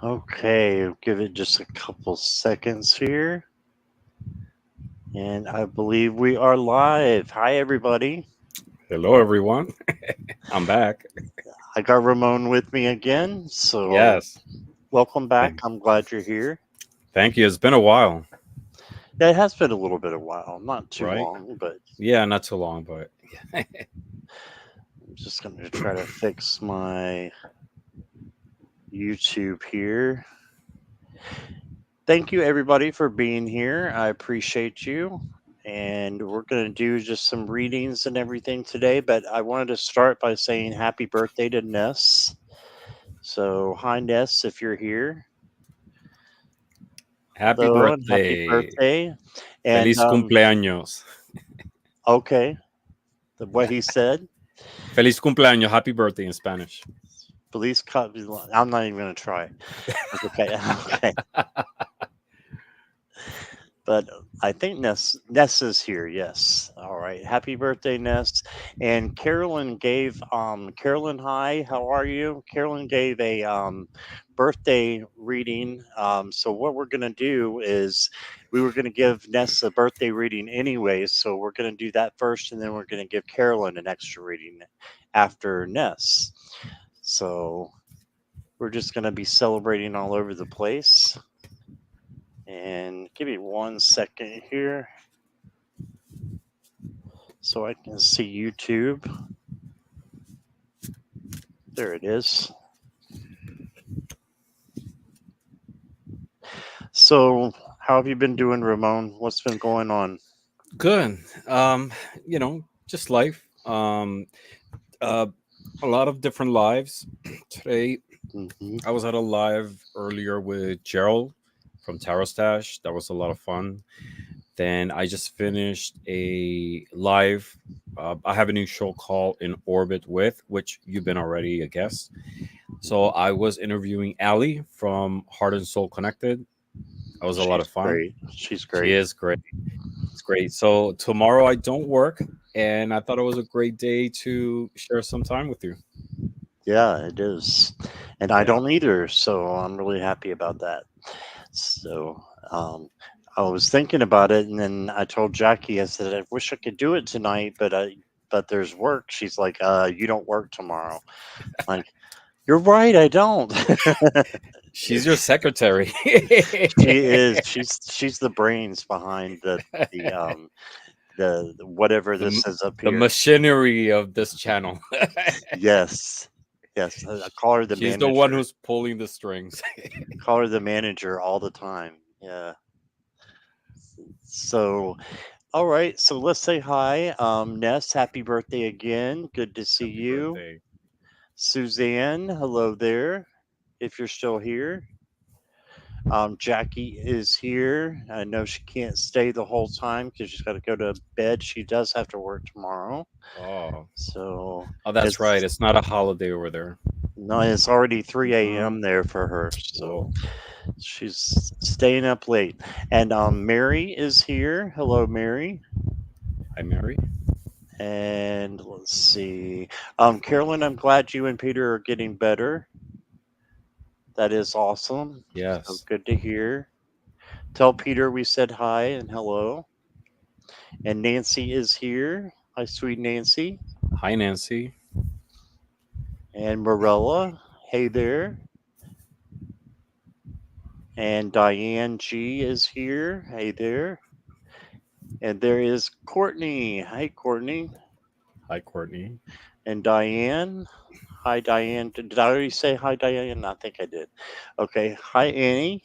Okay, give it just a couple seconds here. And I believe we are live. Hi, everybody. Hello, everyone. I'm back. I got Ramon with me again. So, Yes. welcome back. Thank, I'm glad you're here. thank you. It's been a while, Yeah, it has been a little bit of while, not too right? long, but Yeah, not too long, but I'm just going to try to fix my YouTube here. Thank you, everybody, for being here. I appreciate you. And we're going to do just some readings and everything today. But I wanted to start by saying happy birthday to Ness. So, hi, Ness, if you're here. happy Hello and happy birthday. birthday. And, Feliz cumpleaños. okay, what he said, Feliz cumpleaños. Happy birthday in Spanish. police cut. I'm not even going to try. Okay. Okay. But I think Ness is here. Yes. All right. Happy birthday, Ness. And Carolyn gave Carolyn, hi. How are you? Carolyn gave a birthday reading. So what we're gonna do is we were gonna give Ness a birthday reading anyway. So we're gonna do that first, and then we're gonna give Carolyn an extra reading after Ness. So we're just gonna be celebrating all over the place. And give me 1 second here so I can see YouTube. There it is. So, how have you been doing, Ramon? What's been going on? Good. Just life. Uh, a lot of different lives. Today, Hmm. I was at a live earlier with Gerald from Tarot Stash. That was a lot of fun. Then I just finished a live. I have a new show called In Orbit With, which you've been already a guest. So I was interviewing Ali from Heart and Soul Connected. That was a lot She's of fun. great. She's She great. is great. It's great. So tomorrow I don't work, and I thought it was a great day to share some time with you. Yeah, it is. And I Yeah. don't either, so I'm really happy about that. So, um, I was thinking about it, and then I told Jackie, I said, I wish I could do it tonight, but there's work. She's like, you don't work tomorrow. Like, you're right, I don't. She's your secretary. She is. She's the brains behind the whatever the this is up the here. machinery of this channel. Yes, yes. I call her the She's the one manager. who's pulling the strings. Call her the manager all the time. Yeah. So, all right. So let's say hi, Ness. Happy birthday again. Good to see Happy you, birthday. Suzanne. Hello there. If you're still here. Jackie is here. I know she can't stay the whole time because she's got to go to bed. She does have to work tomorrow. Oh, So oh, that's right. it's It's not a holiday over there. no, it's already 3 Uh, a.m. there for her. So oh, she's staying up late. And Mary is here. Hello, Mary. hi, Mary. And let's see. Carolyn, I'm glad you and Peter are getting better. That is awesome. So Yes. good to hear. Tell Peter we said hi and hello. And Nancy is here. Hi, sweet Nancy. Hi, Nancy. And Morella. Hey there. And Diane G is here. Hey there. And there is Courtney. Hi, Courtney. Hi, Courtney. And Diane. Hi, Diane. Did I already say hi, Diane? I think I did. Okay. Hi, Annie.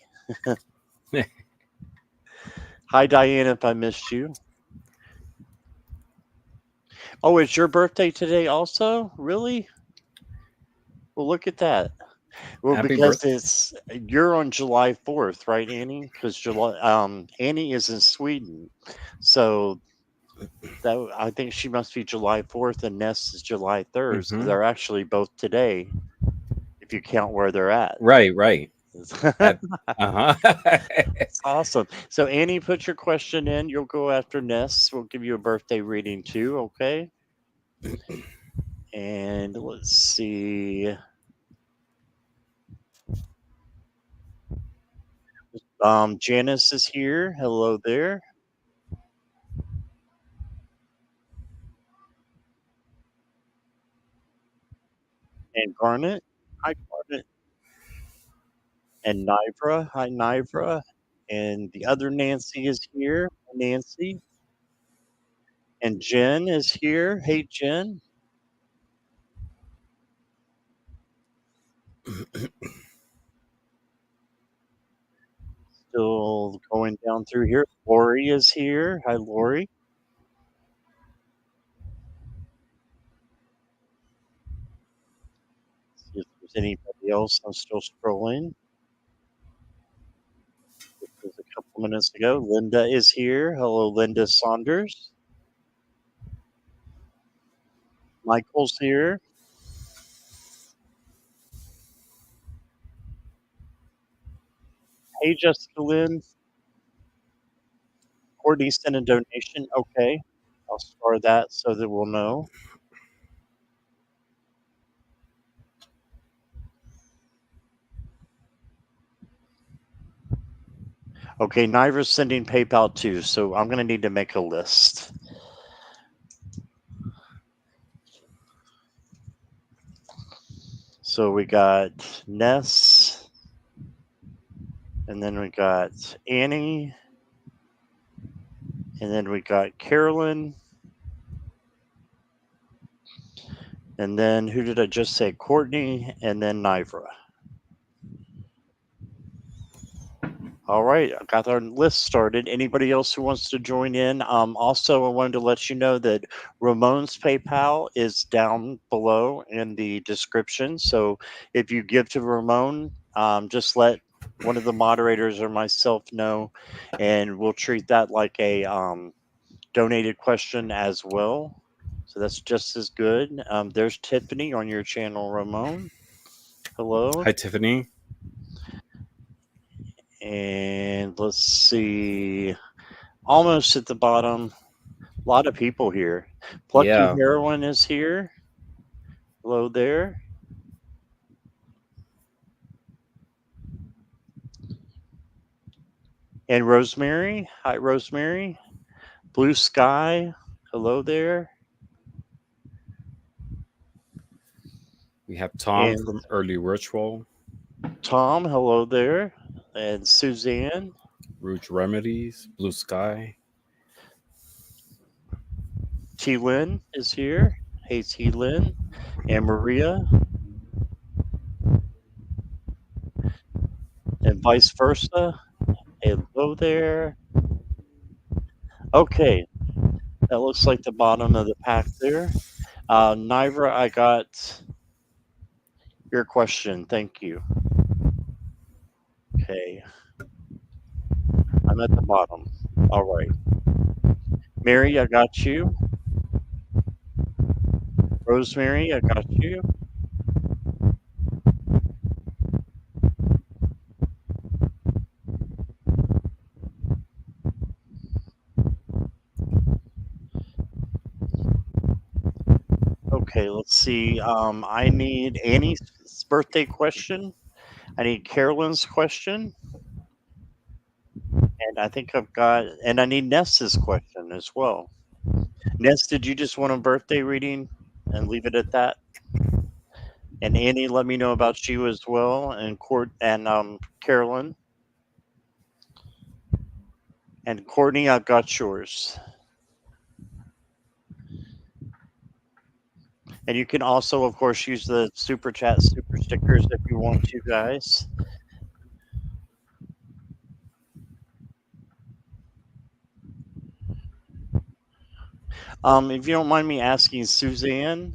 Hi, Diane, if I missed you. Oh, it's your birthday today also? Really? Well, look at that. Well, Happy because birthday. you're on July 4th, right, Annie? Because Annie is in Sweden. So that I think she must be July 4th and Ness is July 3rd. So Hmm. they're actually both today if you count where they're at. Right, right. At, uh huh. It's awesome. So Annie, put your question in. You'll go after Ness. We'll give you a birthday reading too, okay? And let's see. Janice is here. Hello there. And Garnet. Hi, Garnet. And Nivra. Hi, Nivra. And the other Nancy is here. Nancy. And Jen is here. Hey, Jen. Still going down through here. Lori is here. Hi, Lori. See if there's anybody else. I'm still scrolling. This was a couple minutes ago. Linda is here. Hello, Linda Saunders. Michael's here. Hey, Jessica Lynn. Courtney sent a donation. Okay. I'll star that so that we'll know. Okay, Nivra's sending PayPal too, so I'm going to need to make a list. So we got Ness, and then we got Annie, and then we got Carolyn, and then who did I just say? Courtney, and then Nivra. All right, I got our list started. Anybody else who wants to join in? Also, I wanted to let you know that Ramon's PayPal is down below in the description. So if you give to Ramon, just let one of the moderators or myself know, and we'll treat that like a donated question as well. So that's just as good. There's Tiffany on your channel, Ramon. Hello. Hi, Tiffany. And let's see. Almost at the bottom. A lot of people here. Plucky Yeah, Heroine is here. Hello there. And Rosemary. Hi, Rosemary. Blue Sky. Hello there. we have Tom And from Early Ritual, Tom. Hello there. And Suzanne. Rouge Remedies, Blue Sky. T Lynn is here. Hey, T Lynn. And Maria. And vice versa. Hello there. Okay. That looks like the bottom of the pack there. Nivra, I got your question. Thank you. Okay. I'm at the bottom. All right. Mary, I got you. Rosemary, I got you. Okay, let's see. I need Annie's birthday question. I need Carolyn's question. And I think I've got, and I need Ness's question as well. Ness, did you just want a birthday reading and leave it at that? And Annie, let me know about you as well. And Carolyn. And Courtney, I've got yours. And you can also, of course, use the super chat, super stickers if you want to, guys. If you don't mind me asking, Suzanne,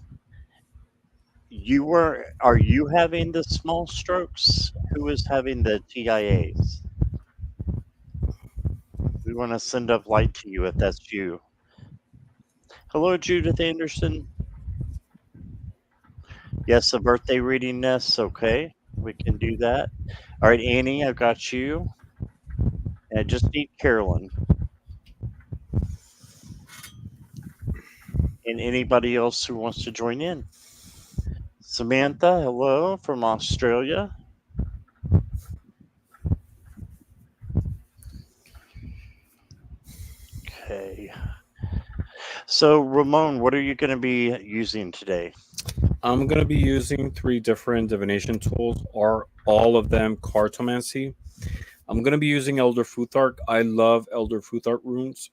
are you having the small strokes? Who is having the TIAs? We want to send up light to you if that's you. Hello, Judith Anderson. Yes, a birthday reading, Ness. Okay, we can do that. All right, Annie, I've got you. And I just need Carolyn. And anybody else who wants to join in. Samantha, hello from Australia. So, Ramon, what are you going to be using today? I'm going to be using three different divination tools, or all of them cartomancy. I'm going to be using Elder Futhark. I love Elder Futhark runes,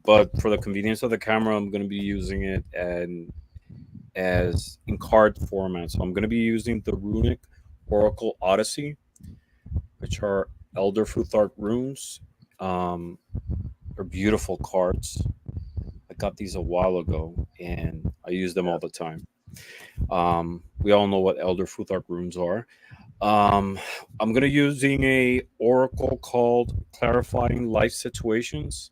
but for the convenience of the camera, I'm going to be using it as in card format. So I'm going to be using the Runic Oracle Odyssey, which are Elder Futhark runes. Um, they're beautiful cards. I got these a while ago, and I use them Yeah. all the time. We all know what Elder Futhark runes are. Um, I'm gonna using a oracle called Clarifying Life Situations,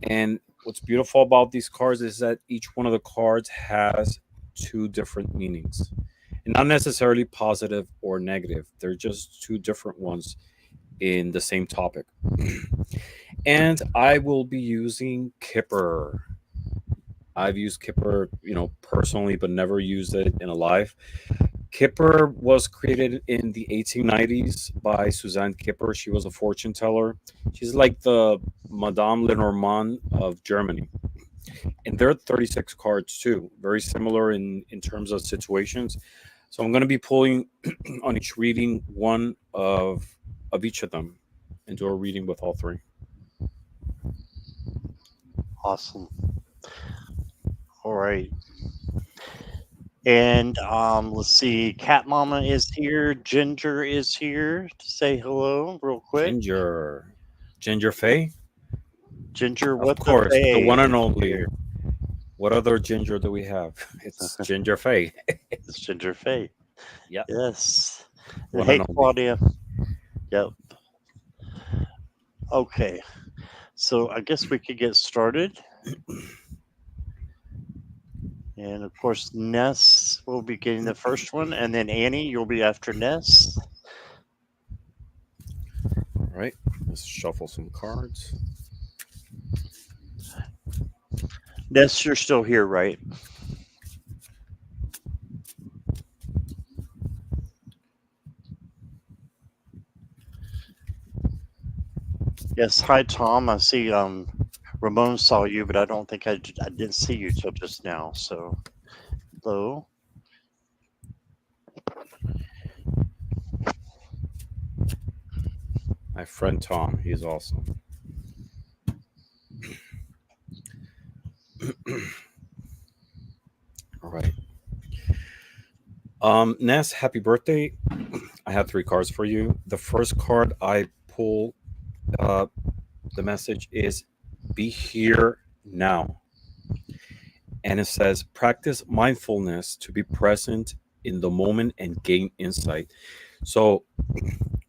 and what's beautiful about these cards is that each one of the cards has two different meanings, and not necessarily positive or negative. They're just two different ones in the same topic. And I will be using Kipper. I've used Kipper, personally, but never used it in a live. Kipper was created in the 1890s by Suzanne Kipper. She was a fortune teller. She's like the Madame Lenormand of Germany. And there are 36 cards too, very similar in terms of situations. So I'm going to be pulling on each reading one of each of them and do a reading with all three. Awesome. All right. And let's see. Cat Mama is here. Ginger is here to say hello, real quick. Ginger. Ginger Faye? Ginger, Of what the course, the Faye one and is only. here. What other Ginger do we have? It's Ginger Faye. It's Ginger Faye. Yep, Yes. And one and hey, only. Claudia. Yep. Okay. So I guess we could get started. And of course, Ness will be getting the first one. And then Annie, you'll be after Ness. All right, let's shuffle some cards. Ness, you're still here, right? Yes. Hi, Tom. I see Ramon saw you, but I don't think I didn't see you till just now. So, hello. My friend Tom, he's awesome. All right. Ness, happy birthday. I have three cards for you. The first card I pull, uh, the message is be here now. And it says practice mindfulness to be present in the moment and gain insight. So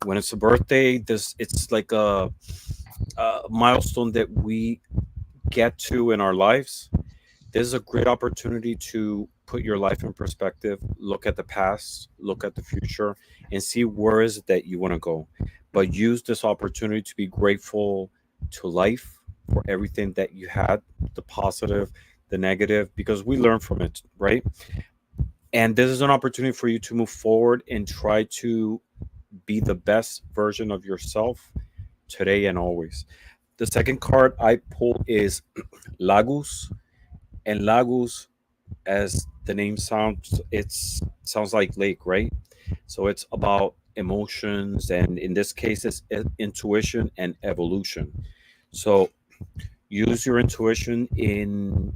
when it's a birthday, this it's like a milestone that we get to in our lives. This is a great opportunity to put your life in perspective, look at the past, look at the future, and see where is it that you want to go. But use this opportunity to be grateful to life for everything that you had, the positive, the negative, because we learn from it, right? And this is an opportunity for you to move forward and try to be the best version of yourself today and always. The second card I pull is Lagos, and Lagos, as the name sounds, it sounds like lake, right? So it's about emotions, and in this case, it's intuition and evolution. So use your intuition in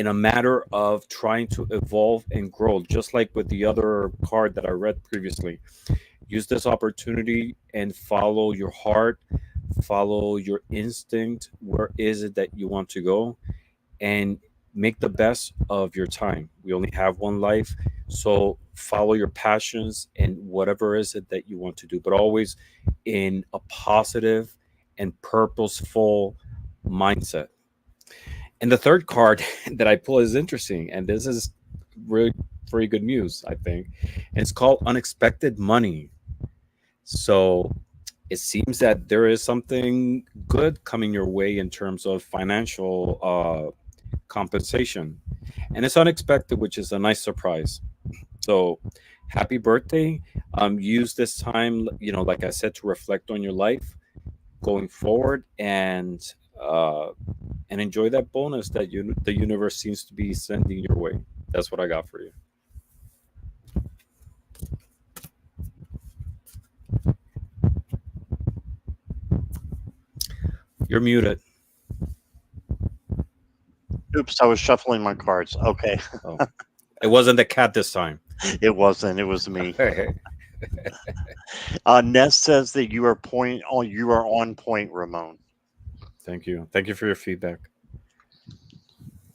a matter of trying to evolve and grow, just like with the other card that I read previously. Use this opportunity and follow your heart, follow your instinct. Where is it that you want to go? And make the best of your time. We only have one life, so follow your passions and whatever is it that you want to do, but always in a positive and purposeful mindset. And the third card that I pull is interesting, and this is really very good news, I think. And it's called Unexpected Money. So it seems that there is something good coming your way in terms of financial compensation. And it's unexpected, which is a nice surprise. So happy birthday. Use this time, like I said, to reflect on your life going forward and uh, and enjoy that bonus that the universe seems to be sending your way. That's what I got for you. You're muted. Oops, I was shuffling my cards. Okay. Oh, it wasn't the cat this time. It wasn't. It was me. Hey, Ness says that you are on point, Ramon. thank you. Thank you for your feedback.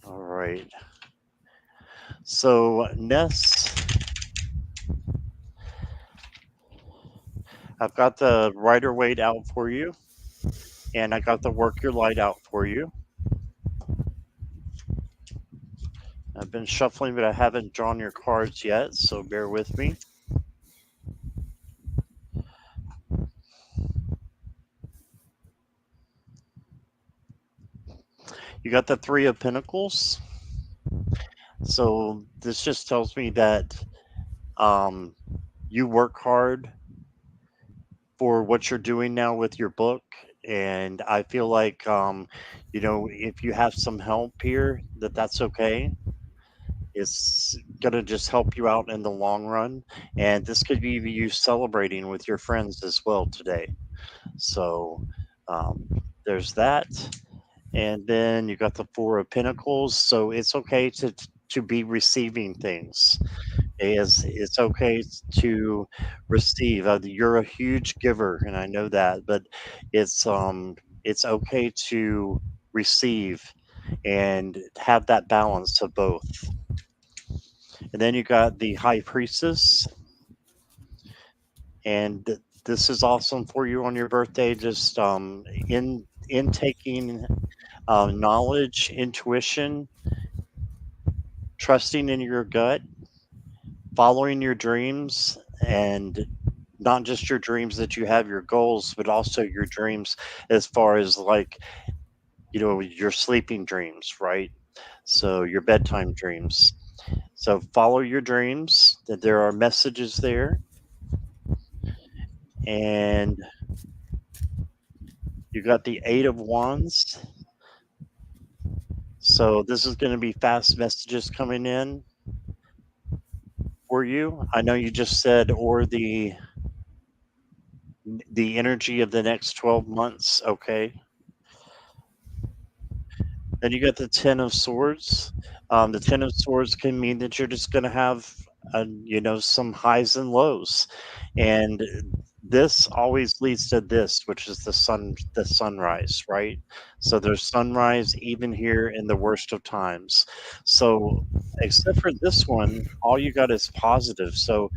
All right. So Ness, I've got the Rider Waite out for you, and I got the Work Your Light out for you. I've been shuffling, but I haven't drawn your cards yet, so bear with me. You got the Three of Pentacles. So this just tells me that um, you work hard for what you're doing now with your book. And I feel like, if you have some help here, that's okay. It's going to just help you out in the long run. And this could be you celebrating with your friends as well today. So um, there's that. And then you got the Four of Pentacles. So it's okay to be receiving things. It's okay to receive. You're a huge giver, and I know that, but it's okay to receive and have that balance of both. And then you got the High Priestess, and this is awesome for you on your birthday. Just in taking knowledge, intuition, trusting in your gut, following your dreams, and not just your dreams that you have your goals, but also your dreams as far as like, your sleeping dreams, right? So your bedtime dreams. So follow your dreams, that there are messages there. And you got the Eight of Wands. So this is going to be fast messages coming in for you. I know you just said, or the energy of the next 12 months. Okay. Then you got the Ten of Swords. The Ten of Swords can mean that you're just going to have, some highs and lows, and this always leads to this, which is the sunrise, right? So there's sunrise even here in the worst of times. So, except for this one, all you got is positive. So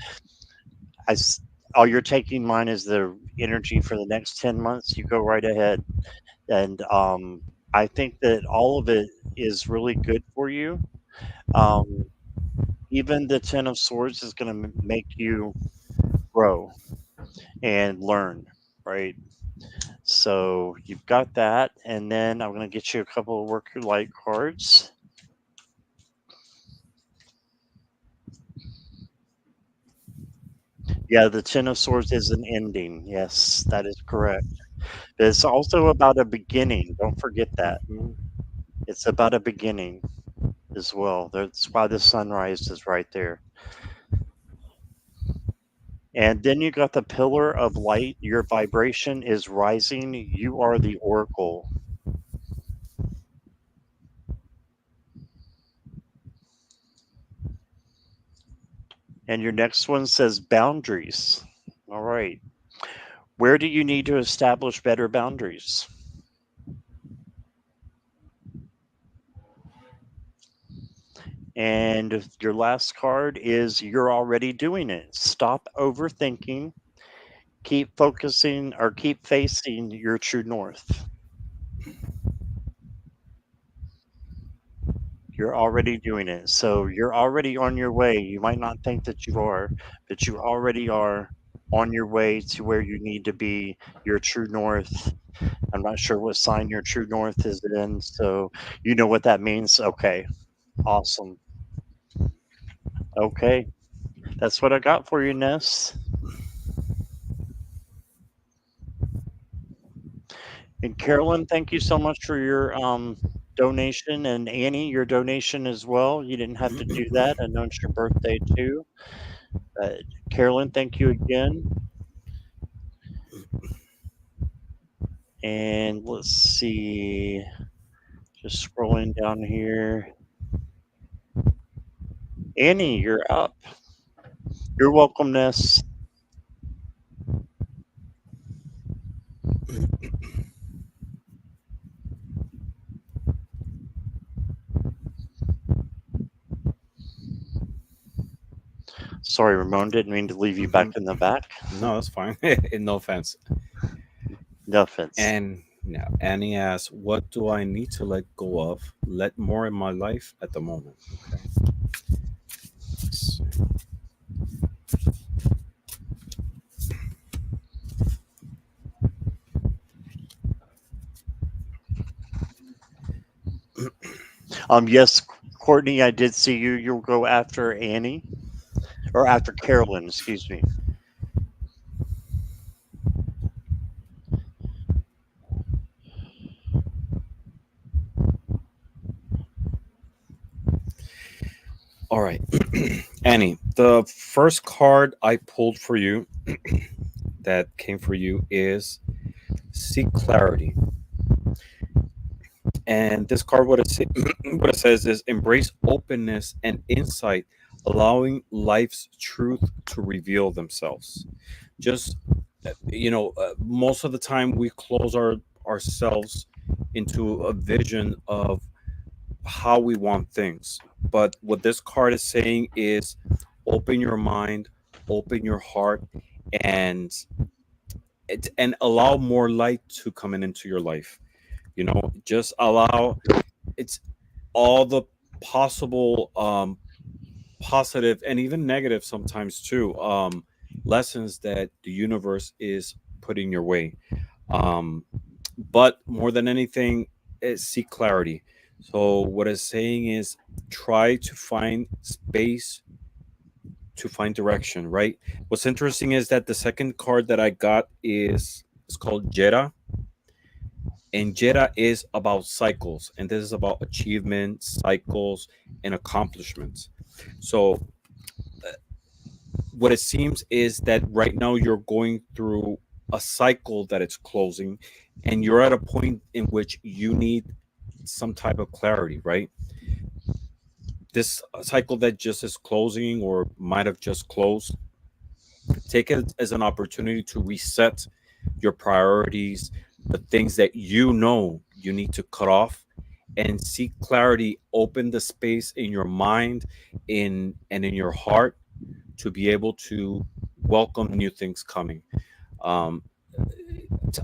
I, s- all you're taking mine is the energy for the next 10 months. You go right ahead, and I think that all of it is really good for you. Um, Even the Ten of Swords is going to make you grow and learn, right? So you've got that, and then I'm going to get you a couple of Work Your Light cards. Yeah, the Ten of Swords is an ending. Yes, that is correct. But it's also about a beginning. Don't forget that. It's about a beginning as well. That's why the sunrise is right there. And then you got the Pillar of Light. Your vibration is rising. You are the Oracle. And your next one says boundaries. All right. Where do you need to establish better boundaries? And your last card is you're already doing it. Stop overthinking. Keep focusing or keep facing your true north. You're already doing it. So you're already on your way. You might not think that you are, but you already are on your way to where you need to be, your true north. I'm not sure what sign your true north is in. So you know what that means? Okay. Awesome. Okay. That's what I got for you, Ness. And Carolyn, thank you so much for your donation, and Annie, your donation as well. You didn't have to do that. I know it's your birthday too. But Carolyn, thank you again. And let's see, just scrolling down here. Annie, you're up. Your welcomeness. Sorry, Ramon, didn't mean to leave you back Hmm. in the back. No, that's fine. No offense. No offense. And now Annie asks, "What do I need to let go of? Let more in my life at the moment." Okay. Let's see. Yes, Courtney, I did see you. You'll go after Annie or after Carolyn, excuse me. All right, Annie. The first card I pulled for you that came for you is seek clarity. And this card, what it says is embrace openness and insight, allowing life's truth to reveal themselves. Just most of the time we close ourselves into a vision of how we want things. But what this card is saying is open your mind, open your heart, and and allow more light to come into your life. Just allow it's all the possible positive and even negative sometimes too lessons that the universe is putting your way. um but more than anything, seek clarity. So what it's saying is try to find space to find direction, right? What's interesting is that the second card that I got is it's called Jera, and Jera is about cycles, and this is about achievement, cycles, and accomplishments. So what it seems is that right now you're going through a cycle that it's closing, and you're at a point in which you need some type of clarity, right? This cycle that just is closing or might have just closed, take it as an opportunity to reset your priorities, the things that you need to cut off, and seek clarity. Open the space in your mind in your heart to be able to welcome new things coming. Um,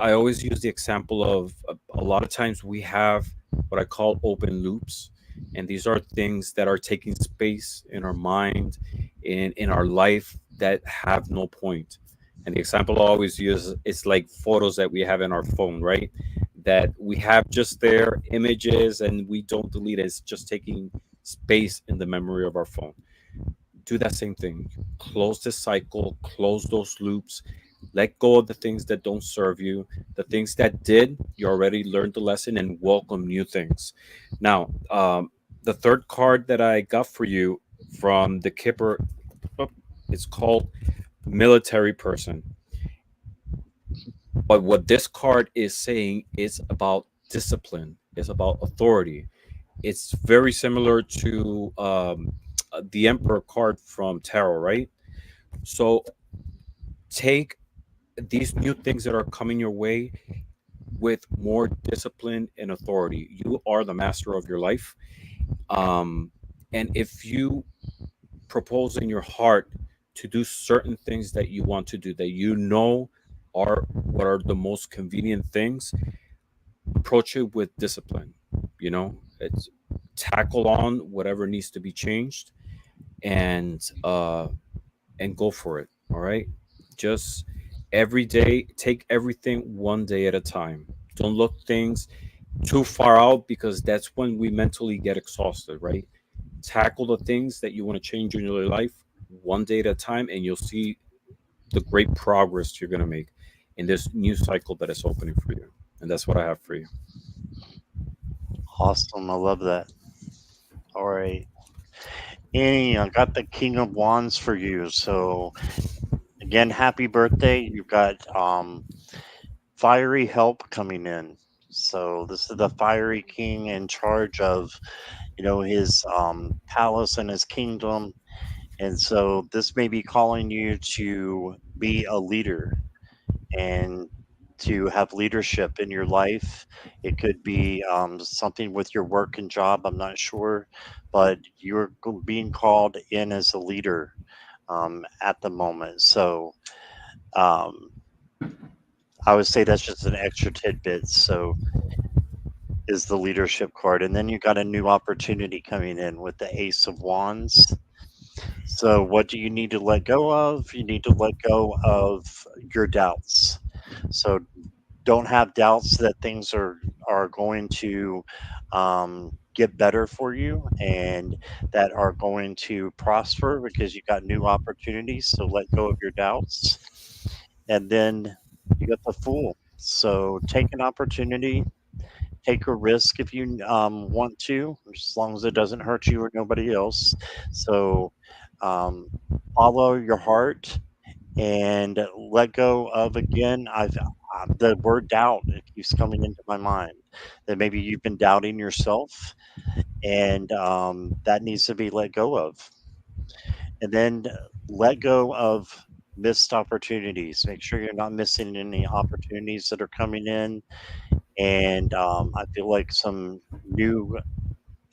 I always use the example of a lot of times we have what I call open loops, and these are things that are taking space in our mind, in our life that have no point. And the example I always use is like photos that we have in our phone, right? That we have just there images and we don't delete it. It's just taking space in the memory of our phone. Do that same thing. Close the cycle, close those loops, let go of the things that don't serve you. The things that did, you already learned the lesson, and welcome new things. Now, the third card that I got for you from the Kipper, oh, it's called Military Person. But what this card is saying is about discipline, it's about authority. It's very similar to the Emperor card from Tarot, right? So take these new things that are coming your way with more discipline and authority. You are the master of your life. Um, and if you propose in your heart to do certain things that you want to do, that are what are the most convenient things, approach it with discipline. It's tackle on whatever needs to be changed, and go for it. All right. Just every day, take everything one day at a time. Don't look things too far out because that's when we mentally get exhausted, right? Tackle the things that you want to change in your life one day at a time, and you'll see the great progress you're going to make in this new cycle that is opening for you. And that's what I have for you. Awesome. I love that. All right. Annie, I got the King of Wands for you. So again, happy birthday. You've got fiery help coming in. So this is the fiery king in charge of, his palace and his kingdom. And so this may be calling you to be a leader and to have leadership in your life. It could be something with your work and job, I'm not sure, but you're being called in as a leader at the moment. So um, I would say that's just an extra tidbit. So is the leadership card. And then you got a new opportunity coming in with the Ace of Wands. So, what do you need to let go of? You need to let go of your doubts. So, don't have doubts that things are going to get better for you and that are going to prosper because you got new opportunities. So, let go of your doubts. And then you got the Fool. So, take an opportunity, take a risk if you want to, as long as it doesn't hurt you or nobody else. So um, follow your heart and let go of again. The word doubt it keeps coming into my mind that maybe you've been doubting yourself, and that needs to be let go of. And then let go of missed opportunities. Make sure you're not missing any opportunities that are coming in, and I feel like some new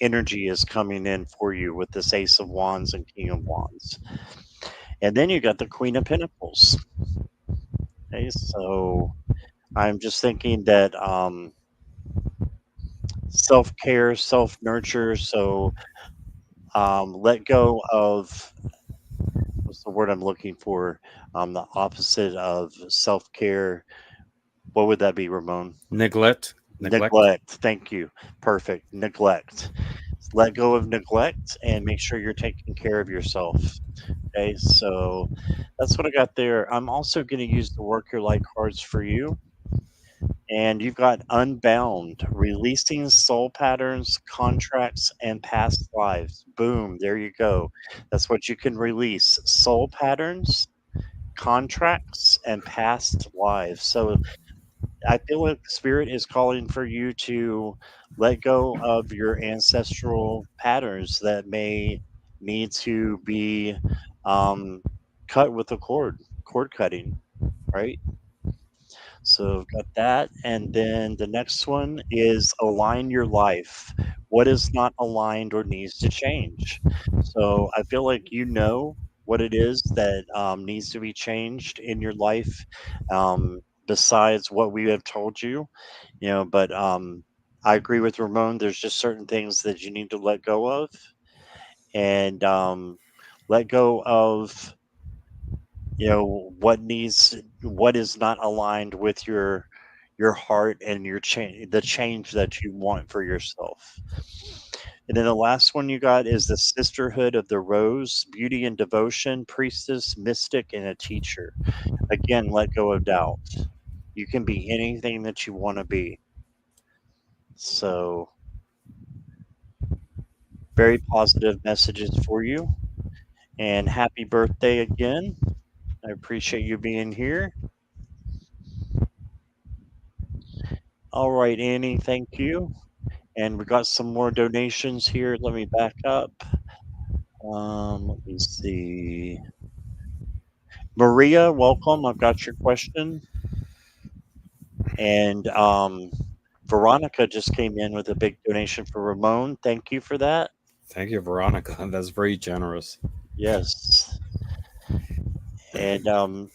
energy is coming in for you with this Ace of Wands and King of Wands. And then you got the Queen of Pentacles. Okay, so I'm just thinking that self care, self nurture. So let go of what's the word I'm looking for? The opposite of self care. What would that be, Ramon? Neglect. Neglect. Neglect. Thank you. Perfect. Neglect. Let go of neglect and make sure you're taking care of yourself. Okay, so that's what I got there. I'm also going to use the work your light cards for you. And you've got unbound, releasing soul patterns, contracts, and past lives. Boom, there you go. That's what you can release soul patterns, contracts, and past lives. So I feel like spirit is calling for you to let go of your ancestral patterns that may need to be um, cut with a cord cutting, right? So I've got that. And then the next one is align your life. What is not aligned or needs to change? So I feel like you know what it is that needs to be changed in your life, besides what we have told you, but I agree with Ramon. There's just certain things that you need to let go of and let go of what is not aligned with your heart and the change that you want for yourself. And then the last one you got is the sisterhood of the rose, beauty and devotion, priestess, mystic, and a teacher. Again, let go of doubt. You can be anything that you want to be. So very positive messages for you, and happy birthday again. I appreciate you being here. All right, Annie, thank you. And we got some more donations here. Let me back up. Let me see. Maria, welcome. I've got your question. And Veronica just came in with a big donation for Ramon. Thank you for that. Thank you, Veronica. That's very generous. Yes. And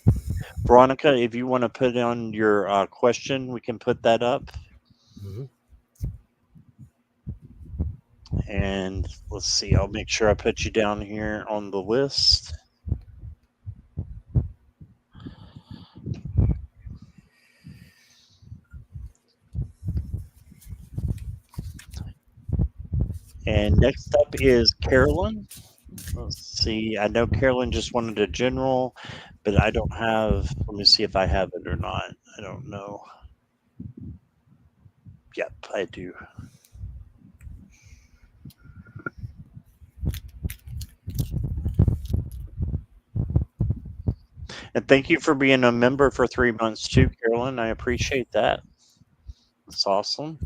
Veronica, if you want to put on your question, we can put that up. Mhm. And let's see, I'll make sure I put you down here on the list. And next up is Carolyn. Let's see. I know Carolyn just wanted a general, but I don't have. Let me see if I have it or not. I don't know. Yep, I do. And thank you for being a member for 3 months too, Carolyn. I appreciate that. It's awesome.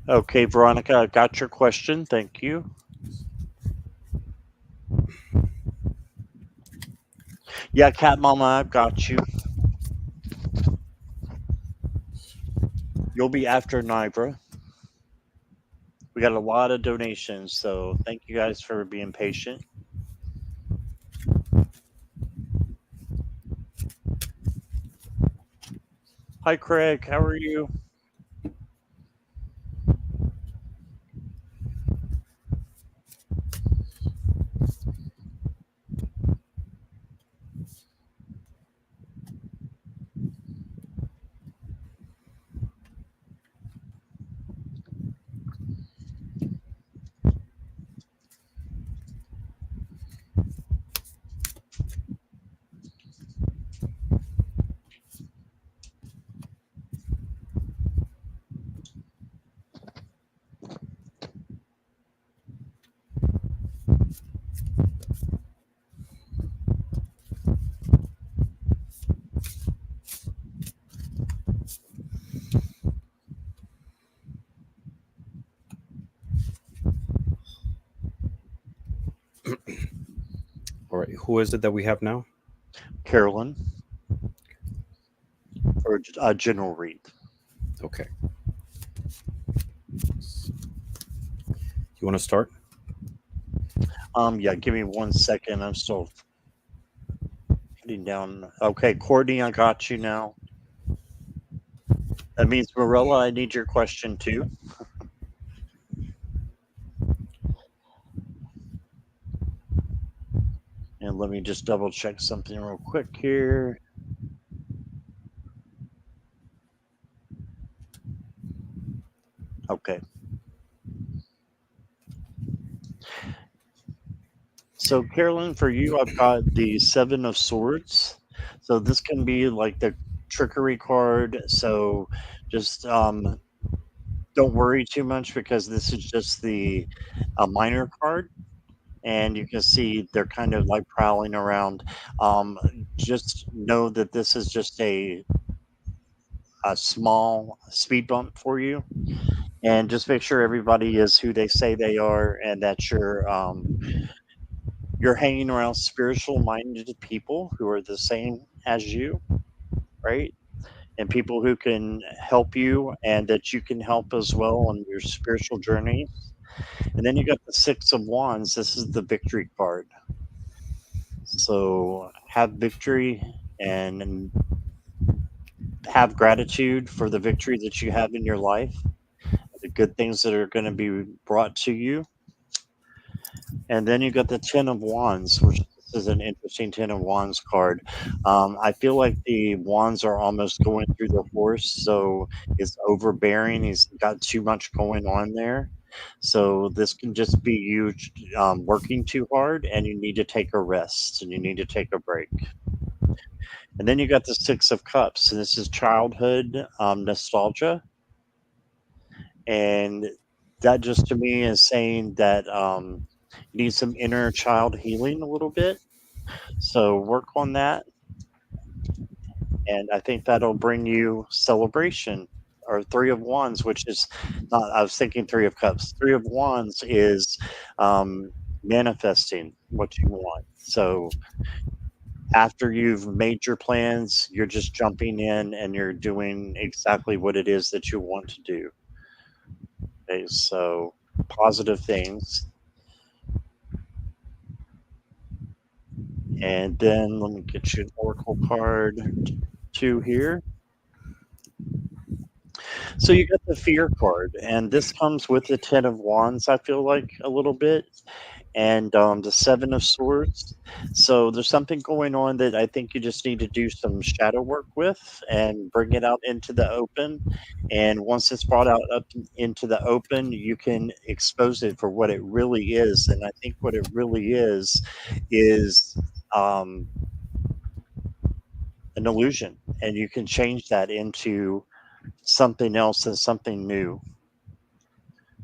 Okay, Veronica, I got your question. Thank you. Yeah, Cat Mama, I've got you. You'll be after Nibra. We got a lot of donations, so thank you guys for being patient. Hi, Craig. How are you? All right, who is it that we have now? Carolyn, for a general read. Okay, you want to start? Yeah, give me 1 second. I'm still putting down. Okay, Courtney, I got you now. That means Marilla, I need your question too. And let me just double check something real quick here. Okay. So, Carolyn, for you, I've got the Seven of Swords. So, this can be like the trickery card. So, just don't worry too much because this is just the minor card. And you can see they're kind of like prowling around. Um, just know that this is just a small speed bump for you. And just make sure everybody is who they say they are and that you're hanging around spiritual minded people who are the same as you, right? And people who can help you and that you can help as well on your spiritual journey. And then you got the Six of Wands. This is the victory card. So have victory and have gratitude for the victory that you have in your life, the good things that are going to be brought to you. And then you got the Ten of Wands, which this is an interesting Ten of Wands card. I feel like the wands are almost going through the horse, so it's overbearing. He's got too much going on there. So this can just be you working too hard, and you need to take a rest, and you need to take a break. And then you got the Six of Cups, and this is childhood nostalgia, and that just to me is saying that you need some inner child healing a little bit. So work on that, and I think that'll bring you celebration. Or Three of Wands, which is not. I was thinking Three of Cups. Three of Wands is um, manifesting what you want. So after you've made your plans, you're just jumping in and you're doing exactly what it is that you want to do. Okay, so positive things. And then let me get you an oracle card two here. So you got the fear card, and this comes with the Ten of Wands, I feel like a little bit. and the Seven of Swords. So there's something going on that I think you just need to do some shadow work with and bring it out into the open. And once it's brought out up into the open, you can expose it for what it really is. And I think what it really is um, an illusion, and you can change that into something else and something new,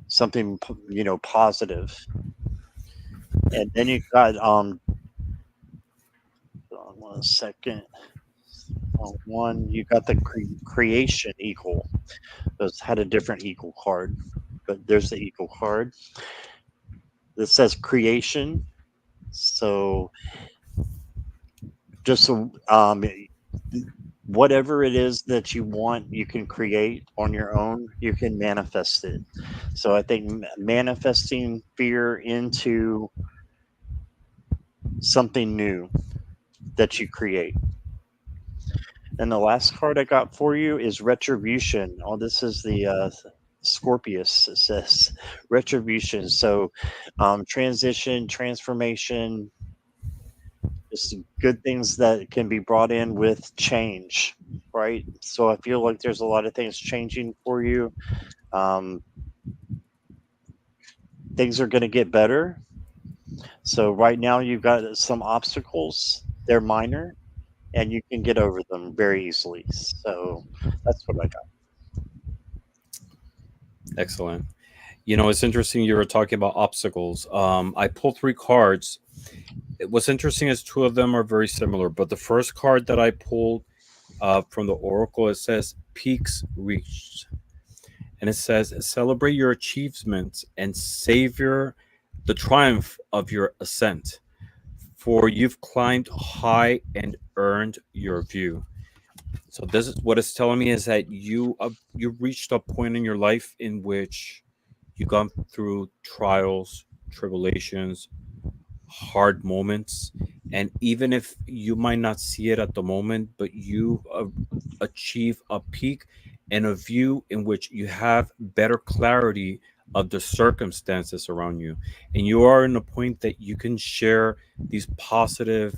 something positive. And then you got hold on one second. One, you got the creation eagle. Those had a different eagle card, but there's the eagle card. This says creation. So just so whatever it is that you want, you can create on your own. You can manifest it. So I think manifesting fear into something new that you create. And the last card I got for you is Retribution. Oh, this is the Scorpius. It says Retribution. So transition, transformation, just good things that can be brought in with change, right? So I feel like there's a lot of things changing for you. Um, things are going to get better. So right now you've got some obstacles. They're minor, and you can get over them very easily. So that's what I got. Excellent. It's interesting you were talking about obstacles. I pulled three cards. What's interesting is two of them are very similar, but the first card that I pulled from the oracle, it says peaks reached, and it says celebrate your achievements and savor the triumph of your ascent, for you've climbed high and earned your view. So this is what it's telling me, is that you reached a point in your life in which you've gone through trials, tribulations, hard moments, and even if you might not see it at the moment, but you achieve a peak and a view in which you have better clarity of the circumstances around you, and you are in a point that you can share these positive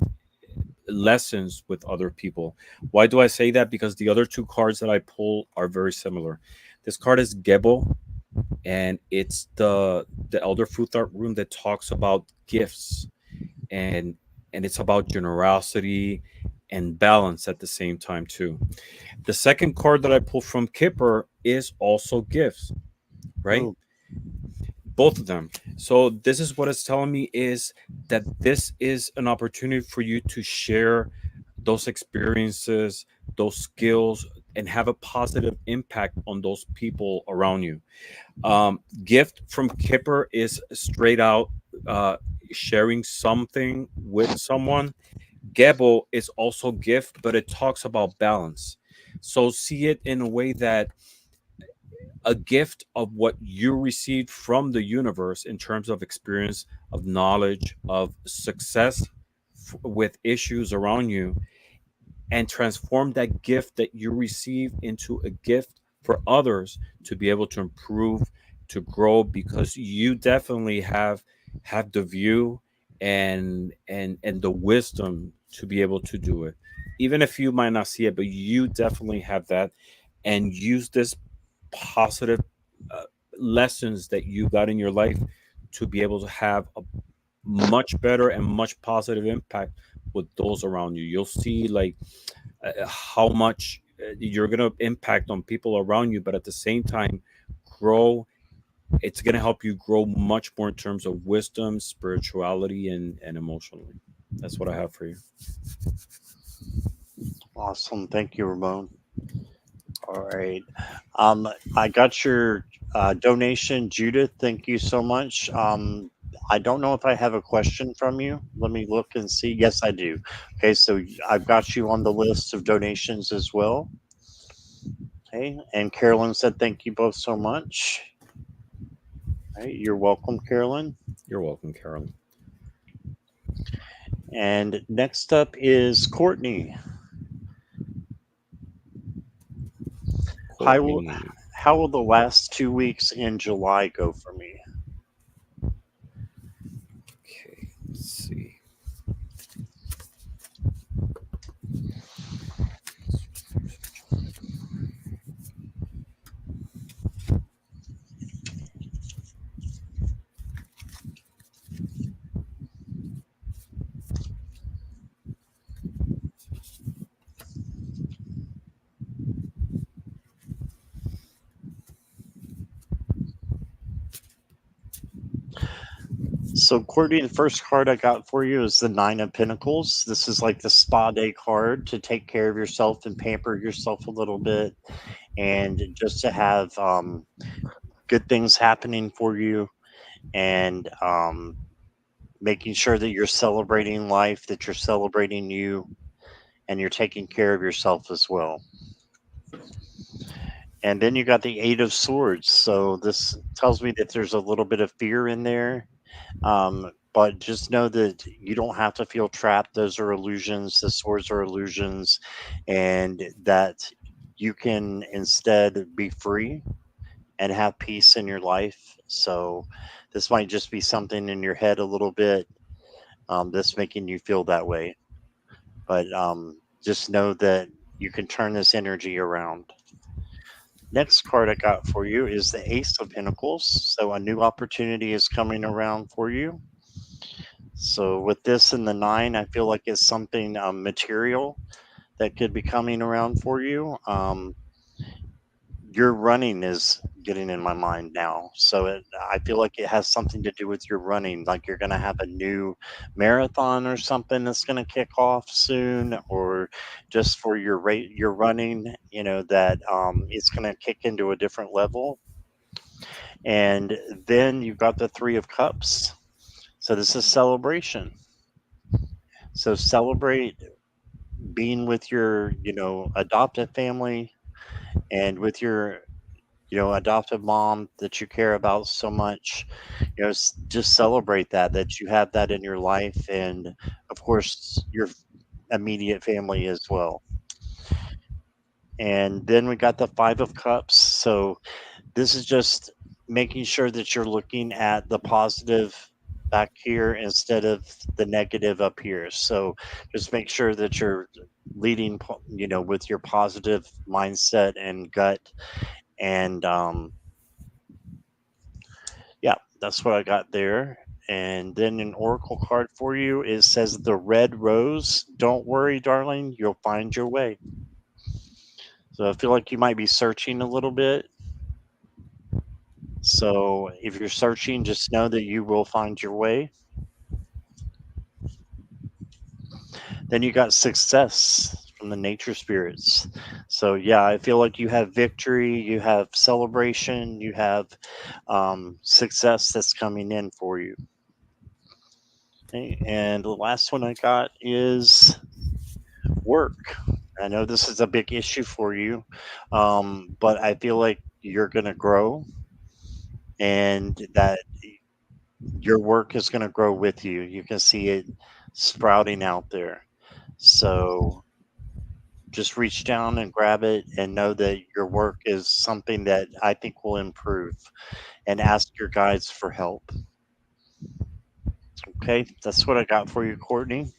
lessons with other people. Why do I say that? Because the other two cards that I pull are very similar. This card is Gebo, and it's the Elder Futhark rune that talks about gifts, and it's about generosity and balance at the same time too. The second card that I pulled from Kipper is also gifts, right? Oh, Both of them. So this is what it's telling me, is that this is an opportunity for you to share those experiences, those skills, and have a positive impact on those people around you. Gift from Kipper is straight out uh, sharing something with someone. Gebo is also gift, but it talks about balance. So see it in a way that a gift of what you received from the universe in terms of experience, of knowledge, of success with issues around you, and transform that gift that you receive into a gift for others to be able to improve, to grow, because you definitely have the view and the wisdom to be able to do it, even if you might not see it, but you definitely have that. And use this positive uh, lessons that you got in your life to be able to have a much better and much positive impact with those around you. You'll see, like, how much you're going to impact on people around you, but at the same time grow. It's going to help you grow much more in terms of wisdom, spirituality, and emotionally. That's what I have for you. awesome. Thank you, Ramon. All right. I got your donation, Judith. Thank you so much. I don't know if I have a question from you. Let me look and see. Yes, I do. Okay, so I've got you on the list of donations as well. Okay, and Carolyn said thank you both so much. All right, you're welcome, Carolyn. You're welcome, Carolyn. And next up is Courtney. How will, Courtney. how will the last 2 weeks in July go for me? So, Courtney, the first card I got for you is the Nine of Pentacles. This is like the spa day card to take care of yourself and pamper yourself a little bit, and just to have good things happening for you, and making sure that you're celebrating life, that you're celebrating you, and you're taking care of yourself as well. And then you got the Eight of Swords. So this tells me that there's a little bit of fear in there. But just know that you don't have to feel trapped. Those are illusions. The swords are illusions. And that you can instead be free and have peace in your life. So this might just be something in your head a little bit that's making you feel that way. But just know that you can turn this energy around. Next card I got for you is the Ace of Pentacles. So a new opportunity is coming around for you. So with this and the nine, I feel like it's something material that could be coming around for you. Your running is getting in my mind now. So I feel like it has something to do with your running. Like you're going to have a new marathon or something that's going to kick off soon, or just for your rate, your running. You know that it's going to kick into a different level. And then you've got the Three of Cups. So this is celebration. So celebrate being with your, adoptive family, and with your, adoptive mom that you care about so much. Just celebrate that you have that in your life, and of course your immediate family as well. And then we got the Five of Cups. So this is just making sure that you're looking at the positive back here instead of the negative up here. So just make sure that you're leading, with your positive mindset and gut. And yeah, that's what I got there. And then an oracle card for you. It says the red rose. Don't worry, darling. You'll find your way. So I feel like you might be searching a little bit. So if you're searching, just know that you will find your way. Then you got success from the nature spirits. So yeah, I feel like you have victory, you have celebration, you have success that's coming in for you. Okay, and the last one I got is work. I know this is a big issue for you, but I feel like you're going to grow, and that your work is going to grow with you. You can see it sprouting out there. So just reach down and grab it and know that your work is something that I think will improve, and ask your guides for help. Okay, that's what I got for you, Courtney.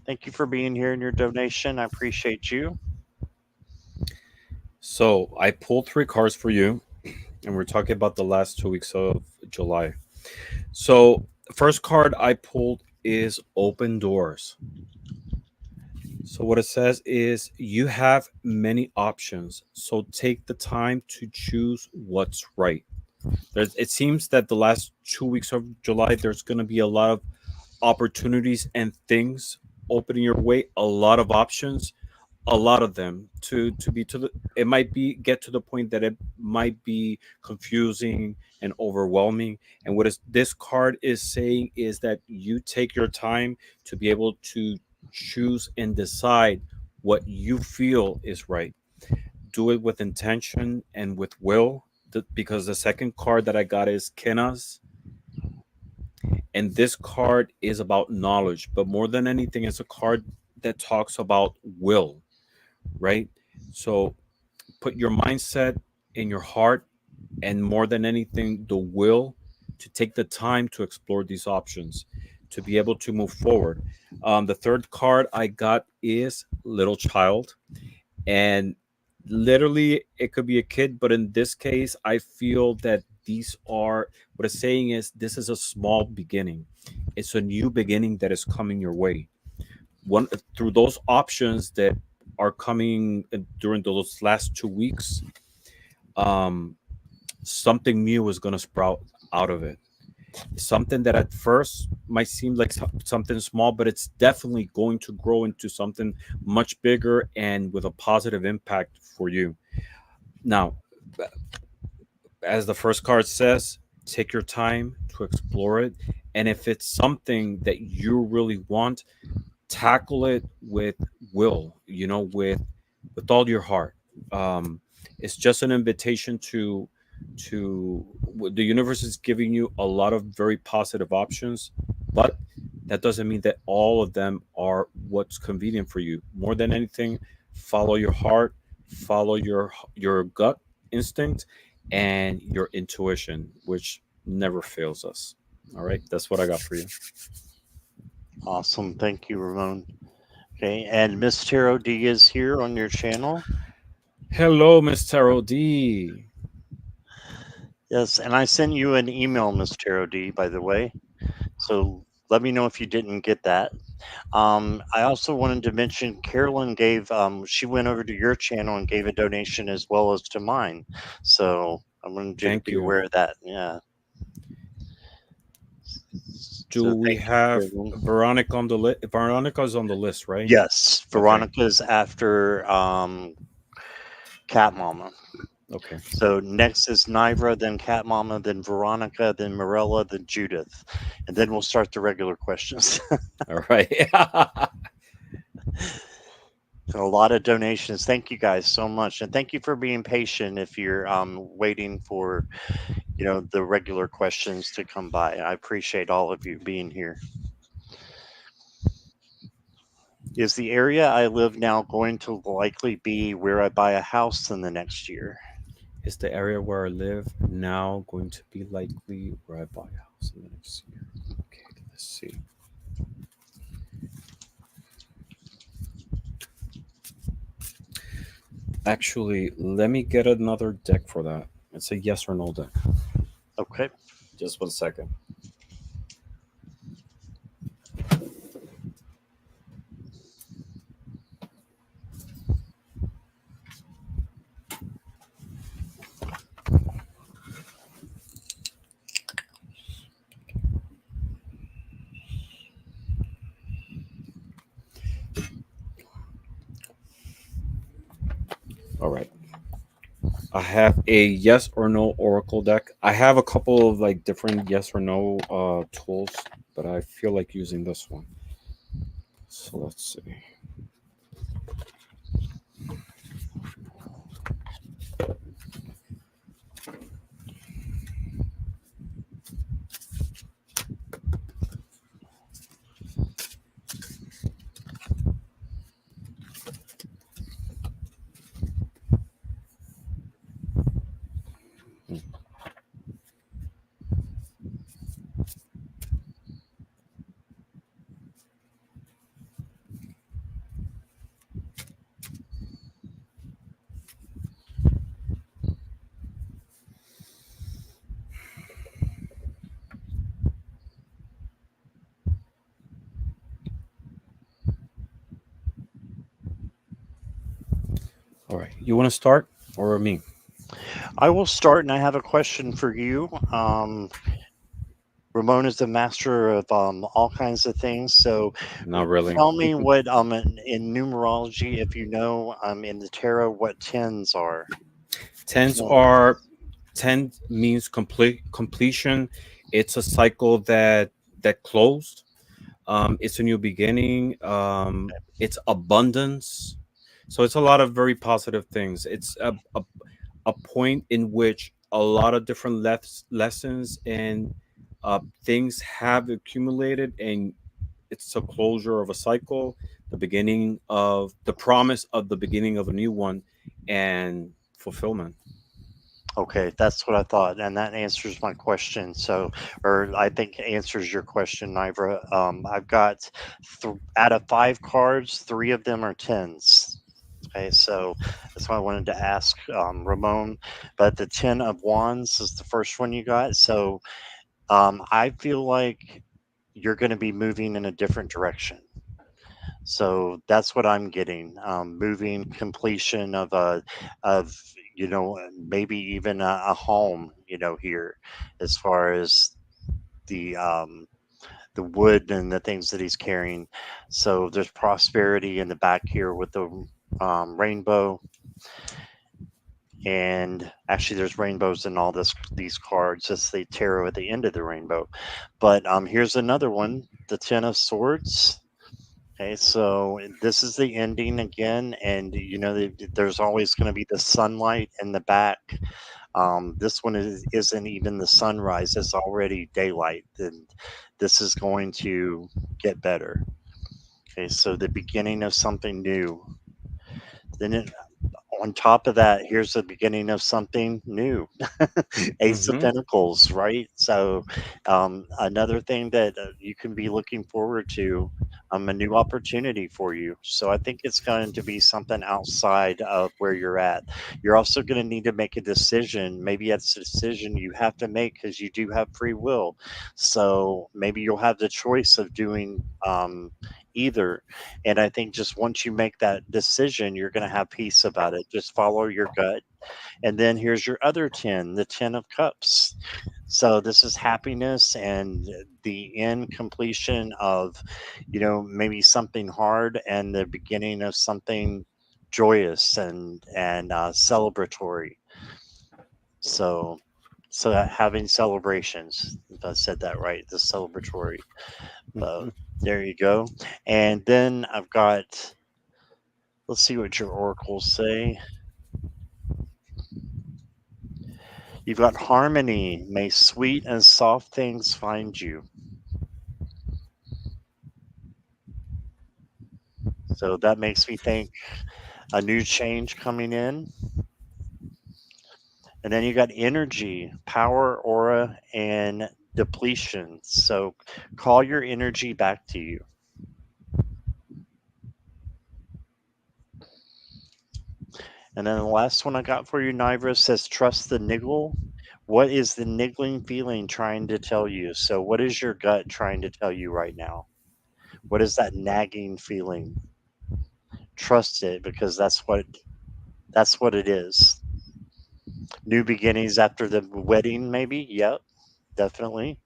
Thank you for being here and your donation. I appreciate you. So I pulled three cards for you, and we're talking about the last 2 weeks of July. So the first card I pulled is Open Doors. So what it says is you have many options, so take the time to choose what's right. It seems that the last 2 weeks of July, there's going to be a lot of opportunities and things opening your way, a lot of options, a lot of them to be to the. It might be get to the point that it might be confusing and overwhelming. And what is this card is saying is that you take your time to be able to choose and decide what you feel is right. Do it with intention and with will. Because the second card that I got is Kenas, and this card is about knowledge, but more than anything, it's a card that talks about will, right? So put your mindset in your heart, and more than anything, the will to take the time to explore these options to be able to move forward. The third card I got is Little Child, and literally it could be a kid, but in this case I feel that these are, what it's saying is this is a small beginning. It's a new beginning that is coming your way, one through those options that are coming during those last 2 weeks. um Something new is going to sprout out of it. Something that at first might seem like something small, but it's definitely going to grow into something much bigger and with a positive impact for you. Now, as the first card says, take your time to explore it. And if it's something that you really want, tackle it with will, with all your heart. um it's just an invitation to the universe is giving you a lot of very positive options, but that doesn't mean that all of them are what's convenient for you. More than anything, follow your heart, follow your gut instinct and your intuition, which never fails us. All right, that's what I got for you. Awesome. Thank you, Ramon. Okay. And Miss Tarot D is here on your channel. Hello, Miss Tarot D. Yes. And I sent you an email, Miss Tarot D, by the way. So let me know if you didn't get that. I also wanted to mention Carolyn gave, she went over to your channel and gave a donation as well as to mine. So I wanted you to Thank be you. aware of that. Yeah. Do So we thank have you, Carolyn. Veronica on the list? Veronica's on the list, right? Yes. Okay. Veronica's after Cat Mama. Okay. So next is Nivra, then Cat Mama, then Veronica, then Morella, then Judith. And then we'll start the regular questions. All right. A lot of donations. Thank you guys so much. And thank you for being patient if you're waiting for, the regular questions to come by. I appreciate all of you being here. Is the area I live now going to likely be where I buy a house in the next year? Is the area where I live now going to be likely where I buy a house in the next year? Okay, let's see. Actually, let me get another deck for that. It's a yes or no deck. Okay. Just 1 second. All right. I have a yes or no oracle deck. I have a couple of like different yes or no tools, but I feel like using this one. So let's see. Hmm. All right. You want to start or me? I will start, and I have a question for you. Ramon is the master of all kinds of things. So Not really. tell me what in numerology, if you know in the tarot, what tens are. Tens No. are 10 means completion. It's a cycle that closed. It's a new beginning. It's abundance. So it's a lot of very positive things. It's a point in which a lot of different lessons and things have accumulated, and it's a closure of a cycle, the beginning of the promise of the beginning of a new one, and fulfillment. Okay, that's what I thought, and that answers my question. So, or I think answers your question, Nivra. I've got out of 5 cards, 3 of them are tens. Okay, so that's why I wanted to ask Ramon. But the 10 of wands is the first one you got. So I feel like you're going to be moving in a different direction. So that's what I'm getting. Moving completion of maybe even a home here, as far as the wood and the things that he's carrying. So there's prosperity in the back here with the rainbow, and actually there's rainbows in all these cards. It's the tarot at the end of the rainbow. But here's another one, the Ten of Swords. Okay, so this is the ending again, and there's always going to be the sunlight in the back. This one isn't even the sunrise; it's already daylight, and this is going to get better. Okay, so the beginning of something new. Then on top of that, here's the beginning of something new. Ace of Mm-hmm. Pentacles, right? So, another thing that you can be looking forward to, a new opportunity for you. So, I think it's going to be something outside of where you're at. You're also going to need to make a decision. Maybe it's a decision you have to make because you do have free will. So, maybe you'll have the choice of doing either. And I think just once you make that decision, you're going to have peace about it. Just follow your gut. And then here's your other 10, the 10 of cups. So this is happiness and the end completion of, maybe something hard and the beginning of something joyous and celebratory. So, having celebrations, if I said that right, the celebratory. But Mm-hmm. there you go. And then I've got, let's see what your oracles say. You've got harmony. May sweet and soft things find you. So that makes me think a new change coming in. And then you got energy, power, aura, and depletion. So call your energy back to you. And then the last one I got for you, Nivra, says trust the niggle. What is the niggling feeling trying to tell you? So what is your gut trying to tell you right now? What is that nagging feeling? Trust it because that's what it is. New beginnings after the wedding, maybe. Yep, definitely.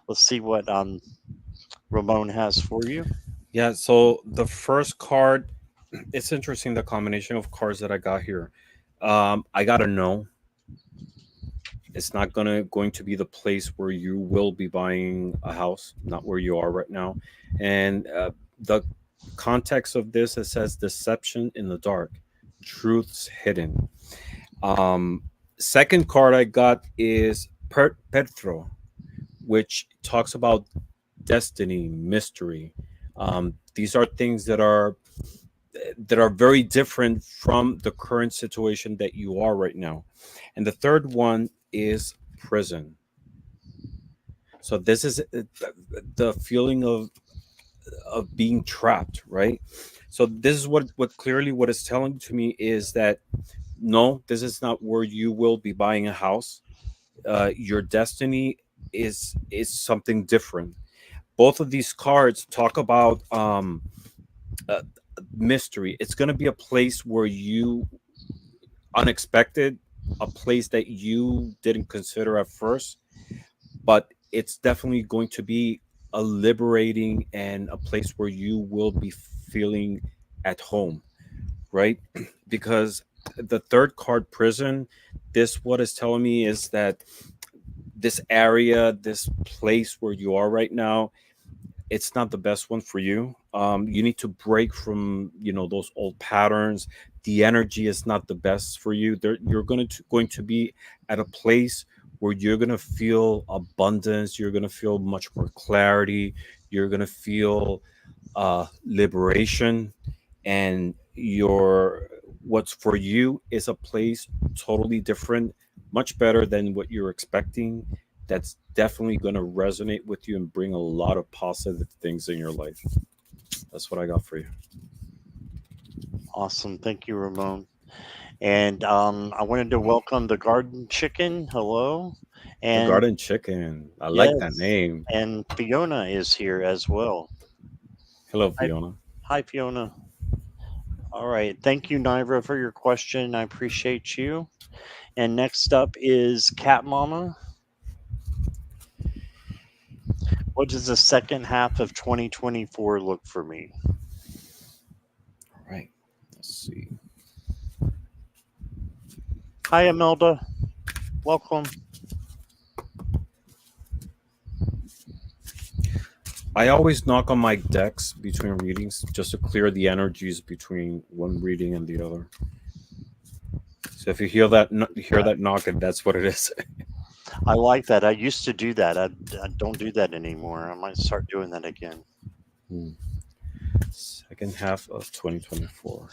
Let's see what Ramon has for you. Yeah. So the first card, it's interesting the combination of cards that I got here. I gotta know it's not going to be the place where you will be buying a house, not where you are right now. And the context of this, it says deception in the dark, truths hidden. Um, Second card I got is Petro, which talks about destiny, mystery. These are things that are very different from the current situation that you are right now. And the third one is prison. So this is the feeling of being trapped, right? So this is what clearly what it's telling to me is that no, this is not where you will be buying a house. Your destiny is something different. Both of these cards talk about uh, mystery. It's going to be a place where you unexpected, a place that you didn't consider at first, but it's definitely going to be a liberating and a place where you will be feeling at home, right? Because the third card, prison, this what is telling me is that this area, this place where you are right now, it's not the best one for you. You need to break from those old patterns. The energy is not the best for you. You're going to be at a place where you're going to feel abundance. You're going to feel much more clarity. You're going to feel liberation, and your what's for you is a place totally different, much better than what you're expecting. That's definitely going to resonate with you and bring a lot of positive things in your life. That's what I got for you. Awesome. Thank you, Ramon. And I wanted to welcome the garden chicken. Hello. The And garden chicken, I like that yes, name. and Fiona is here as well. Hello, Hi, Fiona. hi Fiona. All right. Thank you, Nivra, for your question. I appreciate you. And next up is Cat Mama. What does the second half of 2024 look for me? All right. Let's see. Hi, Imelda. Welcome. I always knock on my decks between readings just to clear the energies between one reading and the other. So if you hear That that knocking, that's what it is. I like that. I used to do that. I don't do that anymore. I might start doing that again. Hmm. Second half of 2024.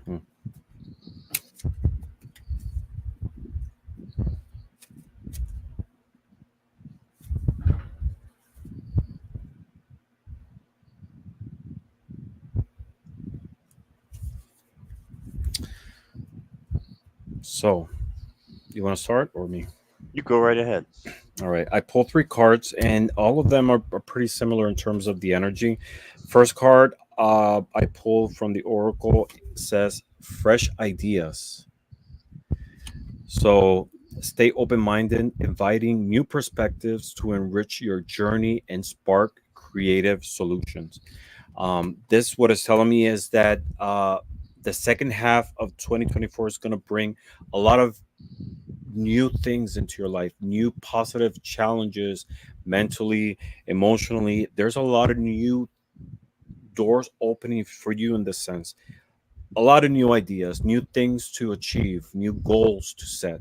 Hmm. So, you want to start or me? You go right ahead. All right. I pulled three cards, and all of them are pretty similar in terms of the energy. First card I pulled from the Oracle says fresh ideas. So, stay open minded, inviting new perspectives to enrich your journey and spark creative solutions. This, what it's telling me is that the second half of 2024 is going to bring a lot of new things into your life, new positive challenges mentally, emotionally. There's a lot of new doors opening for you in this sense. A lot of new ideas, new things to achieve, new goals to set.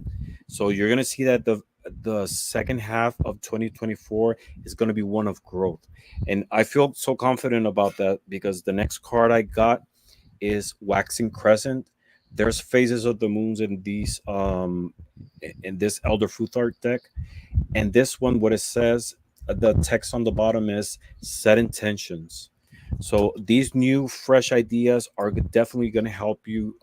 So you're going to see that the second half of 2024 is going to be one of growth. And I feel so confident about that because the next card I got is waxing crescent. There's phases of the moons in this Elder Futhart deck, and this one, what it says, the text on the bottom is set intentions. So these new, fresh ideas are definitely going to help you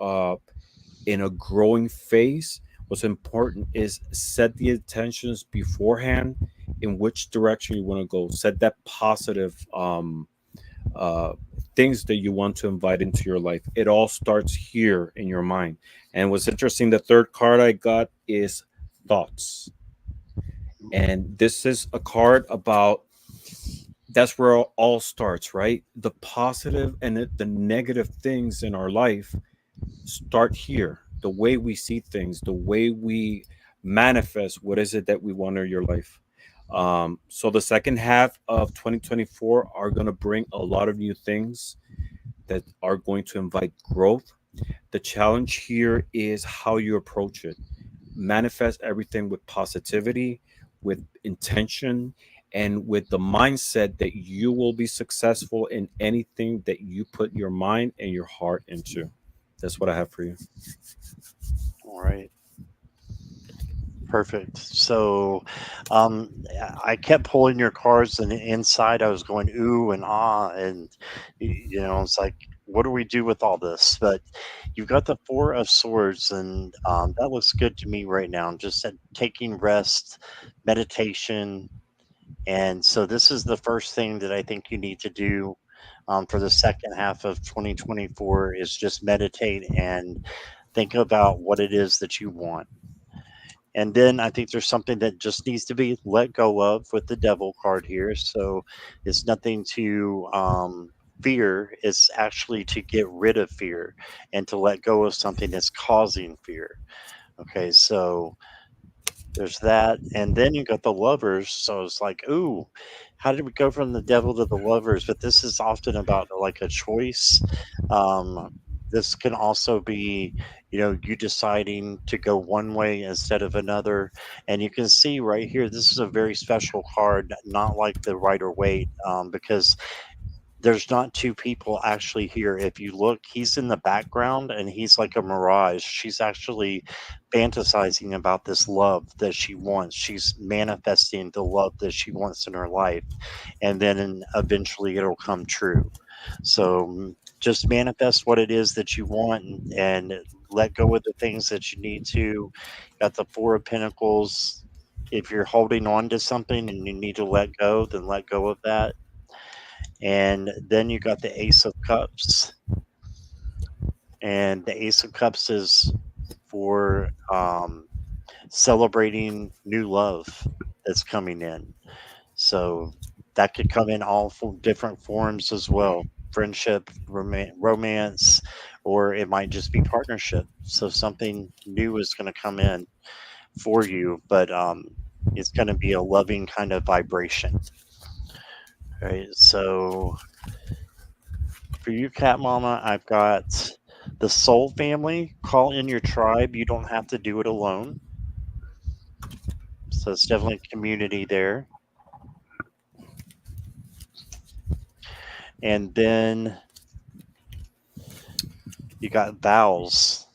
in a growing phase. What's important is set the intentions beforehand in which direction you want to go. Set that positive uh, things that you want to invite into your life. It all starts here in your mind. And what's interesting, the third card I got is thoughts. And this is a card about that's where it all starts, right? The positive and the negative things in our life start here. The way we see things, the way we manifest what is it that we want in your life. So the second half of 2024 are going to bring a lot of new things that are going to invite growth. The challenge here is how you approach it. Manifest everything with positivity, with intention, and with the mindset that you will be successful in anything that you put your mind and your heart into. That's what I have for you. All right. Perfect. So, I kept pulling your cards, and inside I was going ooh and ah, and it's like, what do we do with all this? But you've got the Four of Swords, and that looks good to me right now. Just taking rest, meditation, and so this is the first thing that I think you need to do. For the second half of 2024 is just meditate and think about what it is that you want. And then I think there's something that just needs to be let go of with the devil card here. So it's nothing to fear, it's actually to get rid of fear and to let go of something that's causing fear. Okay, so there's that. And then you got the lovers. So it's like, ooh, how did we go from the devil to the lovers? But this is often about like a choice. Um, this can also be, you deciding to go one way instead of another. And you can see right here, this is a very special card, not like the Rider Waite, because there's not two people actually here. If you look, he's in the background and he's like a mirage. She's actually fantasizing about this love that she wants. She's manifesting the love that she wants in her life. And then eventually it'll come true. So just manifest what it is that you want, and let go of the things that you need to. Got the Four of Pentacles. If you're holding on to something and you need to let go, then let go of that. And then you got the Ace of Cups. And the Ace of Cups is for celebrating new love that's coming in. So that could come in all different forms as well: friendship, romance, or it might just be partnership. So something new is going to come in for you, but it's going to be a loving kind of vibration. Right. So for you, Cat Mama, I've got the Soul Family. Call in your tribe. You don't have to do it alone. So it's definitely community there. And then you got vows.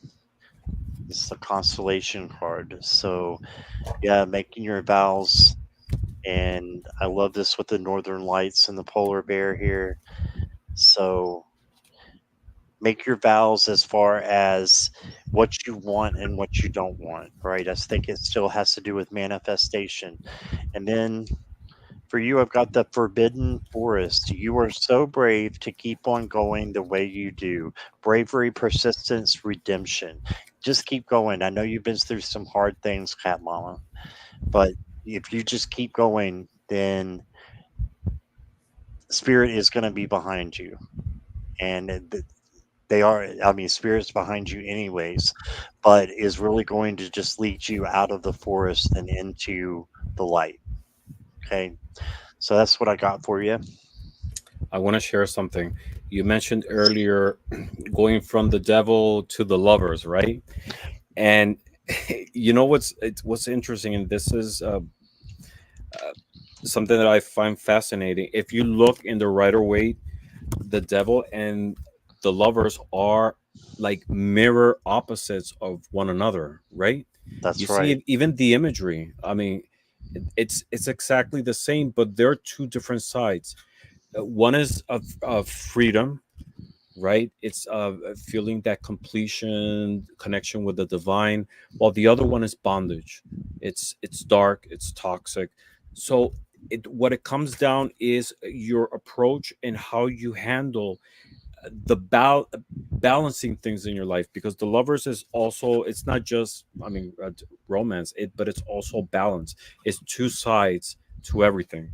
It's the constellation card. So yeah, making your vows. And I love this with the northern lights and the polar bear here. So make your vows as far as what you want and what you don't want, right? I think it still has to do with manifestation. And then for you, I've got the Forbidden Forest. You are so brave to keep on going the way you do. Bravery, persistence, redemption. Just keep going. I know you've been through some hard things, Cat Mama, but if you just keep going, then Spirit is going to be behind you. And they are, I mean, Spirit's behind you anyways, but is really going to just lead you out of the forest and into the light. Okay. So that's what I got for you. I want to share something. You mentioned earlier going from the devil to the lovers, right? And you know what's interesting, and this is something that I find fascinating. If you look in the Rider Waite, the devil and the lovers are like mirror opposites of one another, right? You That's see right. even the imagery. I mean, it's exactly the same, but they're two different sides. One is of freedom, right? It's feeling that completion, connection with the divine, while the other one is bondage. It's dark, it's toxic. So what it comes down is your approach and how you handle the balancing things in your life, because the lovers is also, it's not just, I mean, romance, but it's also balance. It's two sides to everything.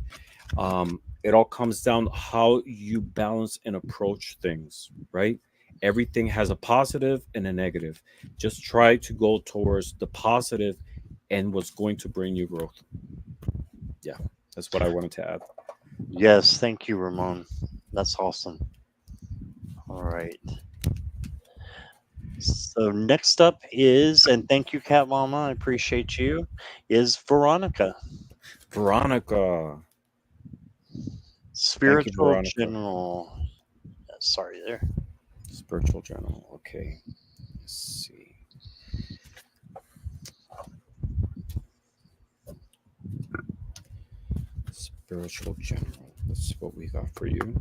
It all comes down to how you balance and approach things, right? Everything has a positive and a negative. Just try to go towards the positive and what's going to bring you growth. Yeah, that's what I wanted to add. Yes. Thank you, Ramon. That's awesome. All right. So next up is, and thank you, Cat Mama. I appreciate you, is Veronica, Veronica. Thank you, Spiritual Veronica. General. Sorry there. Spiritual journal. Okay. Let's see. Spiritual general. Let's see what we got for you.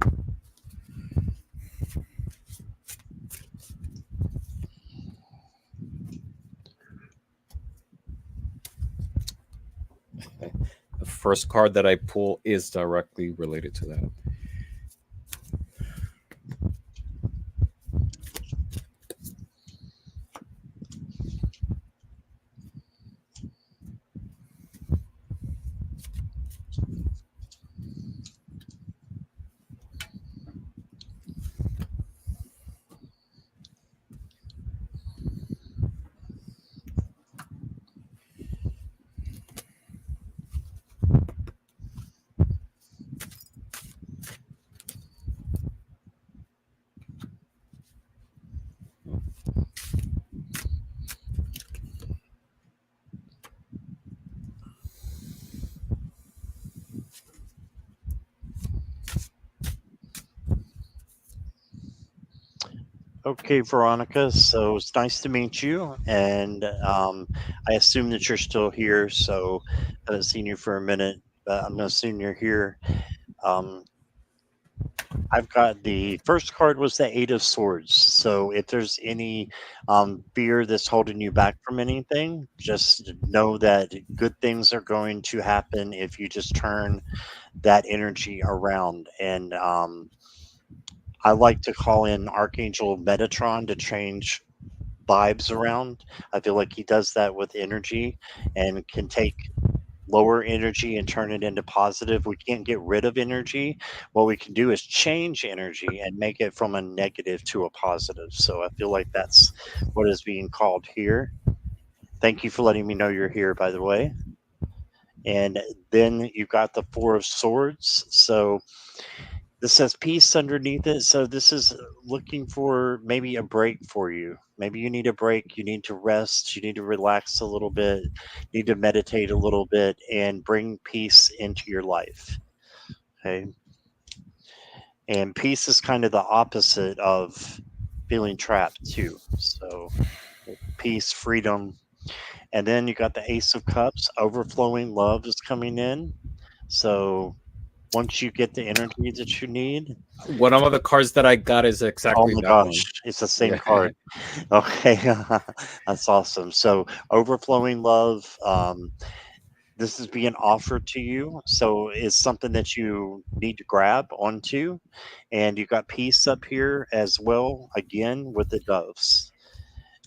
The first card that I pull is directly related to that. Okay, Veronica. So it's nice to meet you, and I assume that you're still here. So I haven't seen you for a minute, but I'm gonna assume you're here. Um, I've got the first card was the Eight of Swords. So if there's any fear that's holding you back from anything, just know that good things are going to happen if you just turn that energy around. And I like to call in Archangel Metatron to change vibes around. I feel like he does that with energy and can take lower energy and turn it into positive. We can't get rid of energy. What we can do is change energy and make it from a negative to a positive. So I feel like that's what is being called here. Thank you for letting me know you're here, by the way. And then you've got the Four of Swords. So this says peace underneath it. So this is looking for maybe a break for you. Maybe you need a break. You need to rest. You need to relax a little bit. You need to meditate a little bit and bring peace into your life. Okay. And peace is kind of the opposite of feeling trapped too. So peace, freedom. And then you got the Ace of Cups. Overflowing love is coming in. So once you get the energy that you need, One of the cards that I got is oh exactly my that one. gosh, it's the same Yeah. card. Okay, that's awesome. So, overflowing love. This is being offered to you, so it's something that you need to grab onto, and you got peace up here as well. Again with the doves,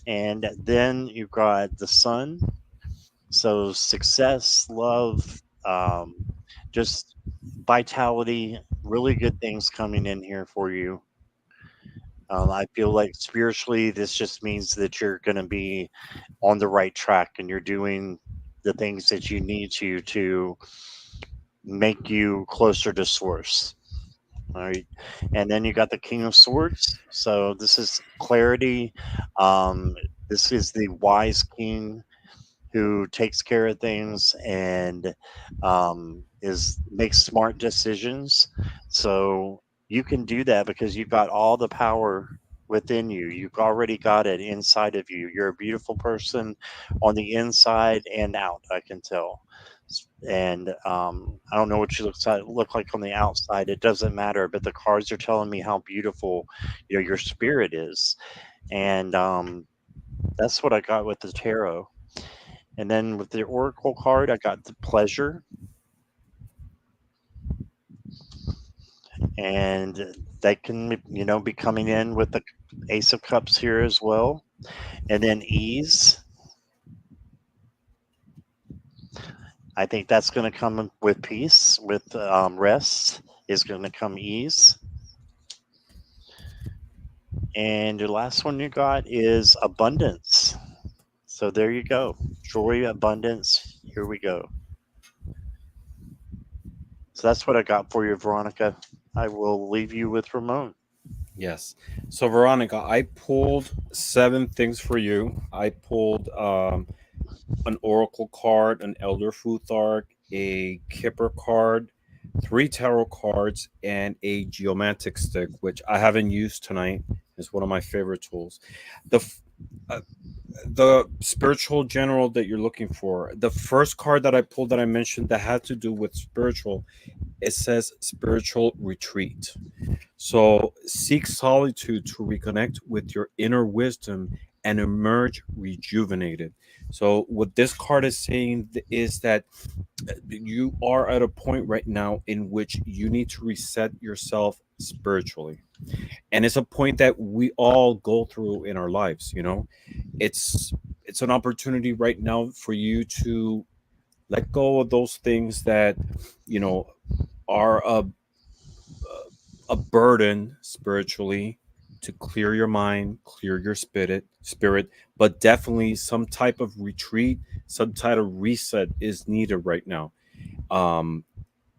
and then you've got the sun. So success, love, just vitality. Really good things coming in here for you. I feel like spiritually, this just means that you're going to be on the right track and you're doing the things that you need to make you closer to source. All right. And then you got the King of Swords. So this is clarity. Um, this is the wise king who takes care of things and is makes smart decisions. So you can do that because you've got all the power within you. You've already got it inside of you. You're a beautiful person on the inside and out. I can tell. And I don't know what you look like on the outside. It doesn't matter. But the cards are telling me how beautiful, your spirit is, and that's what I got with the tarot. And then with the oracle card, I got the pleasure, and they can be coming in with the Ace of Cups here as well. And then ease, I think that's going to come with peace, with rest is going to come ease. And the last one you got is abundance. So there you go, joy, abundance. Here we go. So that's what I got for you, Veronica. I will leave you with Ramon. Yes. So Veronica, I pulled seven things for you. I pulled an oracle card, an elder futhark, a kipper card, three tarot cards, and a geomantic stick, which I haven't used tonight. Is one of my favorite tools. The f- uh, the spiritual general that you're looking for. The first card that I pulled that I mentioned that had to do with spiritual, it says spiritual retreat. So seek solitude to reconnect with your inner wisdom and emerge rejuvenated. So what this card is saying is that you are at a point right now in which you need to reset yourself spiritually. And it's a point that we all go through in our lives, it's an opportunity right now for you to let go of those things that you know are a burden spiritually, to clear your mind, clear your spirit, but definitely some type of retreat, some type of reset is needed right now. Um,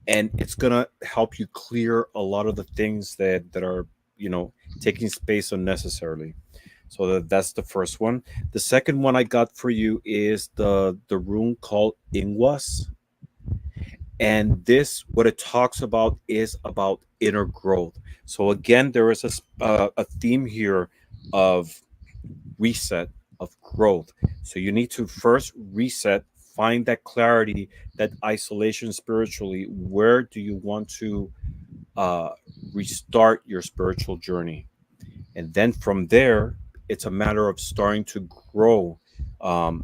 and it's gonna help you clear a lot of the things that are you know taking space unnecessarily. So that's the first one. The second one I got for you is the rune called Ingwas, and this what it talks about is about inner growth. So again, there is a theme here of reset, of growth. So you need to first reset, find that clarity, that isolation spiritually. Where do you want to uh, restart your spiritual journey. And then from there, it's a matter of starting to grow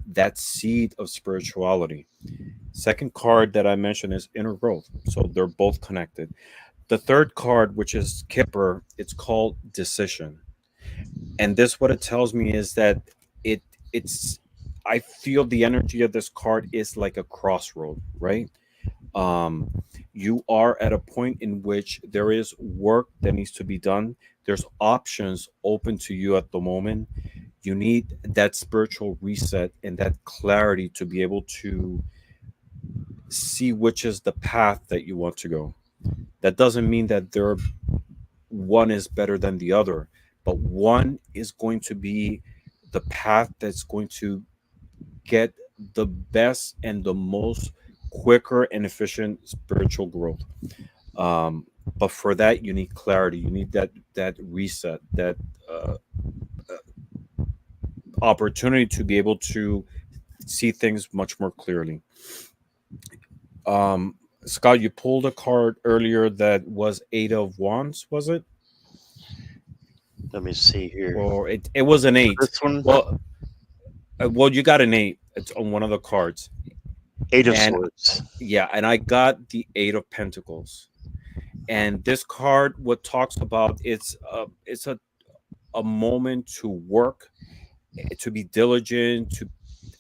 that seed of spirituality. Second card that I mentioned is inner growth. So they're both connected. The third card, which is Kipper, it's called decision. And this what it tells me is that it it's I feel the energy of this card is like a crossroad, right? um you are at a point in which there is work that needs to be done. There's options open to you at the moment. You need that spiritual reset and that clarity to be able to see which is the path that you want to go. That doesn't mean that there one is better than the other, but one is going to be the path that's going to get the best and the most quicker and efficient spiritual growth. um, but for that you need clarity, you need that reset, that uh, opportunity to be able to see things much more clearly. um, Scott, you pulled a card earlier that was eight of wands, was it? Let me see here. Or it was an eight. This one, Well, well, you got an eight. It's on one of the cards. Eight of And Swords. yeah, and I got the eight of pentacles. And this card, what talks about, it's a moment to work, to be diligent, to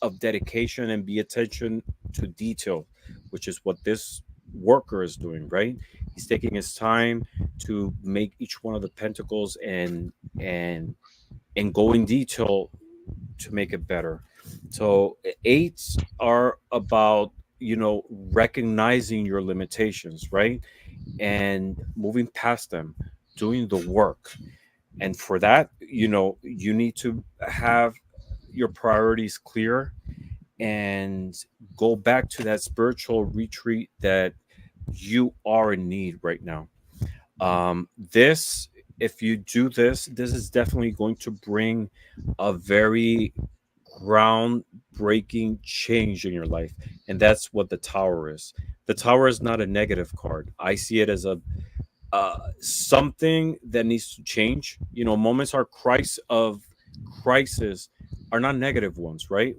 of dedication and be attention to detail, which is what this worker is doing, right? He's taking his time to make each one of the pentacles and and go in detail to make it better. So eights are about, recognizing your limitations, right? And moving past them, doing the work. And for that, you need to have your priorities clear and go back to that spiritual retreat that you are in need right now. This, if you do this, this is definitely going to bring a very groundbreaking change in your life. And that's what the tower is. The tower is not a negative card. I see it as a something that needs to change. Moments are crisis are not negative ones, right?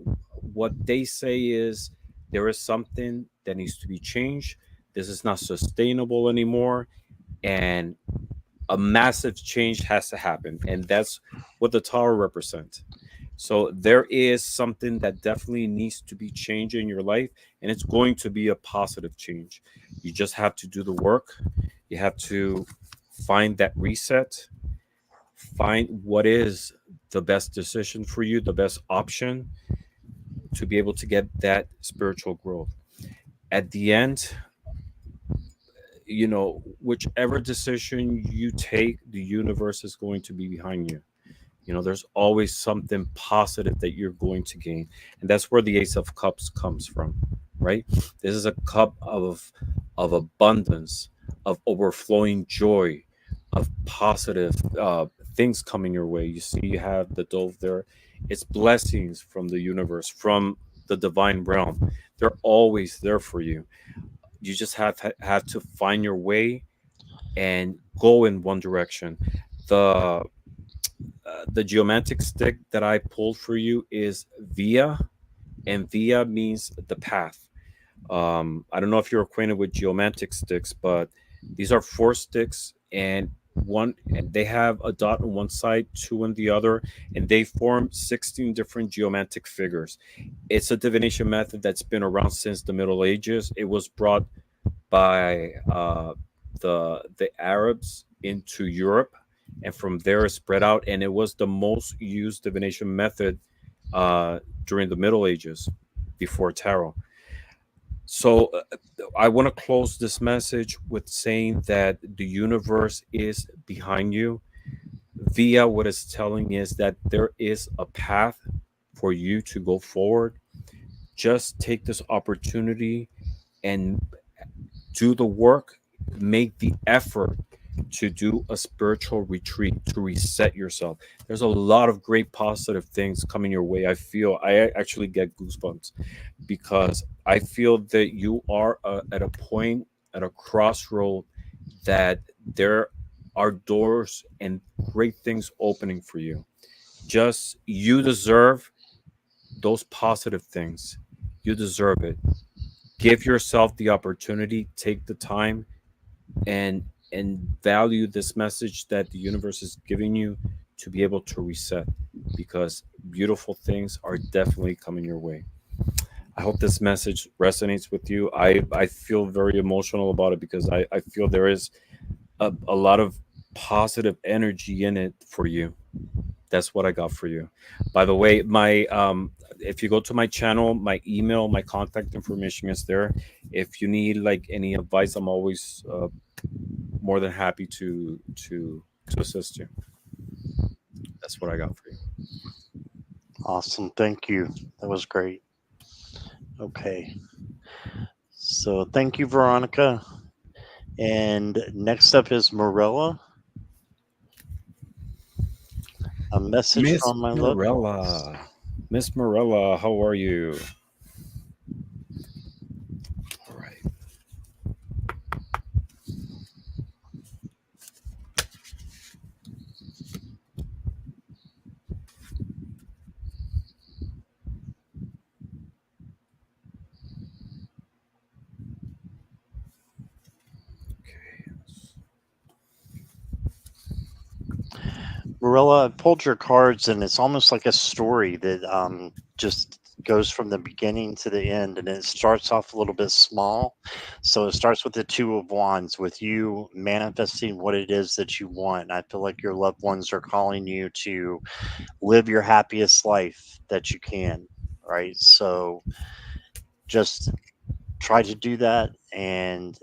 What they say is there is something that needs to be changed. This is not sustainable anymore, and a massive change has to happen, and that's what the tower represents. So there is something that definitely needs to be changed in your life, and it's going to be a positive change. You just have to do the work. You have to find that reset, find what is the best decision for you, the best option to be able to get that spiritual growth. At the end, whichever decision you take, the universe is going to be behind you. There's always something positive that you're going to gain. And that's where the Ace of Cups comes from, right? This is a cup of abundance, of overflowing joy, of positive things coming your way. You see, you have the dove there. It's blessings from the universe, from the divine realm. They're always there for you. You just have to find your way and go in one direction. The geomantic stick that I pulled for you is via, and via means the path. I don't know if you're acquainted with geomantic sticks, but these are four sticks, and they have a dot on one side, two on the other, and they form 16 different geomantic figures. It's a divination method that's been around since the Middle Ages. It was brought by the Arabs into Europe, and from there it spread out, and it was the most used divination method during the Middle Ages, before tarot. So I want to close this message with saying that the universe is behind you. Via what it's telling is that there is a path for you to go forward. Just take this opportunity and do the work, make the effort to do a spiritual retreat, to reset yourself. There's a lot of great positive things coming your way. I actually get goosebumps because I feel that you are at a point, at a crossroad, that There are doors and great things opening for you. Just you deserve those positive things. You deserve it. Give yourself the opportunity, take the time, and value this message that the universe is giving you to be able to reset, because beautiful things are definitely coming your way. I hope this message resonates with you. I feel very emotional about it because I feel there is a lot of positive energy in it for you. That's what I got for you. By the way, my if you go to my channel, my email, my contact information is there. If you need like any advice, I'm always more than happy to assist you. That's what I got for you. Awesome. Thank you. That was great. Okay. So thank you, Veronica. And next up is Morella. A message Miss from my loved ones. Morella. Miss Morella, how are you? All right. Okay. Marilla, I pulled your cards, and it's almost like a story that just goes from the beginning to the end, and it starts off a little bit small. So it starts with the Two of Wands, with you manifesting what it is that you want. I feel like your loved ones are calling you to live your happiest life that you can, right? So just try to do that and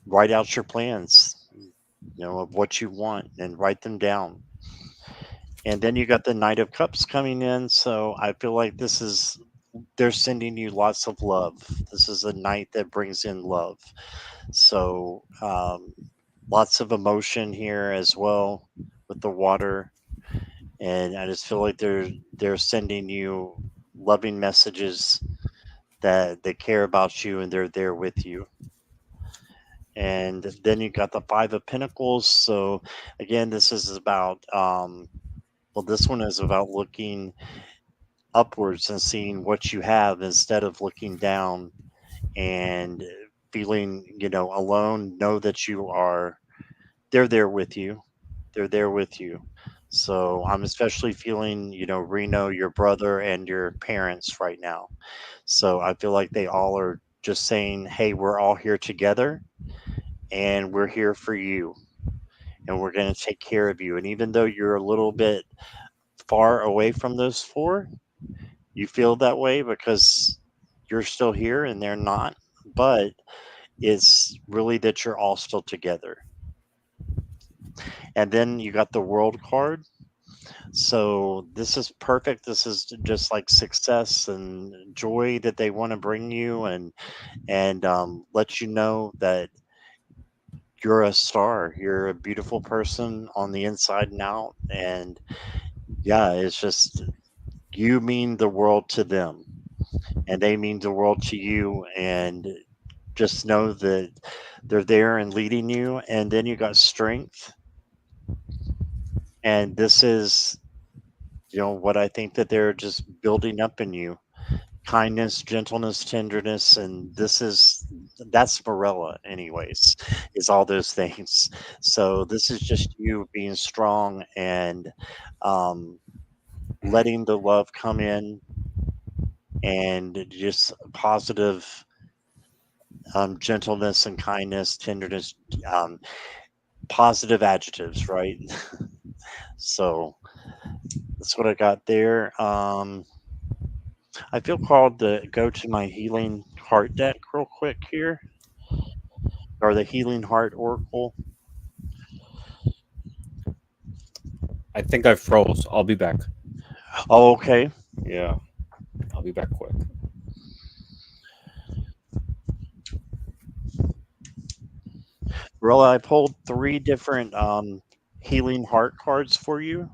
write out your plans, of what you want, and write them down. And then you got the Knight of Cups coming in. So I feel like they're sending you lots of love. This is a night that brings in love. So lots of emotion here as well with the water. And I just feel like they're sending you loving messages that they care about you and they're there with you. And then you got the Five of Pentacles. So again, this is about well, this one is about looking upwards and seeing what you have instead of looking down and feeling, alone. Know that they're there with you. They're there with you. So I'm especially feeling, Reno, your brother, and your parents right now. So I feel like they all are just saying, hey, we're all here together and we're here for you and we're going to take care of you. And even though you're a little bit far away from those four, you feel that way because you're still here and they're not, but it's really that you're all still together. And then you got the world card. So this is perfect. This is just like success and joy that they want to bring you, and let you know that you're a star. You're a beautiful person on the inside and out. And yeah, it's just you mean the world to them and they mean the world to you. And just know that they're there and leading you. And then you got strength. And this is, what I think that they're just building up in you: kindness, gentleness, tenderness. And that's Morella, anyways, is all those things. So this is just you being strong and um, letting the love come in and just positive gentleness and kindness, tenderness, um, positive adjectives, right? So that's what I got there. I feel called to go to my healing heart deck real quick here, or the healing heart oracle. I think I froze. I'll be back. Oh, okay. Yeah, I'll be back quick. Well, I pulled three different healing heart cards for you.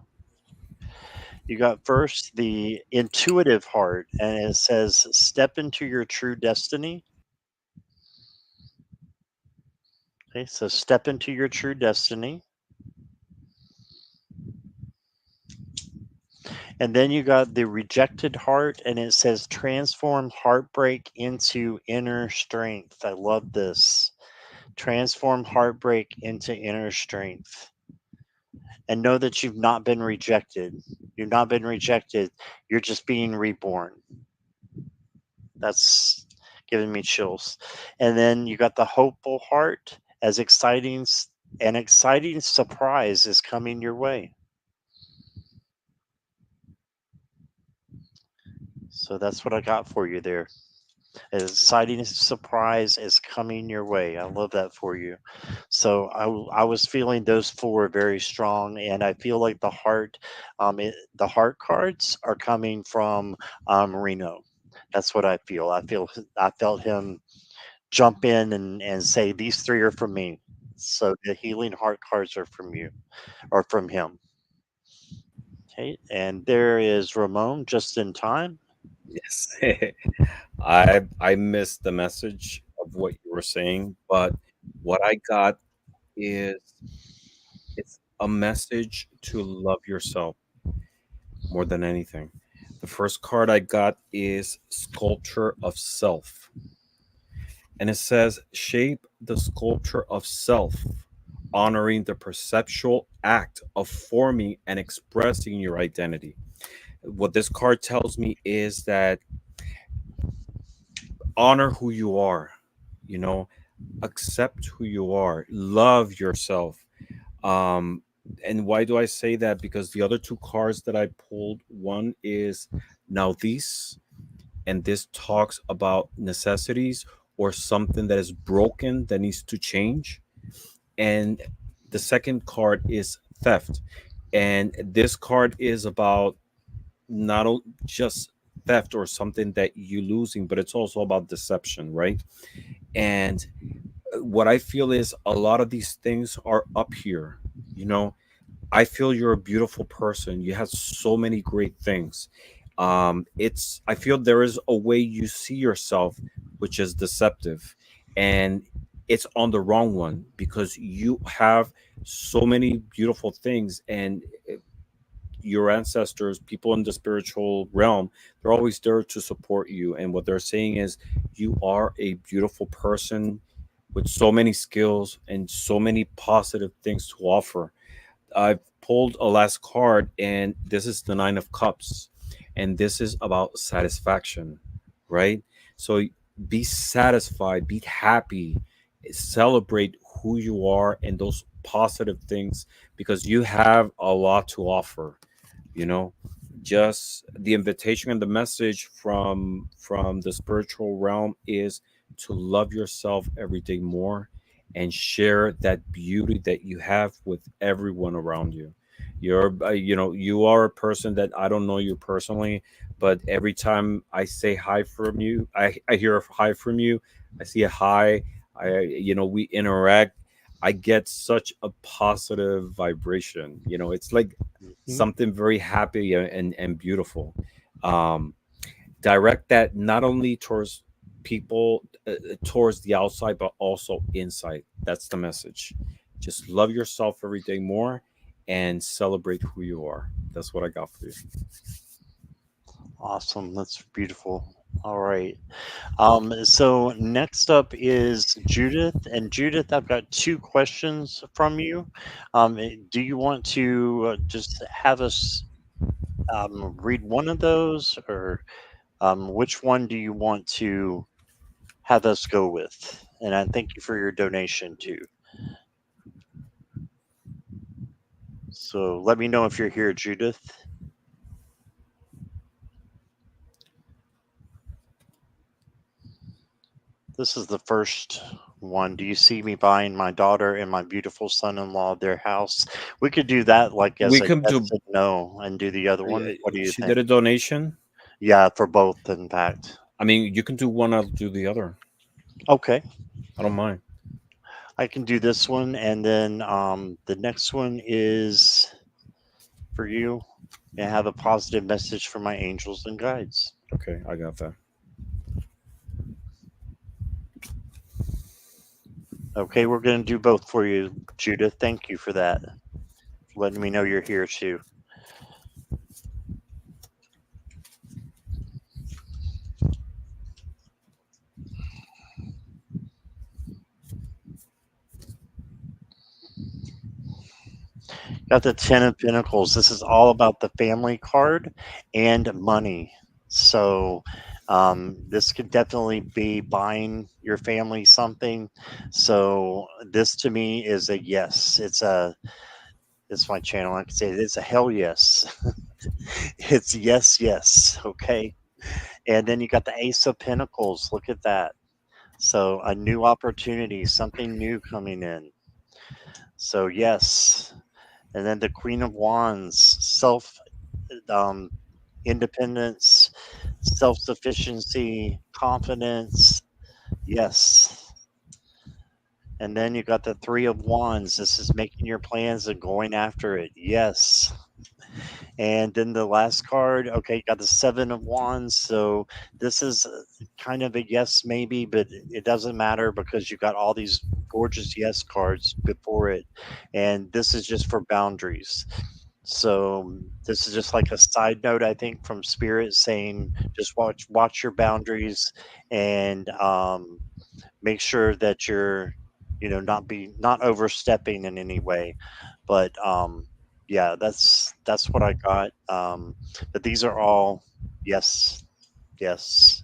You got first the intuitive heart, and it says, "Step into your true destiny." Okay, so step into your true destiny. And then you got the rejected heart, and it says transform heartbreak into inner strength. I love this. Transform heartbreak into inner strength. And know that you've not been rejected. You've not been rejected. You're just being reborn. That's giving me chills. And then you got the hopeful heart, as an exciting surprise is coming your way. So that's what I got for you there. An exciting surprise is coming your way. I love that for you. So I was feeling those four very strong, and I feel like the heart cards are coming from Reno. That's what I feel. I felt him jump in and say these three are from me. So the healing heart cards are from you or from him. Okay, and there is Ramon just in time. Yes. I missed the message of what you were saying, but what I got is it's a message to love yourself more than anything. The first card I got is Sculpture of Self, and it says shape the sculpture of self, honoring the perceptual act of forming and expressing your identity. What this card tells me is that honor who you are, you know, accept who you are, love yourself. Um, and why do I say that? Because the other two cards that I pulled, one is now these, and this talks about necessities or something that is broken that needs to change. And the second card is theft. And this card is about just theft or something that you losing, but it's also about deception, right? And what I feel is a lot of these things are up here. You know, I feel you're a beautiful person. You have so many great things. It's I feel there is a way you see yourself, which is deceptive, and it's on the wrong one because you have so many beautiful things, and your ancestors, people in the spiritual realm, they're always there to support you. And what they're saying is, you are a beautiful person with so many skills and so many positive things to offer. I've pulled a last card, and this is the Nine of Cups, and this is about satisfaction, right? So be satisfied, be happy, celebrate who you are and those positive things because you have a lot to offer. You know, just the invitation and the message from the spiritual realm is to love yourself every day more and share that beauty that you have with everyone around you. You're you know, you are a person that I don't know you personally, but every time I say hi from you, I hear a hi from you, I see a hi, we interact, I get such a positive vibration. It's like Mhm. something very happy and beautiful. Um, Direct that not only towards people, towards the outside, but also inside. That's the message. Just love yourself every day more and celebrate who you are. That's what I got for you. Awesome. That's beautiful. All right. So next up is Judith. And Judith, I've got two questions from you. Do you want to just have us read one of those, or which one do you want to have us go with? And I thank you for your donation too. So let me know if you're here, Judith. This is the first one. Do you see me buying my daughter and my beautiful son-in-law their house? We could do that like as We a could yes do. and no and do the other one. What do you She think? did a donation. Yeah, for both, in fact. I mean, you can do one. I'll do the other. Okay, I don't mind. I can do this one, and then the next one is for you. And have a positive message for my angels and guides. Okay, I got that. Okay, we're going to do both for you, Judith. Thank you for that. Letting me know you're here too. Got the Ten of Pentacles. This is all about the family card and money. So, this could definitely be buying your family something. So, this to me is a yes. It's my channel. I can say it's a hell yes. It's yes, yes. Okay. And then you got the Ace of Pentacles. Look at that. So, a new opportunity, something new coming in. So, yes. And then the Queen of Wands, um, independence, self sufficiency, confidence. Yes. And then you got the Three of Wands. This is making your plans and going after it. Yes. And then the last card, okay, you got the Seven of Wands. So this is kind of a yes, maybe, but it doesn't matter because you got all these gorgeous yes cards before it. And this is just for boundaries. So this is just like a side note, I think, from Spirit saying just watch your boundaries and make sure that you're, not overstepping in any way. But yeah, that's what I got. But these are all yes, yes.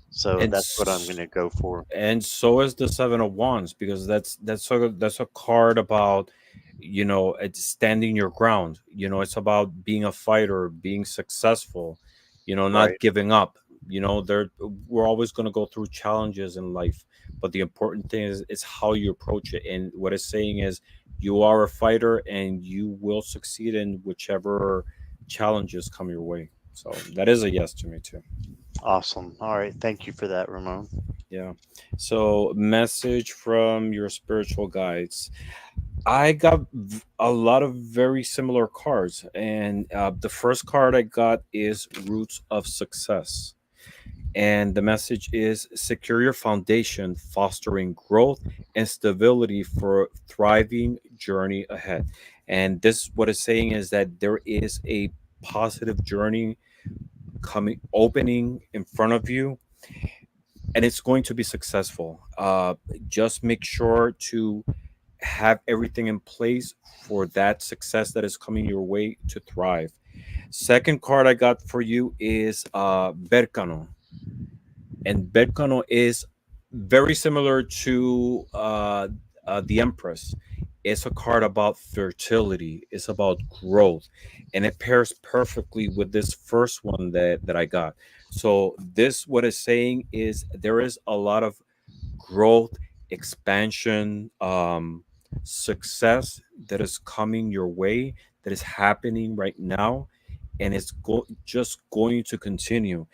So And that's what I'm going to go for. and so is the Seven of Wands, because that's a card about, it's standing your ground. It's about being a fighter, being successful, not Right. giving up. There we're always going to go through challenges in life, but the important thing is how you approach it. And what it's saying is you are a fighter and you will succeed in whichever challenges come your way. So that is a yes to me too. Awesome. All right. Thank you for that, Ramon. Yeah. So, message from your spiritual guides. I got a lot of very similar cards, and the first card I got is Roots of Success. And the message is secure your foundation, fostering growth and stability for thriving journey ahead. And this, what it's saying is that there is a positive journey coming, opening in front of you, and it's going to be successful. Just make sure to have everything in place for that success that is coming your way to thrive. Second card I got for you is Berkano, and Berkano is very similar to the Empress. It's a card about fertility. It's about growth, and it pairs perfectly with this first one that I got. So this, what it's saying is there is a lot of growth, expansion, success that is coming your way, that is happening right now, and it's just going to continue.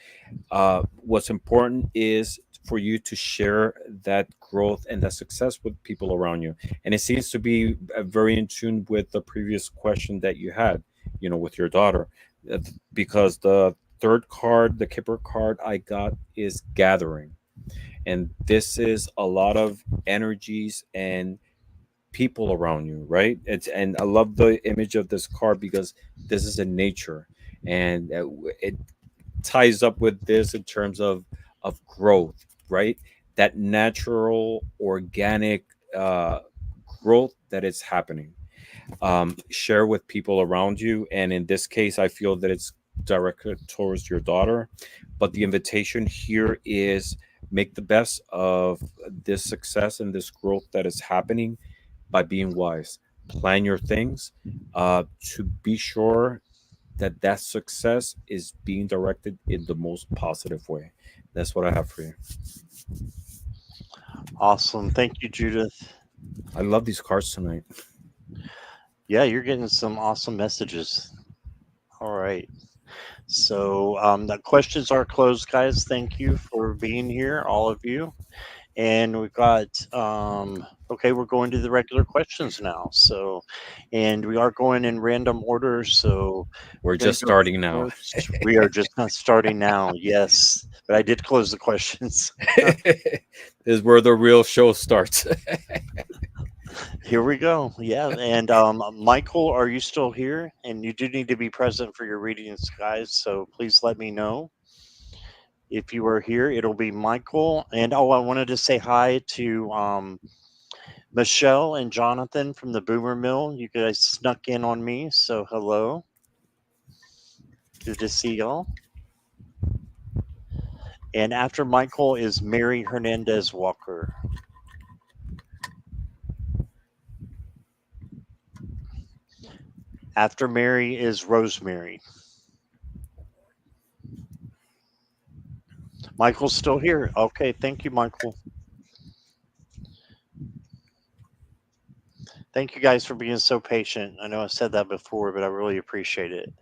What's important is for you to share that growth and that success with people around you. And it seems to be very in tune with the previous question that you had, with your daughter. Because the third card, the Kipper card I got, is gathering. And this is a lot of energies and people around you, right? And I love the image of this card because this is in nature, and it ties up with this in terms of growth, right? That natural, organic uh, growth that is happening. Share with people around you, and in this case, I feel that it's directed towards your daughter. But the invitation here is make the best of this success and this growth that is happening by being wise. Plan your things to be sure that that success is being directed in the most positive way. That's what I have for you. Awesome. Thank you, Judith. I love these cards tonight. Yeah, you're getting some awesome messages. All right. So the questions are closed, guys. Thank you for being here, all of you. And we've got Okay, we're going to the regular questions now. So, and we are going in random order. So We're we're going just to go starting now. first. We are just not starting now. Yes, but I did close the questions. This is where the real show starts. Here we go. Yeah, and Michael, are you still here? And you do need to be present for your readings, guys. So please let me know if you are here. It'll be Michael. And oh, I wanted to say hi to Michelle and Jonathan from the Boomer Mill. You guys snuck in on me, so hello. Good to see y'all. And after Michael is Mary Hernandez Walker. After Mary is Rosemary. Michael's still here. Okay, thank you, Michael. Thank you guys for being so patient. I know I said that before, but I really appreciate it.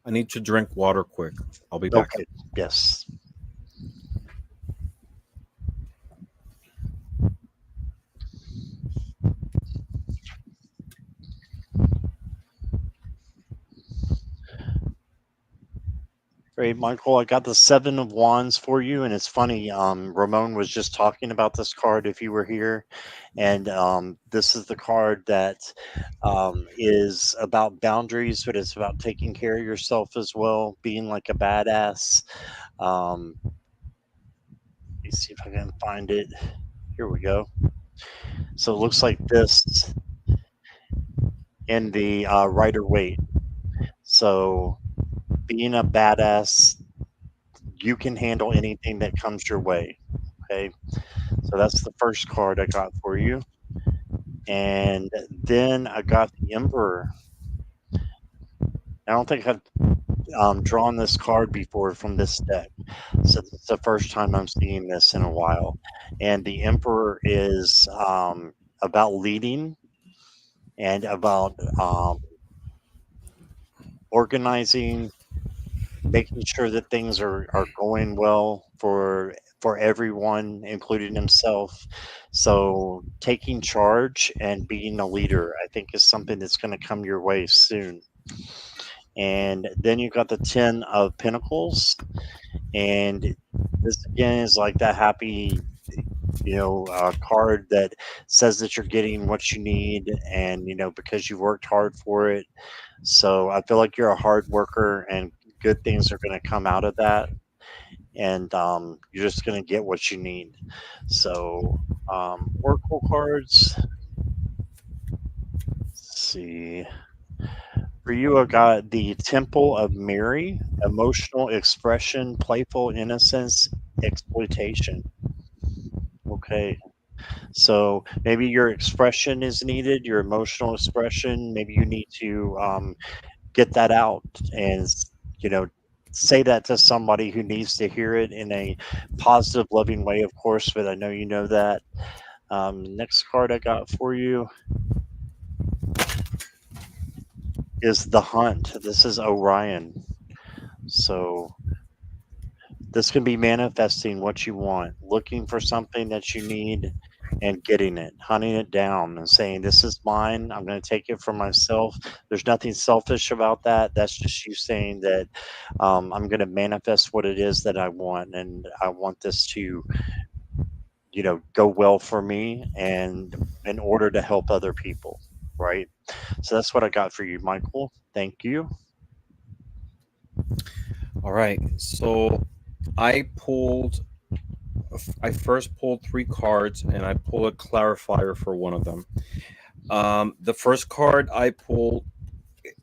I need to drink water quick. I'll be back. Okay, yes. Great, Michael. I got the Seven of Wands for you, and it's funny. Ramon was just talking about this card if you were here, and this is the card that is about boundaries, but it's about taking care of yourself as well, being like a badass. Let me see if I can find it. Here we go. So it looks like this in the Rider Waite. So being a badass, you can handle anything that comes your way. Okay. So that's the first card I got for you. And then I got the Emperor. I don't think I've drawn this card before from this deck. So it's the first time I'm seeing this in a while. And the Emperor is about leading and about organizing, making sure that things are going well for everyone, including himself. So taking charge and being a leader, I think, is something that's going to come your way soon. And then you got the Ten of Pentacles, and this again is like that happy, card that says that you're getting what you need, and because you worked hard for it. So I feel like you're a hard worker, and good things are going to come out of that, and you're just going to get what you need. So Oracle cards. Let's see. For you, I got the Temple of Mary, emotional expression, playful innocence, exploitation. Okay. So maybe your expression is needed, your emotional expression. Maybe you need to get that out and, you know, say that to somebody who needs to hear it in a positive, loving way, of course, but I know you know that. Next card I got for you is the Hunt. This is Orion. So this can be manifesting what you want, looking for something that you need and getting it, hunting it down and saying, this is mine. I'm going to take it for myself. There's nothing selfish about that. That's just you saying that I'm going to manifest what it is that I want. And I want this to, go well for me and in order to help other people. Right. So that's what I got for you, Michael. Thank you. All right. So I pulled, I first pulled three cards and I pulled a clarifier for one of them. The first card I pulled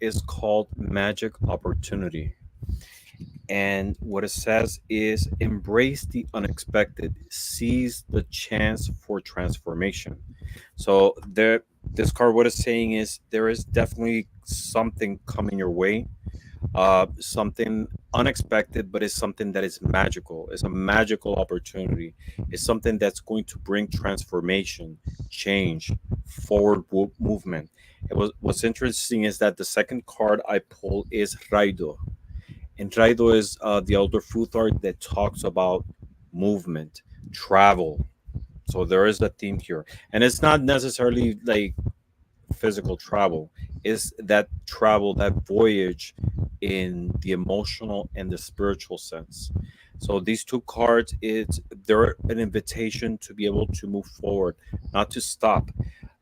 is called Magic Opportunity. And what it says is embrace the unexpected, seize the chance for transformation. So there, this card, what it's saying is there is definitely something coming your way, something unexpected, but it's something that is magical. It's a magical opportunity. It's something that's going to bring transformation, change, forward movement. What's interesting is that the second card I pull is Raido, and Raido is the elder Futhar that talks about movement, travel. So there is a theme here, and it's not necessarily like physical travel. It's that travel, that voyage in the emotional and the spiritual sense. So these two cards, they're an invitation to be able to move forward, not to stop.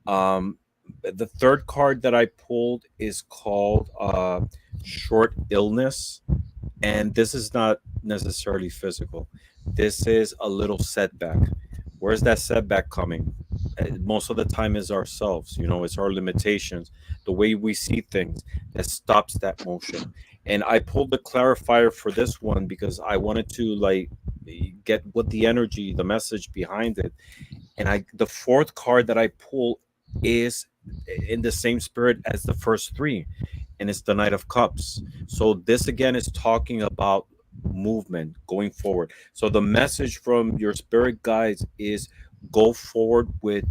um, the third card that I pulled is called Short Illness, and this is not necessarily physical. This is a little setback. Where's that setback coming? Most of the time is ourselves. It's our limitations, the way we see things that stops that motion. And I pulled the clarifier for this one because I wanted to like get what the energy, the message behind it. And the fourth card that I pull is in the same spirit as the first three, and it's the Knight of Cups. So this again is talking about movement, going forward. So the message from your spirit guides is go forward with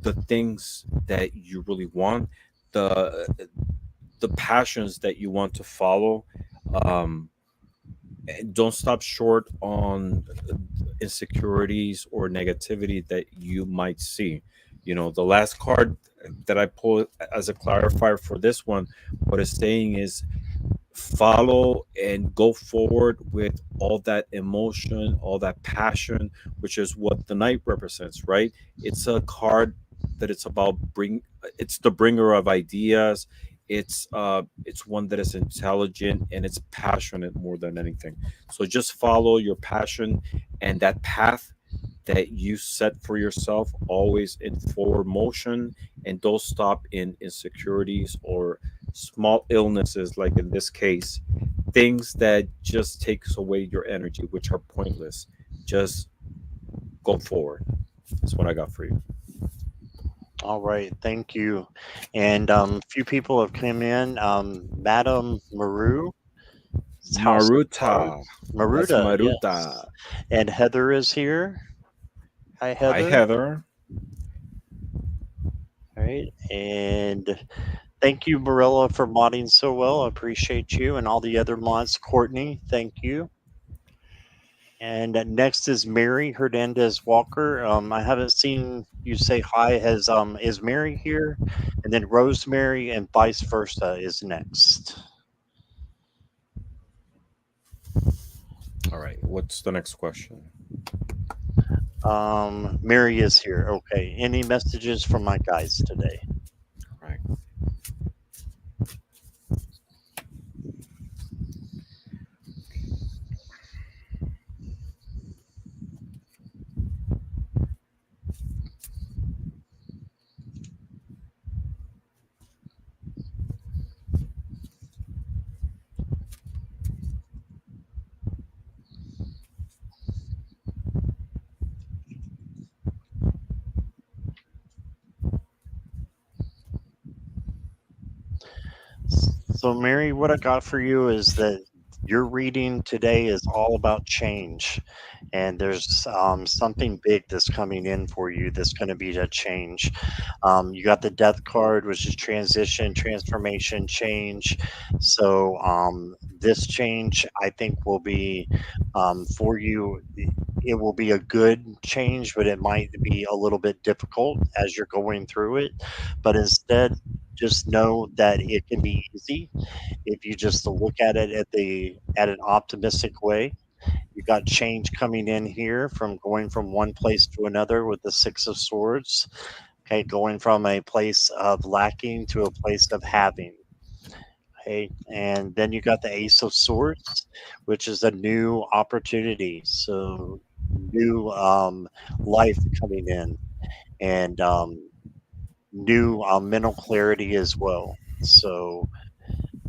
the things that you really want, the the passions that you want to follow. Um, and don't stop short on insecurities or negativity that you might see. The last card that I pulled as a clarifier for this one, what it's saying is follow and go forward with all that emotion, all that passion, which is what the knight represents, right? It's a card that it's the bringer of ideas. It's one that is intelligent and it's passionate more than anything. So just follow your passion and that path that you set for yourself, always in forward motion, and don't stop in insecurities or small illnesses, like in this case, things that just takes away your energy, which are pointless. Just go forward. That's what I got for you. All right, thank you. And few people have come in. Madam Maru, House of Maruta. Cards. That's Maruta, yes. Maruta. And Heather is here. Hi, Hi, Heather. Heather. All right. And thank you, Marilla, for modding so well. I appreciate you and all the other mods. Courtney, thank you. And next is Mary Hernandez Walker. I haven't seen you say hi. Has is Mary here? And then Rosemary and vice versa is next. All right. What's the next question? Mary is here. Okay. Any messages from my guys today? All right. So, Mary, what I got for you is that your reading today is all about change, and there's something big that's coming in for you that's going to be a change. You got the Death card, which is transition, transformation, change. So, this change, I think, will be for you. It will be a good change, but it might be a little bit difficult as you're going through it. But instead, just know that it can be easy if you just look at it at an optimistic way. You got change coming in here from going from one place to another with the Six of Swords. Okay, going from a place of lacking to a place of having. Okay, and then you got the Ace of Swords, which is a new opportunity. So new life coming in, and new mental clarity as well. So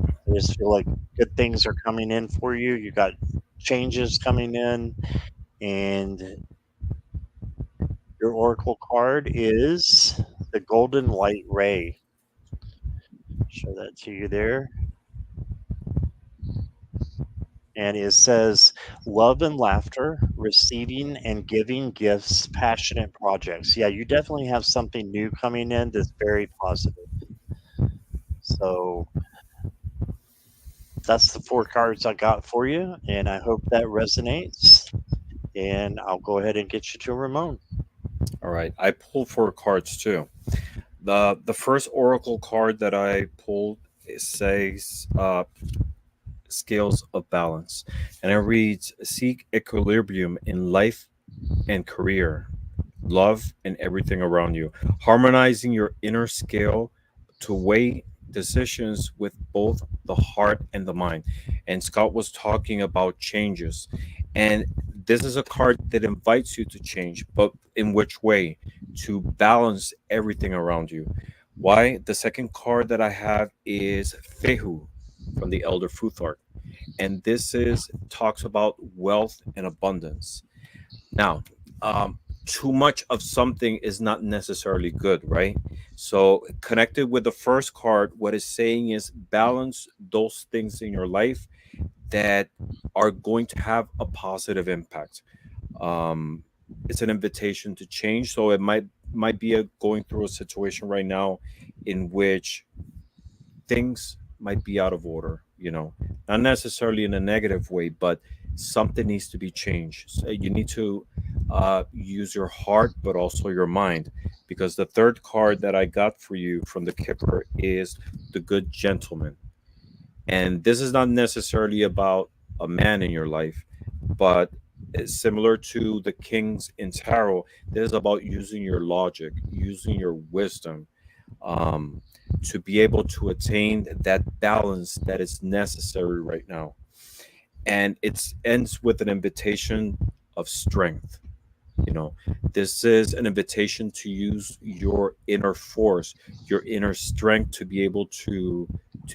I just feel like good things are coming in for you. You got changes coming in, and your oracle card is the Golden Light Ray. Show that to you there. And it says love and laughter, receiving and giving gifts, passionate projects. Yeah, you definitely have something new coming in that's very positive. So that's the four cards I got for you, and I hope that resonates. And I'll go ahead and get you to Ramon. All right, I pulled four cards too. The first oracle card that I pulled, it says scales of balance, and it reads: seek equilibrium in life and career, love, and everything around you, harmonizing your inner scale to weigh decisions with both the heart and the mind. And Scott was talking about changes, and this is a card that invites you to change, but in which way? To balance everything around you. Why? The second card that I have is Fehu from the Elder Futhark, and this is talks about wealth and abundance. Now, too much of something is not necessarily good, right? So, connected with the first card, what it's saying is balance those things in your life that are going to have a positive impact. Um, it's an invitation to change. So it might be going through a situation right now in which things might be out of order, not necessarily in a negative way, but something needs to be changed. So you need to use your heart, but also your mind, because the third card that I got for you from the Kipper is the Good Gentleman. And this is not necessarily about a man in your life, but it's similar to the Kings in Tarot. This is about using your logic, using your wisdom, um, to be able to attain that balance that is necessary right now. And it ends with an invitation of strength. You know, this is an invitation to use your inner force, your inner strength to be able to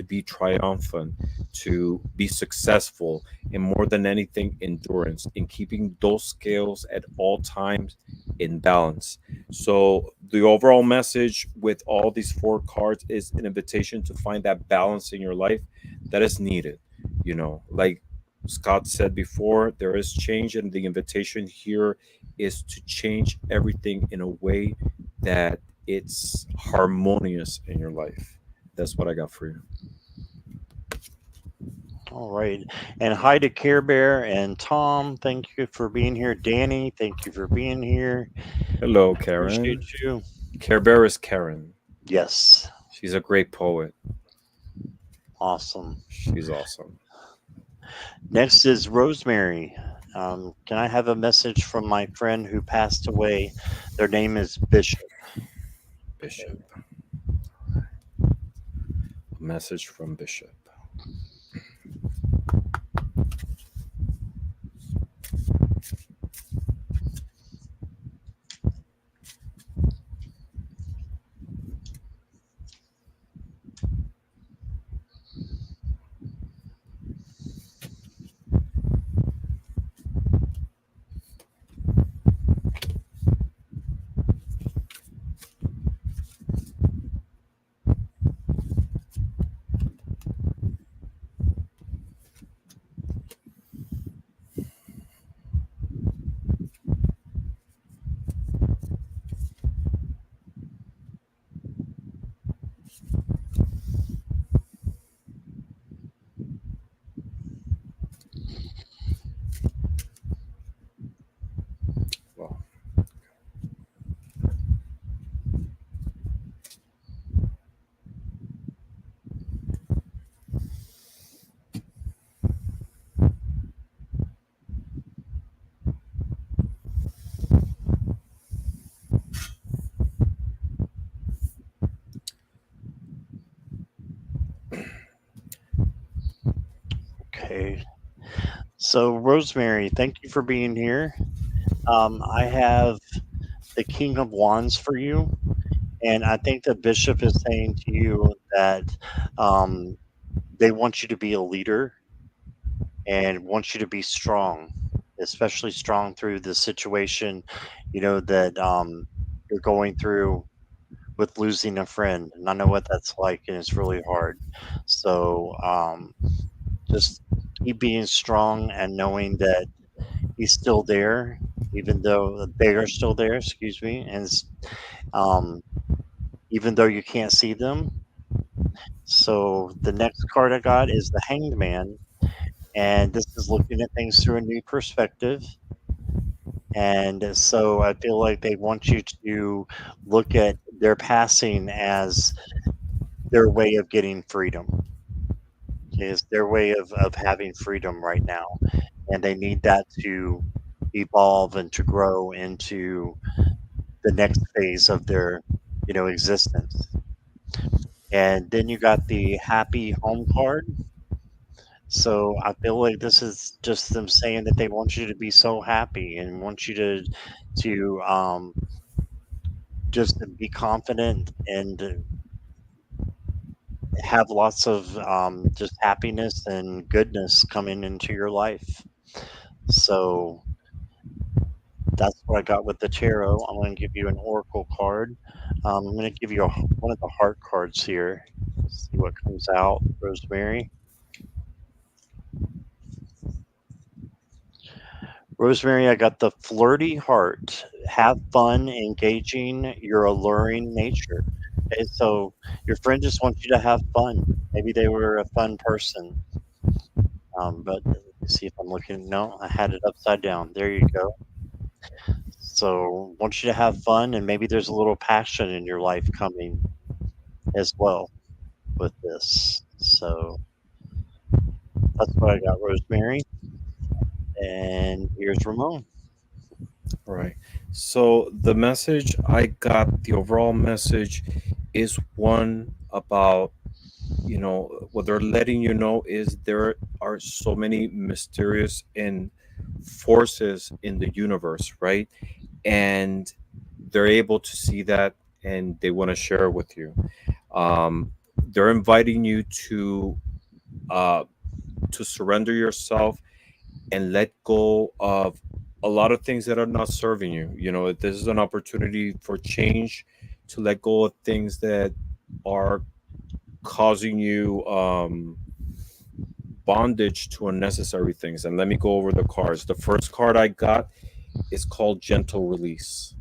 be triumphant, to be successful, and more than anything, endurance, in keeping those scales at all times in balance. So the overall message with all these four cards is an invitation to find that balance in your life that is needed. Like Scott said before, there is change, and the invitation here is to change everything in a way that it's harmonious in your life. That's what I got for you. All right. And hi to Care Bear and Tom. Thank you for being here. Danny, thank you for being here. Hello, Appreciate Karen. you. Care Bear is Karen. Yes. She's a great poet. Awesome. She's awesome. Next is Rosemary. Can I have a message from my friend who passed away? Their name is Bishop. Bishop. A message from Bishop. Well, Okay. So, Rosemary, thank you for being here. I have the King of Wands for you. And I think the Bishop is saying to you that um, they want you to be a leader and want you to be strong, especially strong through the situation, that you're going through with losing a friend. And I know what that's like, and it's really hard. So just keep being strong and knowing that he's still there, even though they are still there, excuse me, and um, even though you can't see them. So the next card I got is the Hanged Man, and this is looking at things through a new perspective. And so I feel like they want you to look at their passing as their way of getting freedom, is their way of having freedom right now. And they need that to evolve and to grow into the next phase of their, existence. And then you got the happy home card. So I feel like this is just them saying that they want you to be so happy and want you to just to be confident and have lots of just happiness and goodness coming into your life. So that's what I got with the tarot. I'm going to give you an oracle card. I'm going to give you one of the heart cards here. See what comes out, Rosemary. Rosemary, I got the flirty heart. Have fun, engaging your alluring nature. Okay, so your friend just wants you to have fun. Maybe they were a fun person. But let me see if I'm looking. No, I had it upside down. There you go. So want you to have fun, and maybe there's a little passion in your life coming as well with this. So that's what I got, Rosemary. And here's Ramon. Right. So the message I got, the overall message is one about, what they're letting you know is there are so many mysterious and forces in the universe, right? And they're able to see that and they want to share it with you. Um, they're inviting you uh, to surrender yourself and let go of a lot of things that are not serving you. This is an opportunity for change, to let go of things that are causing you bondage to unnecessary things. And let me go over the cards. The first card I got is called Gentle Release.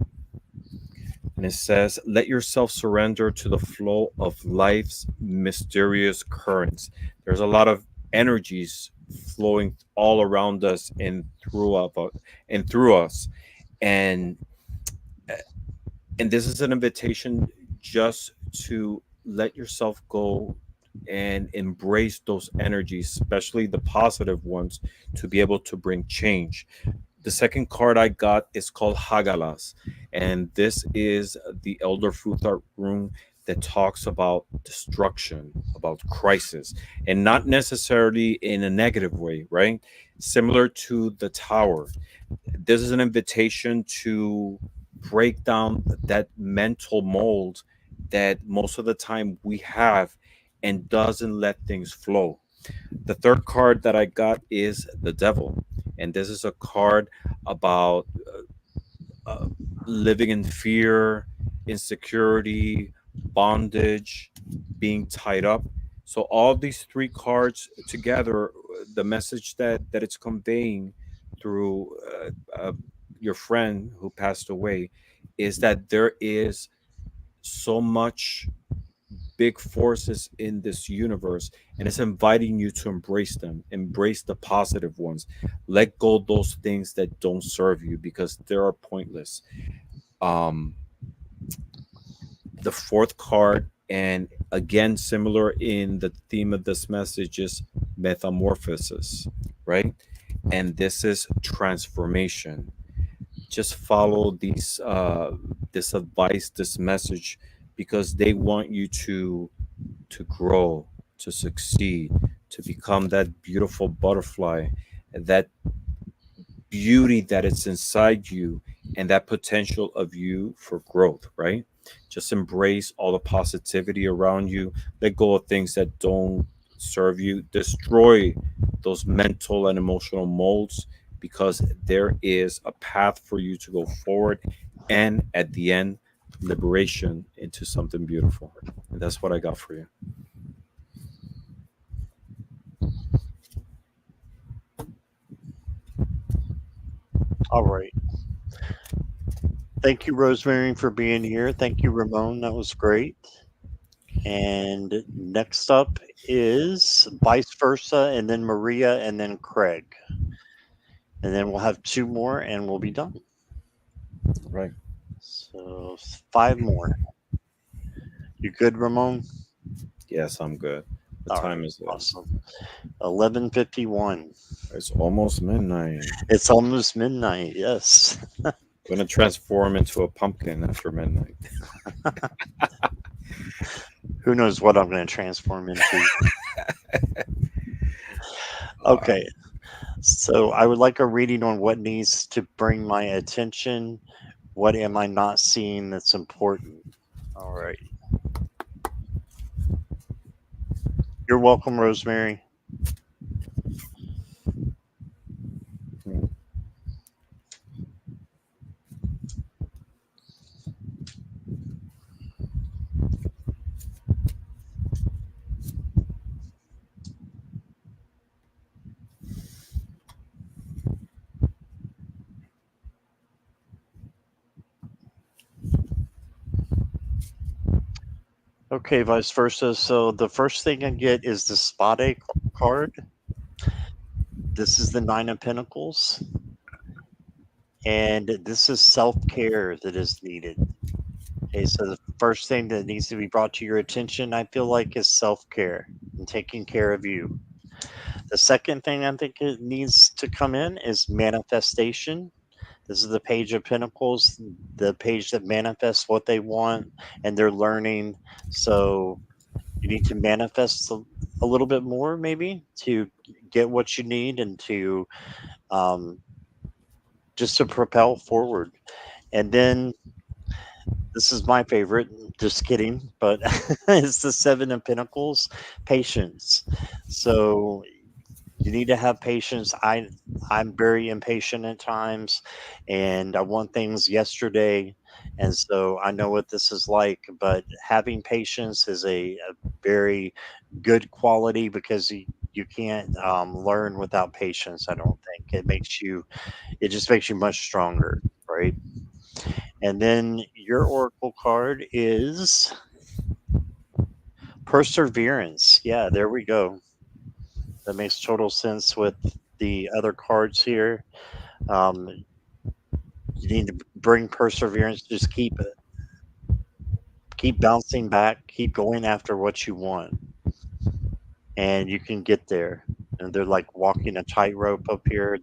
And it says, let yourself surrender to the flow of life's mysterious currents. There's a lot of energies flowing all around us and through us. And and this is an invitation just to let yourself go and embrace those energies, especially the positive ones, to be able to bring change. The second card I got is called Hagalas, and this is the Elder Futhark rune that talks about destruction, about crisis, and not necessarily in a negative way, right? Similar to the Tower. This is an invitation to break down that mental mold that most of the time we have and doesn't let things flow. The third card that I got is the Devil, and this is a card about uh, living in fear, insecurity, bondage, being tied up. So all these three cards together, the message that it's conveying through your friend who passed away is that there is so much big forces in this universe, and it's inviting you to embrace them, embrace the positive ones, let go of those things that don't serve you because they are pointless. um the fourth card, and again similar in the theme of this message, is metamorphosis, right? And this is transformation. Just follow this advice, this message, because they want you to grow, to succeed, to become that beautiful butterfly, that beauty that is inside you, and that potential of you for growth, right? Just embrace all the positivity around you. Let go of things that don't serve you. Destroy those mental and emotional molds, because there is a path for you to go forward, and at the end, liberation into something beautiful. And that's what I got for you. All right. Thank you, Rosemary, for being here. Thank you, Ramon. That was great. And next up is vice versa, and then Maria, and then Craig. And then we'll have two more and we'll be done. Right. So five more. You good, Ramon? Yes, I'm good. What All time right, is it? awesome. 11:51. It's almost midnight. It's almost midnight. Yes. I'm gonna transform into a pumpkin after midnight. Who knows what I'm going to transform into? All right. Okay. So I would like a reading on what needs to bring my attention. What am I not seeing that's important? All right. You're welcome, Rosemary. Okay, vice versa. So the first thing I get is the spade card. This is the Nine of Pentacles. And this is self care that is needed. Okay, so the first thing that needs to be brought to your attention, I feel like, is self care and taking care of you. The second thing I think it needs to come in is manifestation. This is the Page of Pentacles, the page that manifests what they want and they're learning. So you need to manifest a little bit more, maybe, to get what you need and to um, just to propel forward. And then this is my favorite. Just kidding, but it's the Seven of Pentacles, patience. So you need to have patience. I'm very impatient at times, and I want things yesterday, and so I know what this is like. But having patience is a very good quality because you can't learn without patience. I don't think it just makes you much stronger, right? And then your oracle card is perseverance. Yeah, there we go. That makes total sense with the other cards here. Um, you need to bring perseverance. Just keep bouncing back. Keep going after what you want, and you can get there. And they're like walking a tightrope up here.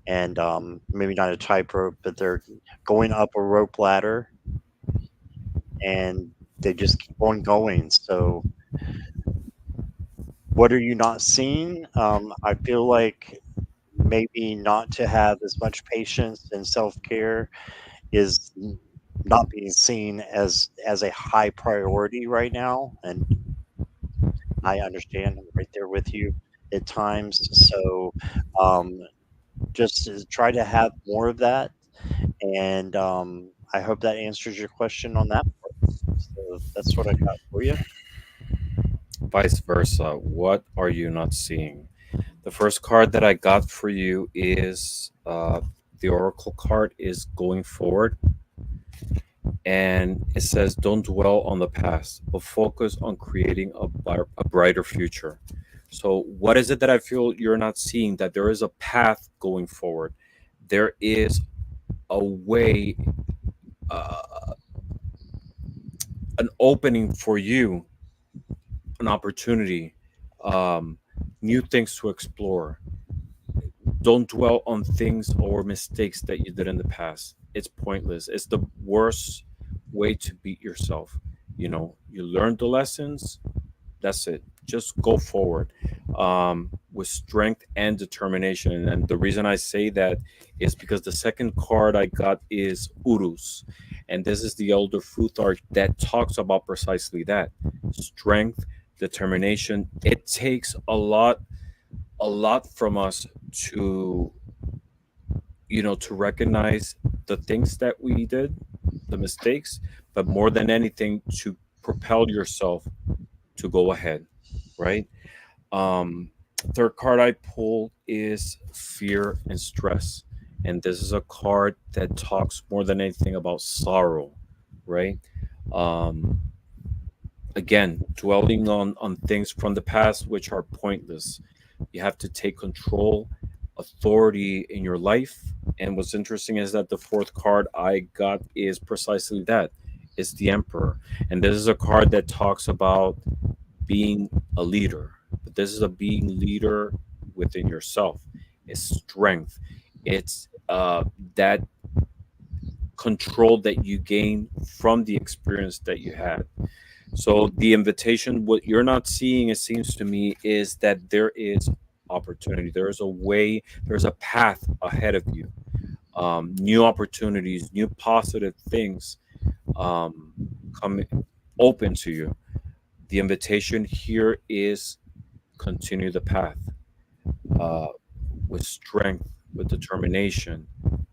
And maybe not a tightrope, but they're going up a rope ladder, and they just keep on going. So what are you not seeing? I feel like maybe not to have as much patience and self care is not being seen as a high priority right now, and I understand. I'm right there with you at times. So um, just try to have more of that, and I hope that answers your question on that part. So that's what I got for you. Vice versa. What are you not seeing? The first card that I got for you is the Oracle card is going forward, and it says, "Don't dwell on the past, but focus on creating a brighter future." So, what is it that I feel you're not seeing? That there is a path going forward. There is a way, uh, an opening for you, an opportunity, um, new things to explore. Don't dwell on things or mistakes that you did in the past. It's pointless. It's the worst way to beat yourself. You learned the lessons. That's it. Just go forward with strength and determination. And the reason I say that is because the second card I got is Urus. And this is the Elder Futhark that talks about precisely that strength, determination. It takes a lot from us to to recognize the things that we did, the mistakes, but more than anything to propel yourself to go ahead, right? um Third card I pulled is fear and stress, and this is a card that talks more than anything about sorrow, right? um again, dwelling on things from the past which are pointless. You have to take control, authority in your life. And what's interesting is that the fourth card I got is precisely that. It's the Emperor. And this is a card that talks about being a leader. But this is a being leader within yourself. It's strength. It's that control that you gain from the experience that you had. So the invitation, what you're not seeing, it seems to me, is that there is opportunity. There is a way, there's a path ahead of you. New opportunities, new positive things um, come open to you. The invitation here is continue the path uh, with strength, with determination.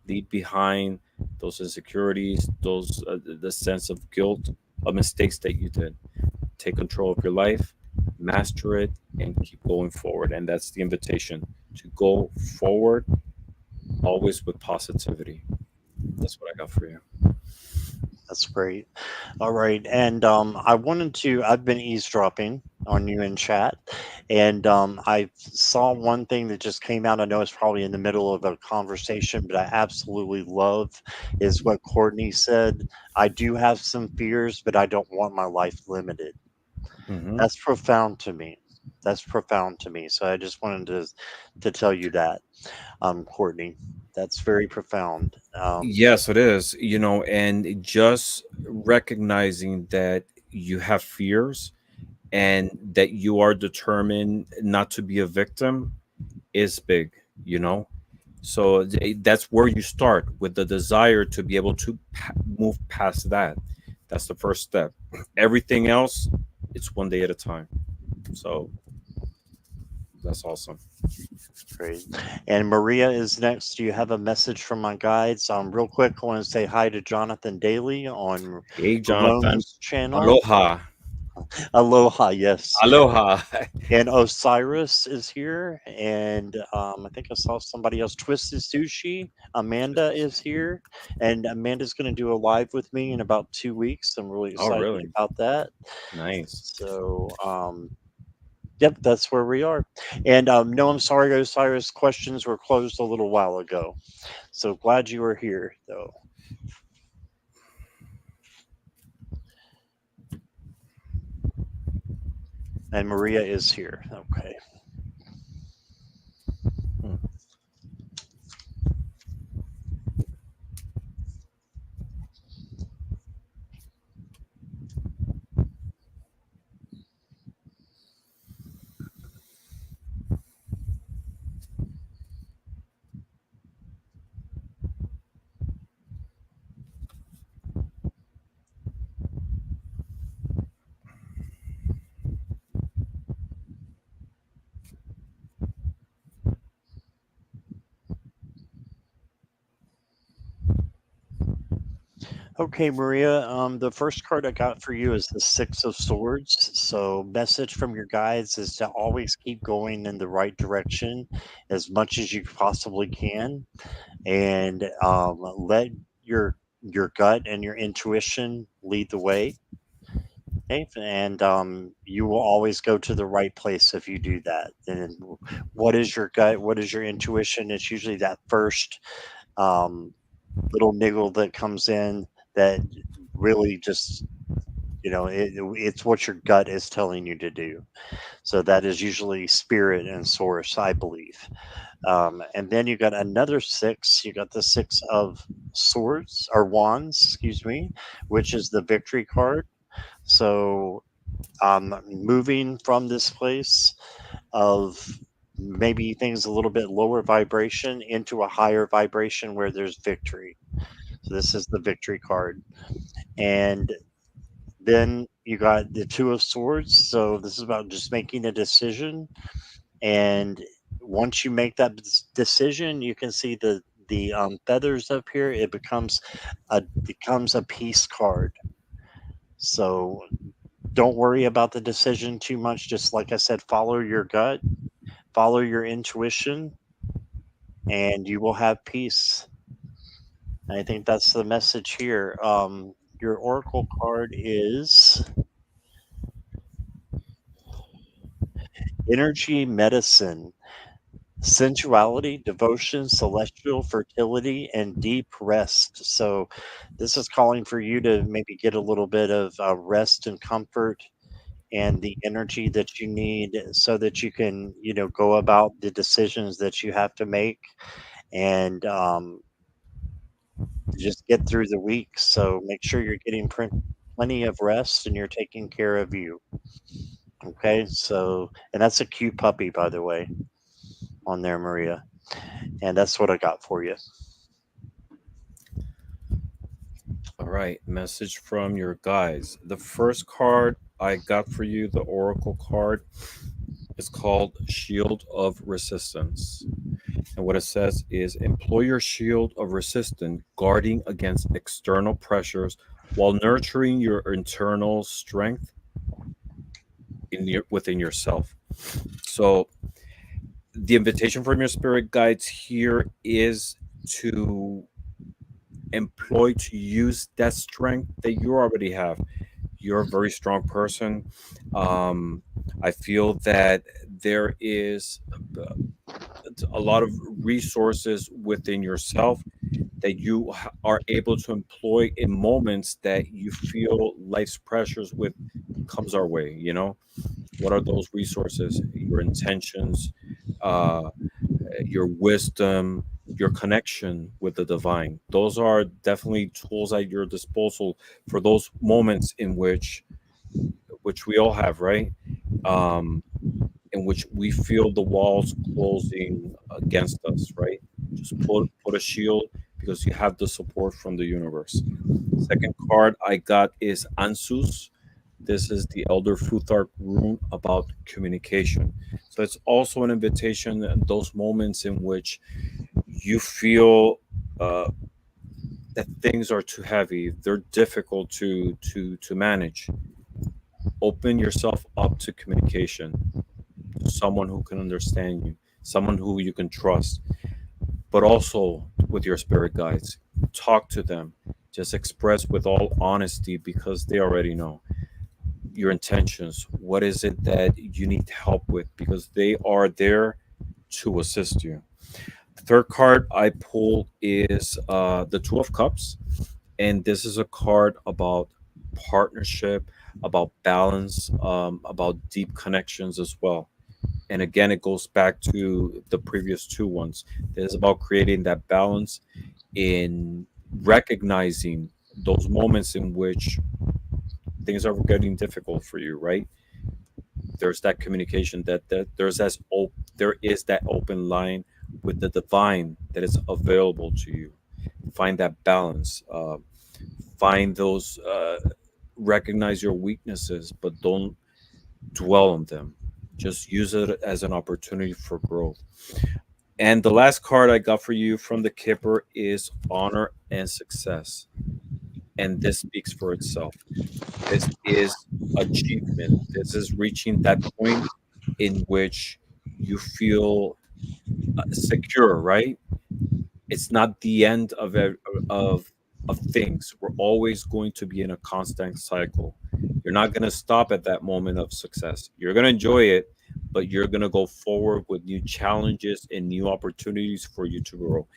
Leave behind those insecurities, those the sense of guilt, of mistakes that you did. Take control of your life, master it, and keep going forward. And that's the invitation to go forward, always with positivity. That's what I got for you. That's great. All right. And I've been eavesdropping on you in chat, and I saw one thing that just came out. I know it's probably in the middle of a conversation, but I absolutely love is what Courtney said. I do have some fears, but I don't want my life limited. Hmm. That's profound to me. That's profound to me. So I just wanted to tell you that, Courtney. That's very profound. Yes, it is. And just recognizing that you have fears and that you are determined not to be a victim is big, you know? So that's where you start with the desire to be able to move past that. That's the first step. Everything else, it's one day at a time. So that's awesome. Great. And Maria is next. Do you have a message from my guides? Real quick, I want to say hi to Jonathan Daly on Hey, Jonathan. Ramon's channel. Aloha. Aloha, yes. Aloha. And Osiris is here. And I think I saw somebody else. Twisted Sushi. Amanda is here. And Amanda's going to do a live with me in about 2 weeks. I'm really Oh, excited really? about that. Nice. So, yep, that's where we are. And no, I'm sorry, Osiris. Questions were closed a little while ago. So glad you were here, though. And Maria is here. Okay. Hmm. Okay, Maria. The first card I got for you is the Six of Swords. So, message from your guides is to always keep going in the right direction as much as you possibly can, and let your your gut and your intuition lead the way. Okay? And you will always go to the right place if you do that. And what is your gut? What is your intuition? It's usually that first um, little niggle that comes in that really just it's what your gut is telling you to do. So that is usually spirit and source, I believe. And then you got another six. You got the six of swords or wands, excuse me, which is the victory card. So moving from this place of maybe things a little bit lower vibration into a higher vibration where there's victory. So this is the victory card. And then you got the Two of Swords. So this is about just making a decision. And once you make that decision, you can see the feathers up here. It becomes a peace card. So don't worry about the decision too much. Just like I said, follow your gut, follow your intuition, and you will have peace. And I think that's the message here. Your oracle card is energy medicine, sensuality, devotion, celestial fertility, and deep rest. So, this is calling for you to maybe get a little bit of rest and comfort and the energy that you need so that you can, go about the decisions that you have to make and just get through the week. So, make sure you're getting plenty of rest and you're taking care of you. Okay. So, and that's a cute puppy, by the way, on there, Maria. And that's what I got for you. All right, message from your guides. The first card I got for you, the Oracle card, is called Shield of Resistance. And what it says is employ your shield of resistance, guarding against external pressures while nurturing your internal strength within yourself. So, the invitation from your spirit guides here is to employ, to use that strength that you already have. You're a very strong person. Um, I feel that there is a lot of resources within yourself that you are able to employ in moments that you feel life's pressures with comes our way. What are those resources? Your intentions, uh, your wisdom, your connection with the divine. Those are definitely tools at your disposal for those moments in which we all have, right? Um, in which we feel the walls closing against us, right? Just put a shield because you have the support from the universe. Second card I got is Ansus. This is the Elder Futhark rune about communication. So it's also an invitation in those moments in which you feel uh, that things are too heavy, they're difficult to manage. Open yourself up to communication, to someone who can understand you, someone who you can trust, but also with your spirit guides. Talk to them. Just express with all honesty because they already know your intentions. What is it that you need help with? Because they are there to assist you. The third card I pulled is the Two of Cups. And this is a card about partnership, about balance, about deep connections as well. And again, it goes back to the previous two ones. It is about creating that balance in recognizing those moments in which things are getting difficult for you, right? There's that communication that there is that open line with the divine that is available to you. Find that balance. Find those. Recognize your weaknesses, but don't dwell on them. Just use it as an opportunity for growth. And the last card I got for you from the Kipper is Honor and Success. And this speaks for itself. This is achievement. This is reaching that point in which you feel secure, right? It's not the end of things. We're always going to be in a constant cycle. You're not going to stop at that moment of success. You're going to enjoy it, but you're going to go forward with new challenges and new opportunities for you to grow.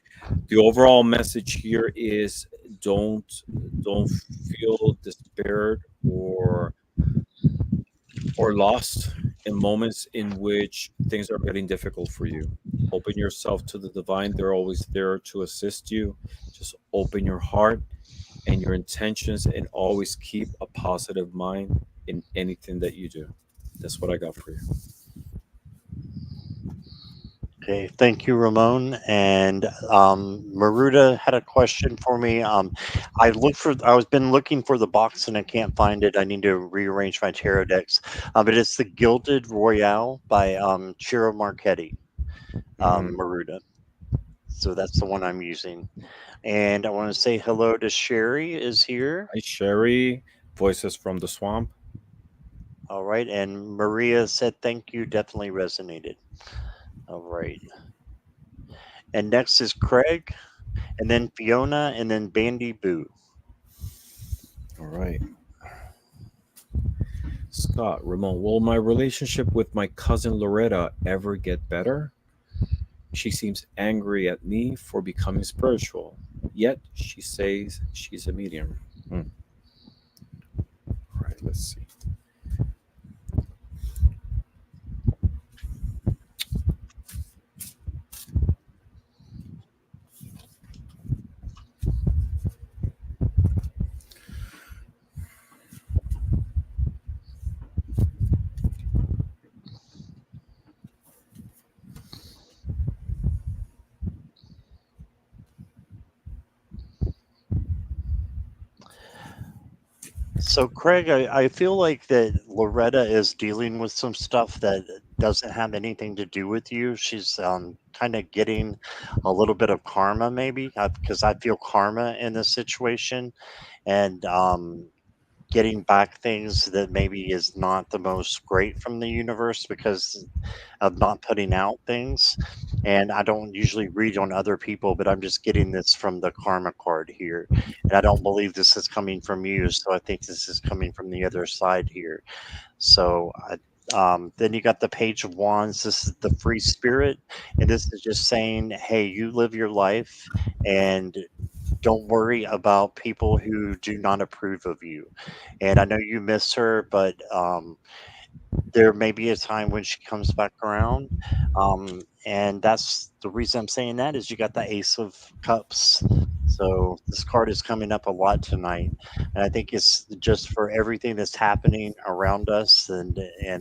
The overall message here is don't don't feel despaired or lost in moments in which things are getting difficult for you. Open yourself to the divine. They're always there to assist you. Just open your heart and your intentions and always keep a positive mind in anything that you do. That's what I got for you. Okay, thank you, Ramon. And Maruda had a question for me. I was been looking for the box and I can't find it. I need to rearrange my tarot decks. But it's the Gilded Royale by Ciro Marchetti, Hmm. Maruda. So that's the one I'm using. And I want to say hello to Sherry is here. Hi, Sherry. Voices from the swamp. All right, and Maria said thank you. Definitely resonated. All right, and next is Craig, and then Fiona, and then Bandy Boo. All right. Scott, Ramon, will my relationship with my cousin Loretta ever get better? She seems angry at me for becoming spiritual, yet she says she's a medium. Hmm. All right, let's see. So, Craig, I feel like that Loretta is dealing with some stuff that doesn't have anything to do with you. She's kind of getting a little bit of karma, maybe, because I feel karma in this situation, and getting back things that maybe is not the most great from the universe because of not putting out things. And I don't usually read on other people, but I'm just getting this from the karma card here. And I don't believe this is coming from you. So I think this is coming from the other side here. So then you got the Page of Wands. This is the free spirit. And this is just saying, hey, you live your life and don't worry about people who do not approve of you. And I know you miss her, but there may be a time when she comes back around. And that's the reason I'm saying that is you got the Ace of Cups. So this card is coming up a lot tonight. And I think it's just for everything that's happening around us and I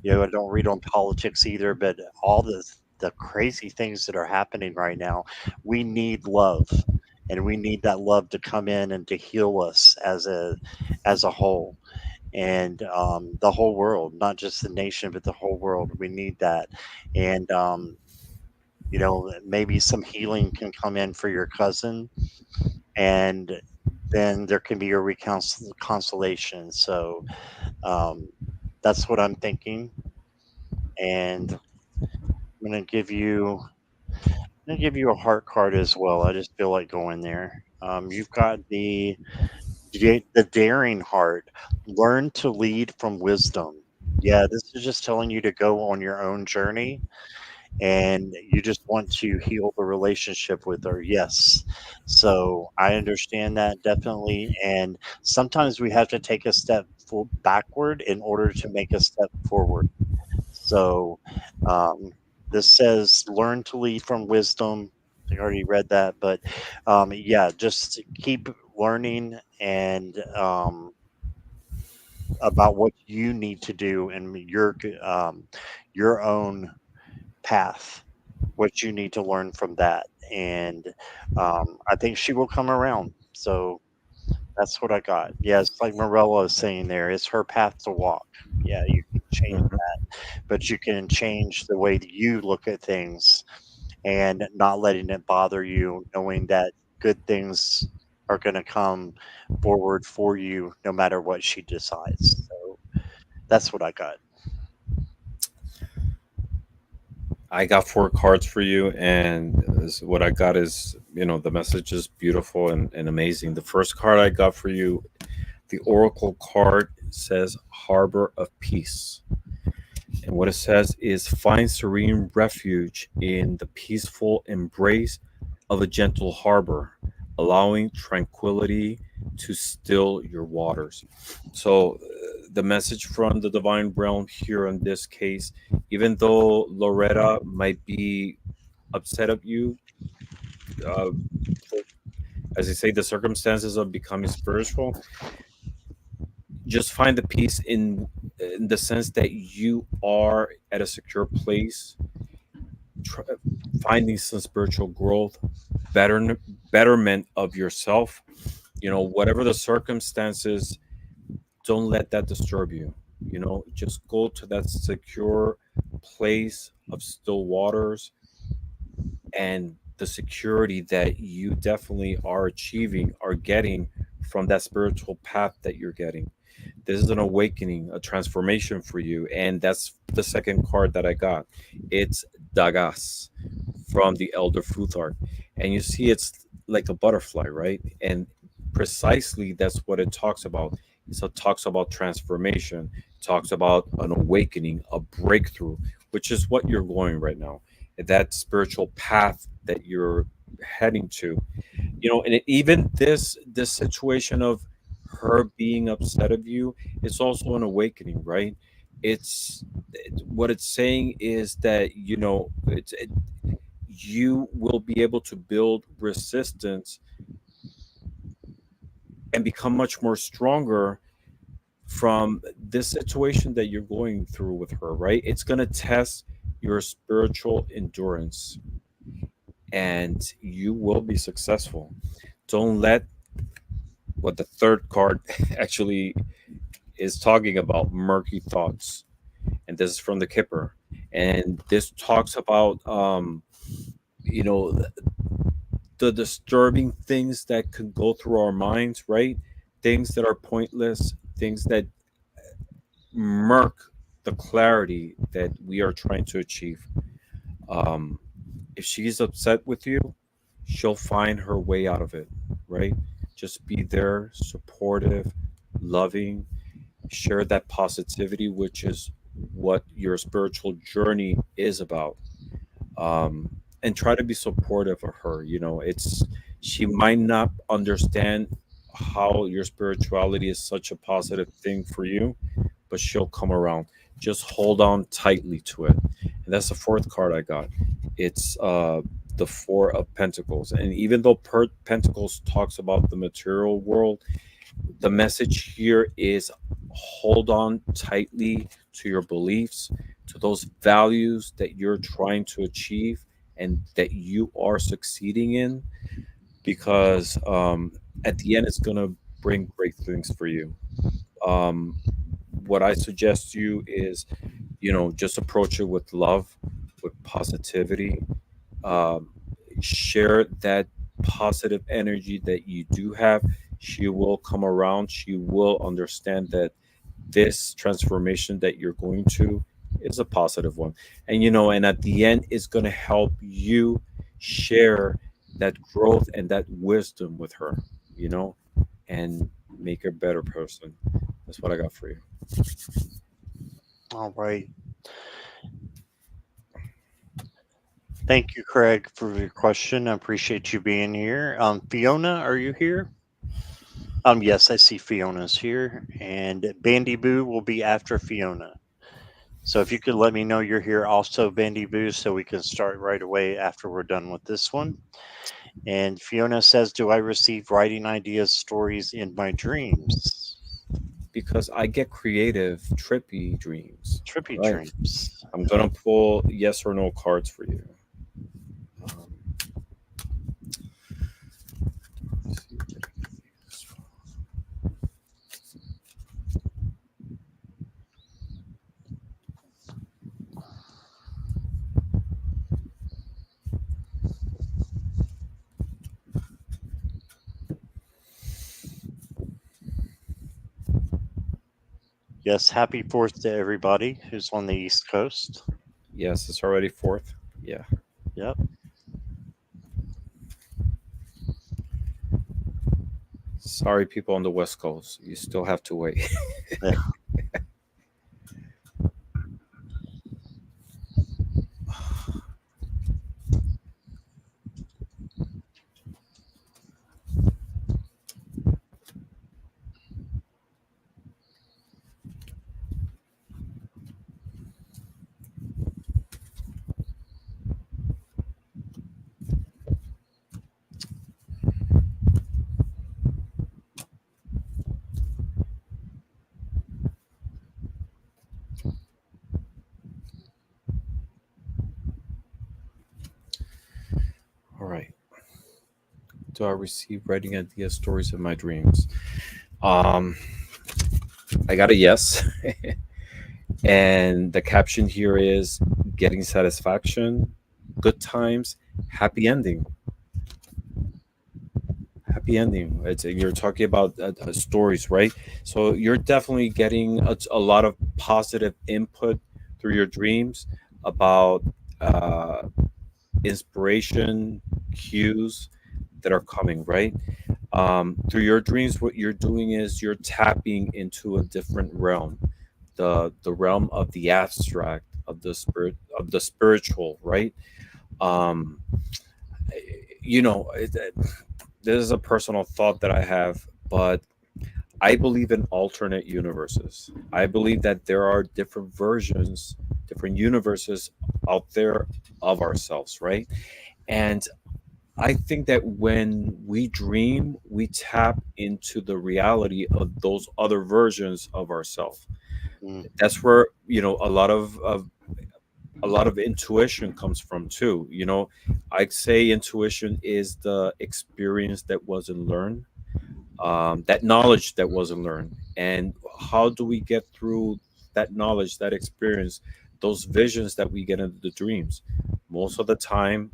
don't read on politics either, but all the crazy things that are happening right now, we need love. And we need that love to come in and to heal us as a whole and the whole world, not just the nation, but the whole world. We need that. And, maybe some healing can come in for your cousin, and then there can be a consolation. So that's what I'm thinking. And I'm gonna give you a heart card as well. I just feel like going there. You've got the daring heart. Learn to lead from wisdom. Yeah, this is just telling you to go on your own journey and you just want to heal the relationship with her. Yes. So I understand that definitely. And sometimes we have to take a step backward in order to make a step forward. So um, this says learn to lead from wisdom. I already read that, but yeah, just keep learning and about what you need to do and your own path, what you need to learn from that. And I think she will come around. So that's what I got. Yeah, it's like Morella is saying there. It's her path to walk. Yeah, you can change Mhm. that, but you can change the way that you look at things and not letting it bother you, knowing that good things are going to come forward for you no matter what she decides. So that's what I got. I got four cards for you, and what I got is, the message is beautiful and amazing. The first card I got for you, the Oracle card, says Harbor of Peace. And what it says is find serene refuge in the peaceful embrace of a gentle harbor, allowing tranquility to still your waters. So, the message from the divine realm here in this case, even though Loretta might be upset at you, uh, for, as they say, the circumstances of becoming spiritual, just find the peace in the sense that you are at a secure place, tr- finding some spiritual growth, better betterment of yourself. Whatever the circumstances, don't let that disturb you. Just go to that secure place of still waters, and the security that you definitely are achieving, are getting from that spiritual path that you're getting. This is an awakening, a transformation for you. And that's the second card that I got. It's Dagas from the Elder Futhark. And you see, it's like a butterfly, right? And precisely that's what it talks about. So it talks about transformation, it talks about an awakening, a breakthrough, which is what you're going right now, that spiritual path that you're heading to. And even this situation of her being upset of you is also an awakening, right? What it's saying is that you will be able to build resistance and become much more stronger from this situation that you're going through with her, right? It's going to test your spiritual endurance, and you will be successful. Don't let what the third card actually is talking about, murky thoughts. And this is from the Kipper. And this talks about you know the disturbing things that can go through our minds, right? Things that are pointless, things that murk the clarity that we are trying to achieve. Um, if she's upset with you, she'll find her way out of it, right? Just be there, supportive, loving, share that positivity, which is what your spiritual journey is about. um, and try to be supportive of her. She might not understand how your spirituality is such a positive thing for you, but she'll come around. Just hold on tightly to it. And that's the fourth card I got. It's the Four of Pentacles. And even though Pentacles talks about the material world, the message here is hold on tightly to your beliefs, to those values that you're trying to achieve and that you are succeeding in, because at the end, it's going to bring great things for you. Um, what I suggest to you is, just approach it with love, with positivity. um, Share that positive energy that you do have. She will come around. She will understand that this transformation that you're going to is a positive one. And at the end, it's going to help you share that growth and that wisdom with her, you know, and make her a better person. That's what I got for you. All right. Thank you, Craig, for your question. I appreciate you being here. Fiona, are you here? Yes, I see Fiona's here, and Bandy Boo will be after Fiona. So if you could let me know you're here also, Bandy Boo, so we can start right away after we're done with this one. And Fiona says, do I receive writing ideas, stories in my dreams? Because I get creative, trippy dreams. Trippy All right. dreams. I'm going to pull yes or no cards for you. Um, Yes, happy 4th to everybody who's on the East Coast. yes, it's already fourth. Yeah. Yep. Sorry, people on the West Coast. You still have to wait. Yeah. All right. Do I receive writing ideas, stories in my dreams? Um, I got a yes. And the caption here is getting satisfaction, good times, happy ending. Happy ending. You're talking about stories, right? So you're definitely getting a lot of positive input through your dreams about uh, inspiration, cues that are coming, right? Through your dreams, what you're doing is you're tapping into a different realm, the realm of the abstract, of the spirit, of the spiritual, right? Um, this is a personal thought that I have, but I believe in alternate universes. I believe that there are different versions, different universes out there of ourselves, right? And I think that when we dream, we tap into the reality of those other versions of ourselves. Mm, That's where, a lot of intuition comes from too. I'd say intuition is the experience that wasn't learned, that knowledge that wasn't learned. And how do we get through that knowledge, that experience, those visions that we get into the dreams? Most of the time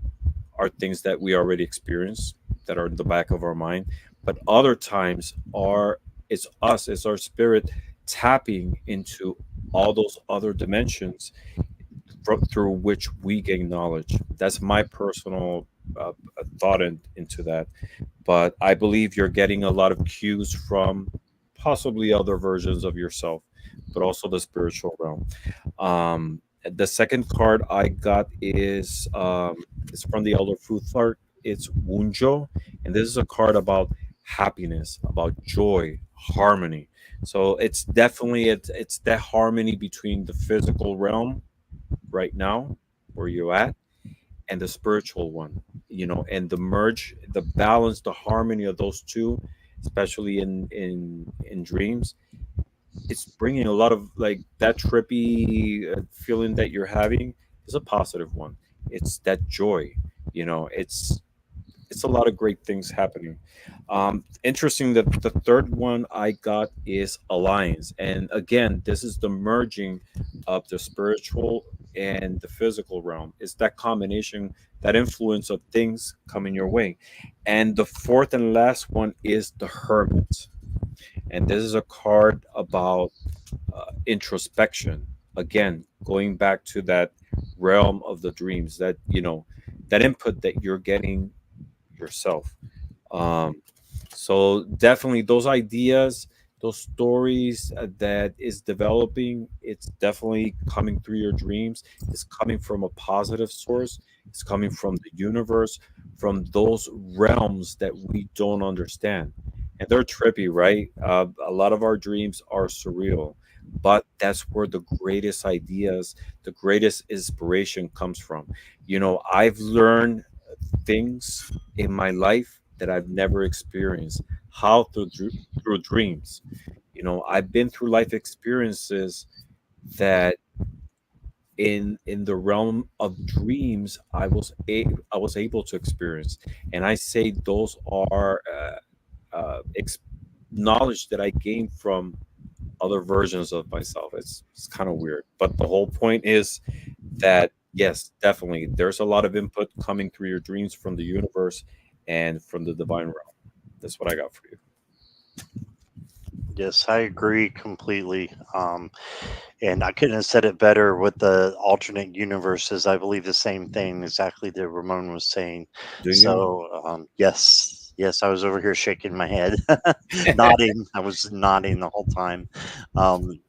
are things that we already experienced, that are in the back of our mind, but other times are it's us, it's our spirit tapping into all those other dimensions through which we gain knowledge. That's my personal thought into that. But I believe you're getting a lot of cues from possibly other versions of yourself, but also the spiritual realm. Um, the second card I got is from the Elder Futhark. It's Wunjo, and this is a card about happiness, about joy, harmony. So it's that harmony between the physical realm right now, where you're at, and the spiritual one, and the merge, the balance, the harmony of those two, especially in dreams. It's bringing a lot of, like, that trippy feeling that you're having is a positive one. It's that joy, it's a lot of great things happening. Interesting that the third one I got is alliance, and again, this is the merging of the spiritual and the physical realm. It's that combination, that influence of things coming your way. And the fourth and last one is the hermit, and this is a card about introspection. Again, going back to that realm of the dreams, that input that you're getting yourself. Um, so definitely those ideas, those stories that is developing, it's definitely coming through your dreams. It's coming from a positive source. It's coming from the universe, from those realms that we don't understand. And they're trippy, right? A lot of our dreams are surreal, but that's where the greatest ideas, the greatest inspiration comes from. I've learned things in my life that I've never experienced. How through dreams. I've been through life experiences that in the realm of dreams I was able to experience, and I say those are knowledge that I gained from other versions of myself. It's kind of weird, but the whole point is that yes, definitely, there's a lot of input coming through your dreams from the universe and from the divine realm. That's what I got for you. yes, I agree completely. And I couldn't have said it better with the alternate universes. I believe the same thing exactly that Ramon was saying. Do you? So, yes, yes, I was over here shaking my head, nodding. I was nodding the whole time.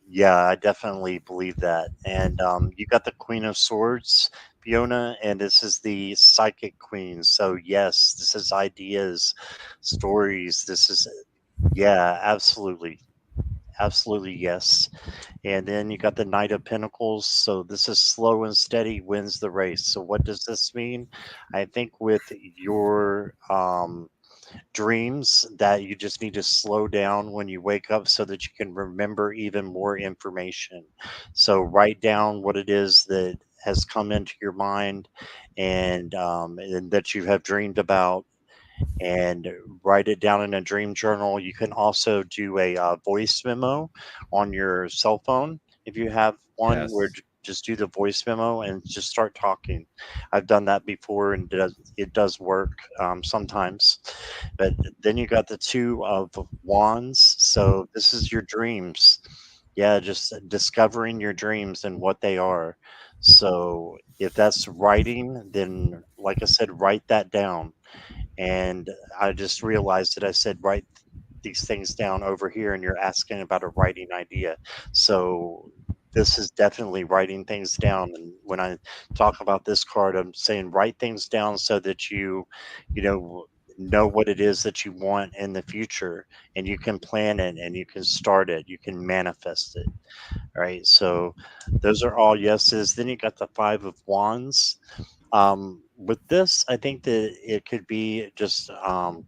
Yeah, I definitely believe that. And you got the Queen of Swords, Fiona, and this is the Psychic Queen. So, yes, this is ideas, stories. This is, yeah, absolutely. Absolutely, yes. And then you got the Knight of Pentacles. So this is slow and steady wins the race. So what does this mean? I think with your dreams that you just need to slow down when you wake up so that you can remember even more information. So write down what it is that has come into your mind and that you have dreamed about and write it down in a dream journal. You can also do a voice memo on your cell phone if you have one where Yes. just do the voice memo and just start talking. I've done that before and it does work sometimes. But then you got the two of wands. So this is your dreams. Yeah, just discovering your dreams and what they are. So if that's writing, then like I said, write that down and I just realized that I said, write these things down over here, and you're asking about a writing idea. So this is definitely writing things down. And when I talk about this card, I'm saying write things down so that you know what it is that you want in the future, and you can plan it and you can start it, you can manifest it. Right. So those are all yeses. Then you got the Five of Wands. With this, I think that it could be just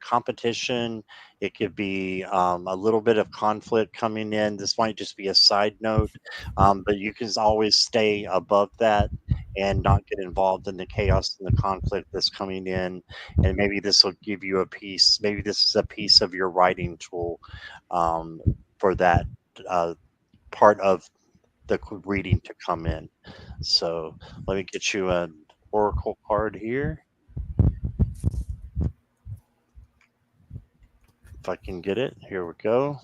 competition. It could be a little bit of conflict coming in. This might just be a side note, but you can always stay above that and not get involved in the chaos and the conflict that's coming in. And maybe this will give you a piece. Maybe this is a piece of your writing tool um, for that uh, part of the reading to come in. So let me get you an oracle card here, if I can get it. Here we go.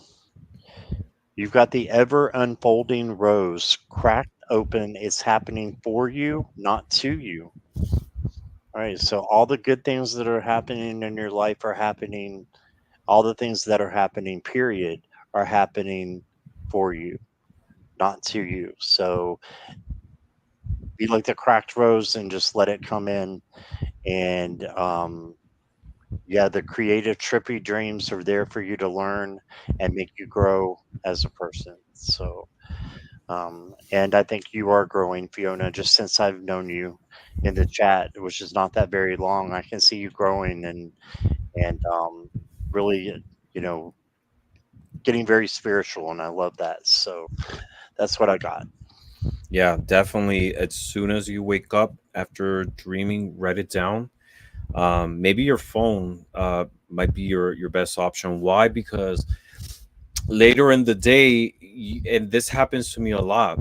You've got the ever unfolding rose cracked open. It's happening for you, not to you. All right. So all the good things that are happening in your life are happening. All the things that are happening, period, are happening for you, not to you. So be like the cracked rose and just let it come in. And yeah, the creative, trippy dreams are there for you to learn and make you grow as a person. So, and I think you are growing, Fiona, just since I've known you in the chat, which is not that very long. I can see you growing and really, you know, getting very spiritual, and I love that. So that's what I got. Yeah, definitely. As soon as you wake up after dreaming, write it down. Maybe your phone might be your best option. Why? Because later in the day, and this happens to me a lot,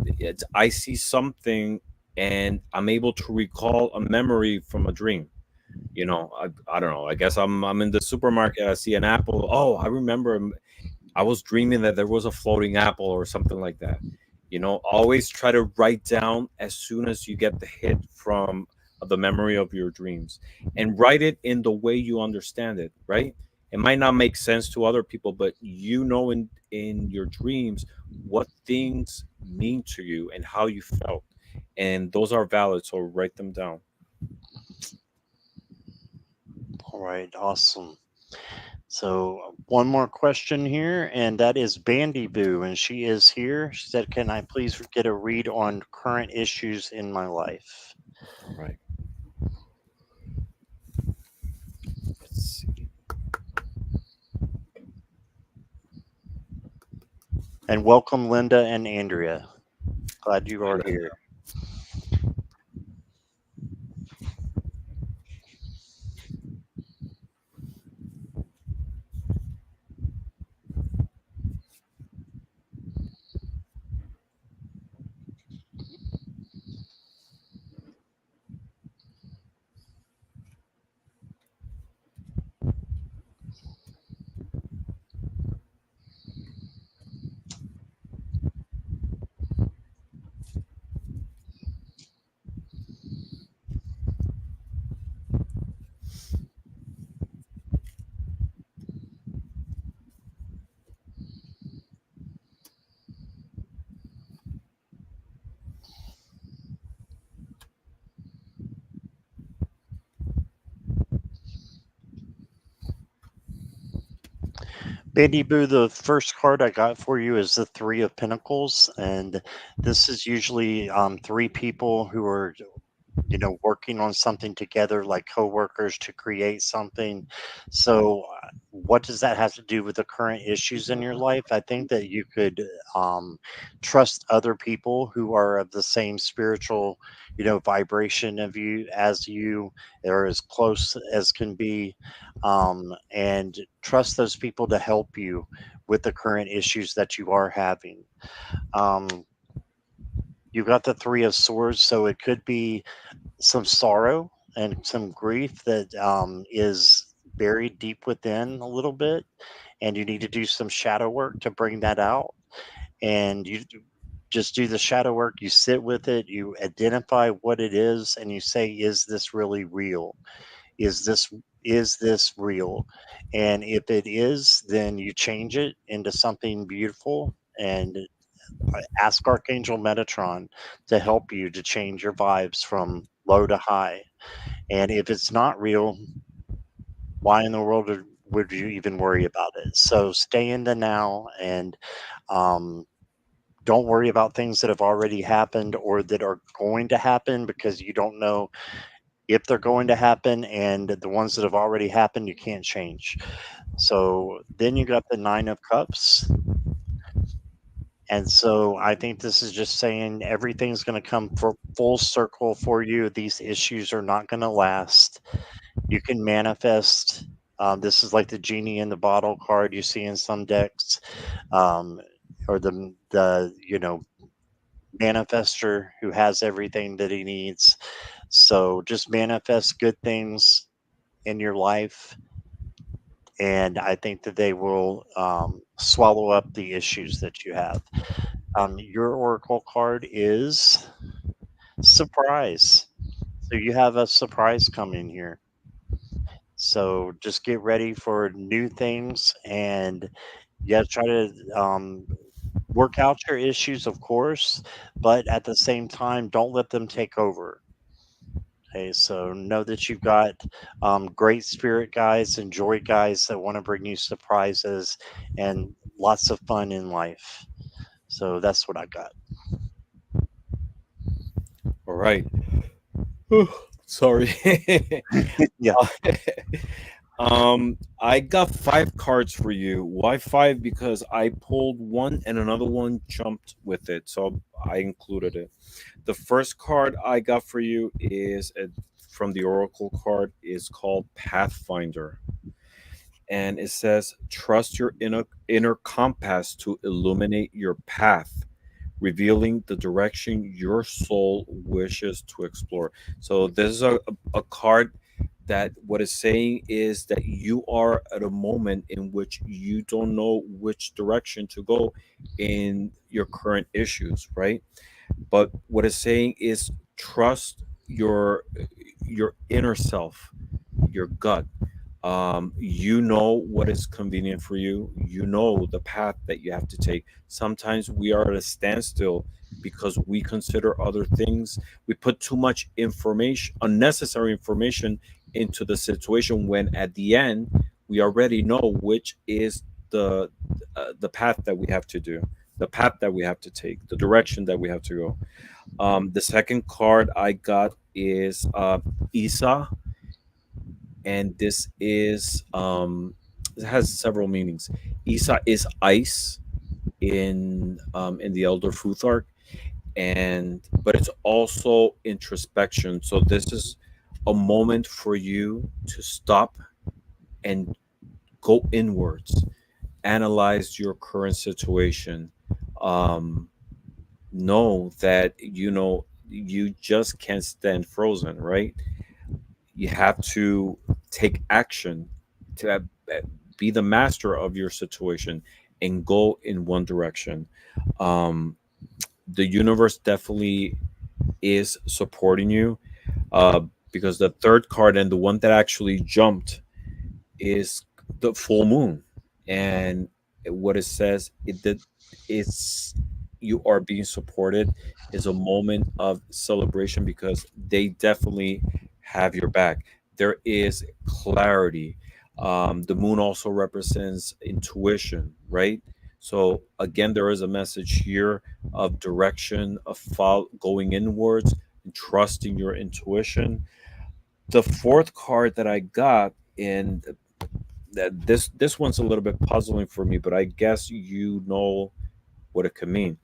I see something and I'm able to recall a memory from a dream. I don't know. I guess I'm in the supermarket. I see an apple. Oh, I remember. I was dreaming that there was a floating apple or something like that. Always try to write down as soon as you get the hit from the memory of your dreams, and write it in the way you understand it, right? It might not make sense to other people, but in your dreams what things mean to you and how you felt. And those are valid, so write them down. All right, awesome. So one more question here, and that is Bandy Boo, and she is here. She said, "Can I please get a read on current issues in my life?" All right. Let's see. And welcome, Linda and Andrea. Glad you Hi, are Linda. here. Bandy Boo, the first card I got for you is the Three of Pentacles, and this is usually three people who are working on something together, like coworkers, to create something. So what does that have to do with the current issues in your life? I think that you could um, trust other people who are of the same spiritual vibration of you as you, or as close as can be, and trust those people to help you with the current issues that you are having. um, you got the Three of Swords, so it could be some sorrow and some grief that is buried deep within a little bit, and you need to do some shadow work to bring that out. And you just do the shadow work, you sit with it, you identify what it is, and you say, is this really real? Is this real? And if it is, then you change it into something beautiful and Ask Archangel Metatron to help you to change your vibes from low to high. And if it's not real, why in the world would you even worry about it? So stay in the now and um, don't worry about things that have already happened or that are going to happen because you don't know if they're going to happen, and the ones that have already happened you can't change. So then you got the 9 of Cups. And so I think this is just saying everything's going to come for full circle for you. These issues are not going to last. You can manifest. This is like the genie in the bottle card you see in some decks, um, or the manifester who has everything that he needs. So just manifest good things in your life, and I think that they will swallow up the issues that you have. Your oracle card is surprise. So you have a surprise coming here. So just get ready for new things, and yeah, try to work out your issues, of course, but at the same time, don't let them take over. Okay, so know that you've got great spirit guides and joy guides that want to bring you surprises and lots of fun in life. So that's what I got. All right. Sorry. Yeah. I got five cards for you. Why five? Because I pulled one and another one jumped with it, so I included it. The first card I got for you is from the Oracle card is called Pathfinder, and it says trust your inner compass to illuminate your path, revealing the direction your soul wishes to explore. So this is a card that what it's saying is that you are at a moment in which you don't know which direction to go in your current issues, right? But what it's saying is trust your inner self, your gut. You know what is convenient for you. You know the path that you have to take. Sometimes we are at a standstill because we consider other things. We put too much information, unnecessary information, into the situation when at the end we already know which is the the path that we have to do, the path that we have to take, the direction that we have to go. The second card I got is Isa, and this is it has several meanings. Isa is ice in the Elder Futhark, and but it's also introspection. So this is a moment for you to stop and go inwards, analyze your current situation. Um, know that you just can't stand frozen, right? You have to take action to be the master of your situation and go in one direction. um, the universe definitely is supporting you, uh, because the third card and the one that actually jumped is the full moon, and what it says it that it's you are being supported, is a moment of celebration because they definitely have your back. There is clarity. The moon also represents intuition, right? So again, there is a message here of direction, of going inwards and trusting your intuition. The fourth card that I got, and that this one's a little bit puzzling for me, but I guess you know what it could mean.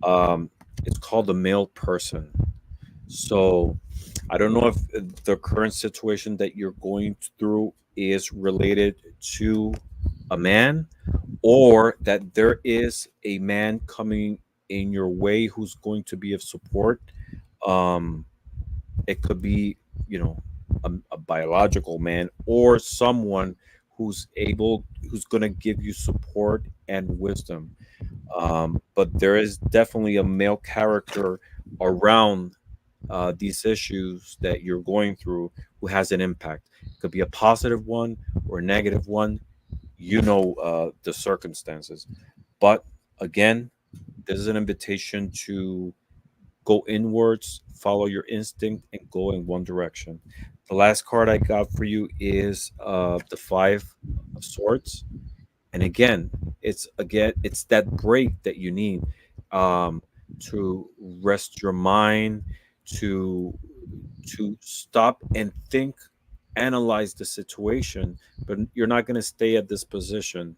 Um, it's called the male person. So I don't know if the current situation that you're going through is related to a man, or that there is a man coming in your way who's going to be of support. Um, it could be, you know, a biological man or someone who's going to give you support and wisdom. But there is definitely a male character around these issues that you're going through who has an impact. It could be a positive one or a negative one. You know the circumstances. But again, This is an invitation to go inwards, follow your instinct, and go in one direction. The last card I got for you is the Five of Swords, and it's that break that you need um, to rest your mind, to stop and think, analyze the situation, but you're not going to stay at this position,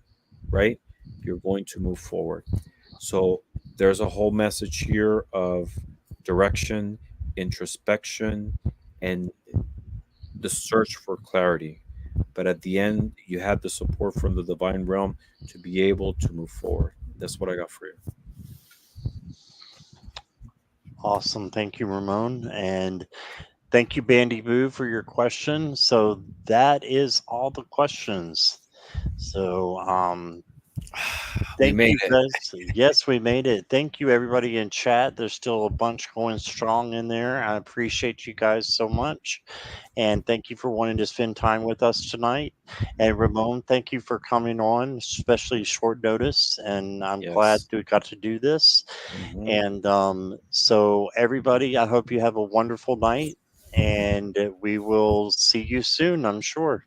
right? You're going to move forward. So there's a whole message here of direction, introspection, and the search for clarity. But at the end, you have the support from the divine realm to be able to move forward. That's what I got for you. Awesome. Thank you, Ramon. And thank you, Bandy Boo, for your question. So that is all the questions. So We thank made you it. guys. Yes, we made it. Thank you, everybody in chat. There's still a bunch going strong in there. I appreciate you guys so much. And thank you for wanting to spend time with us tonight. And Ramon, thank you for coming on, especially short notice. And I'm glad Yes. we got to do this. Hmm. And so, everybody, I hope you have a wonderful night. And we will see you soon, I'm sure.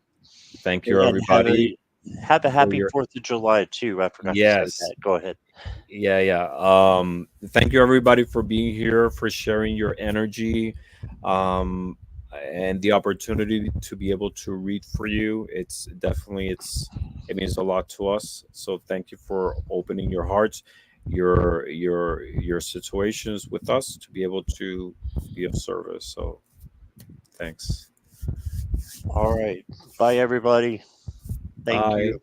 Thank you, And everybody, have a for happy your 4th of July too. I forgot to say yes. that. Go ahead. Yeah, yeah. Thank you, everybody, for being here, for sharing your energy, um, and the opportunity to be able to read for you. It's definitely it means a lot to us. So thank you for opening your hearts, your situations with us to be able to be of service. So thanks. All right. Bye, everybody. Thank you. Bye.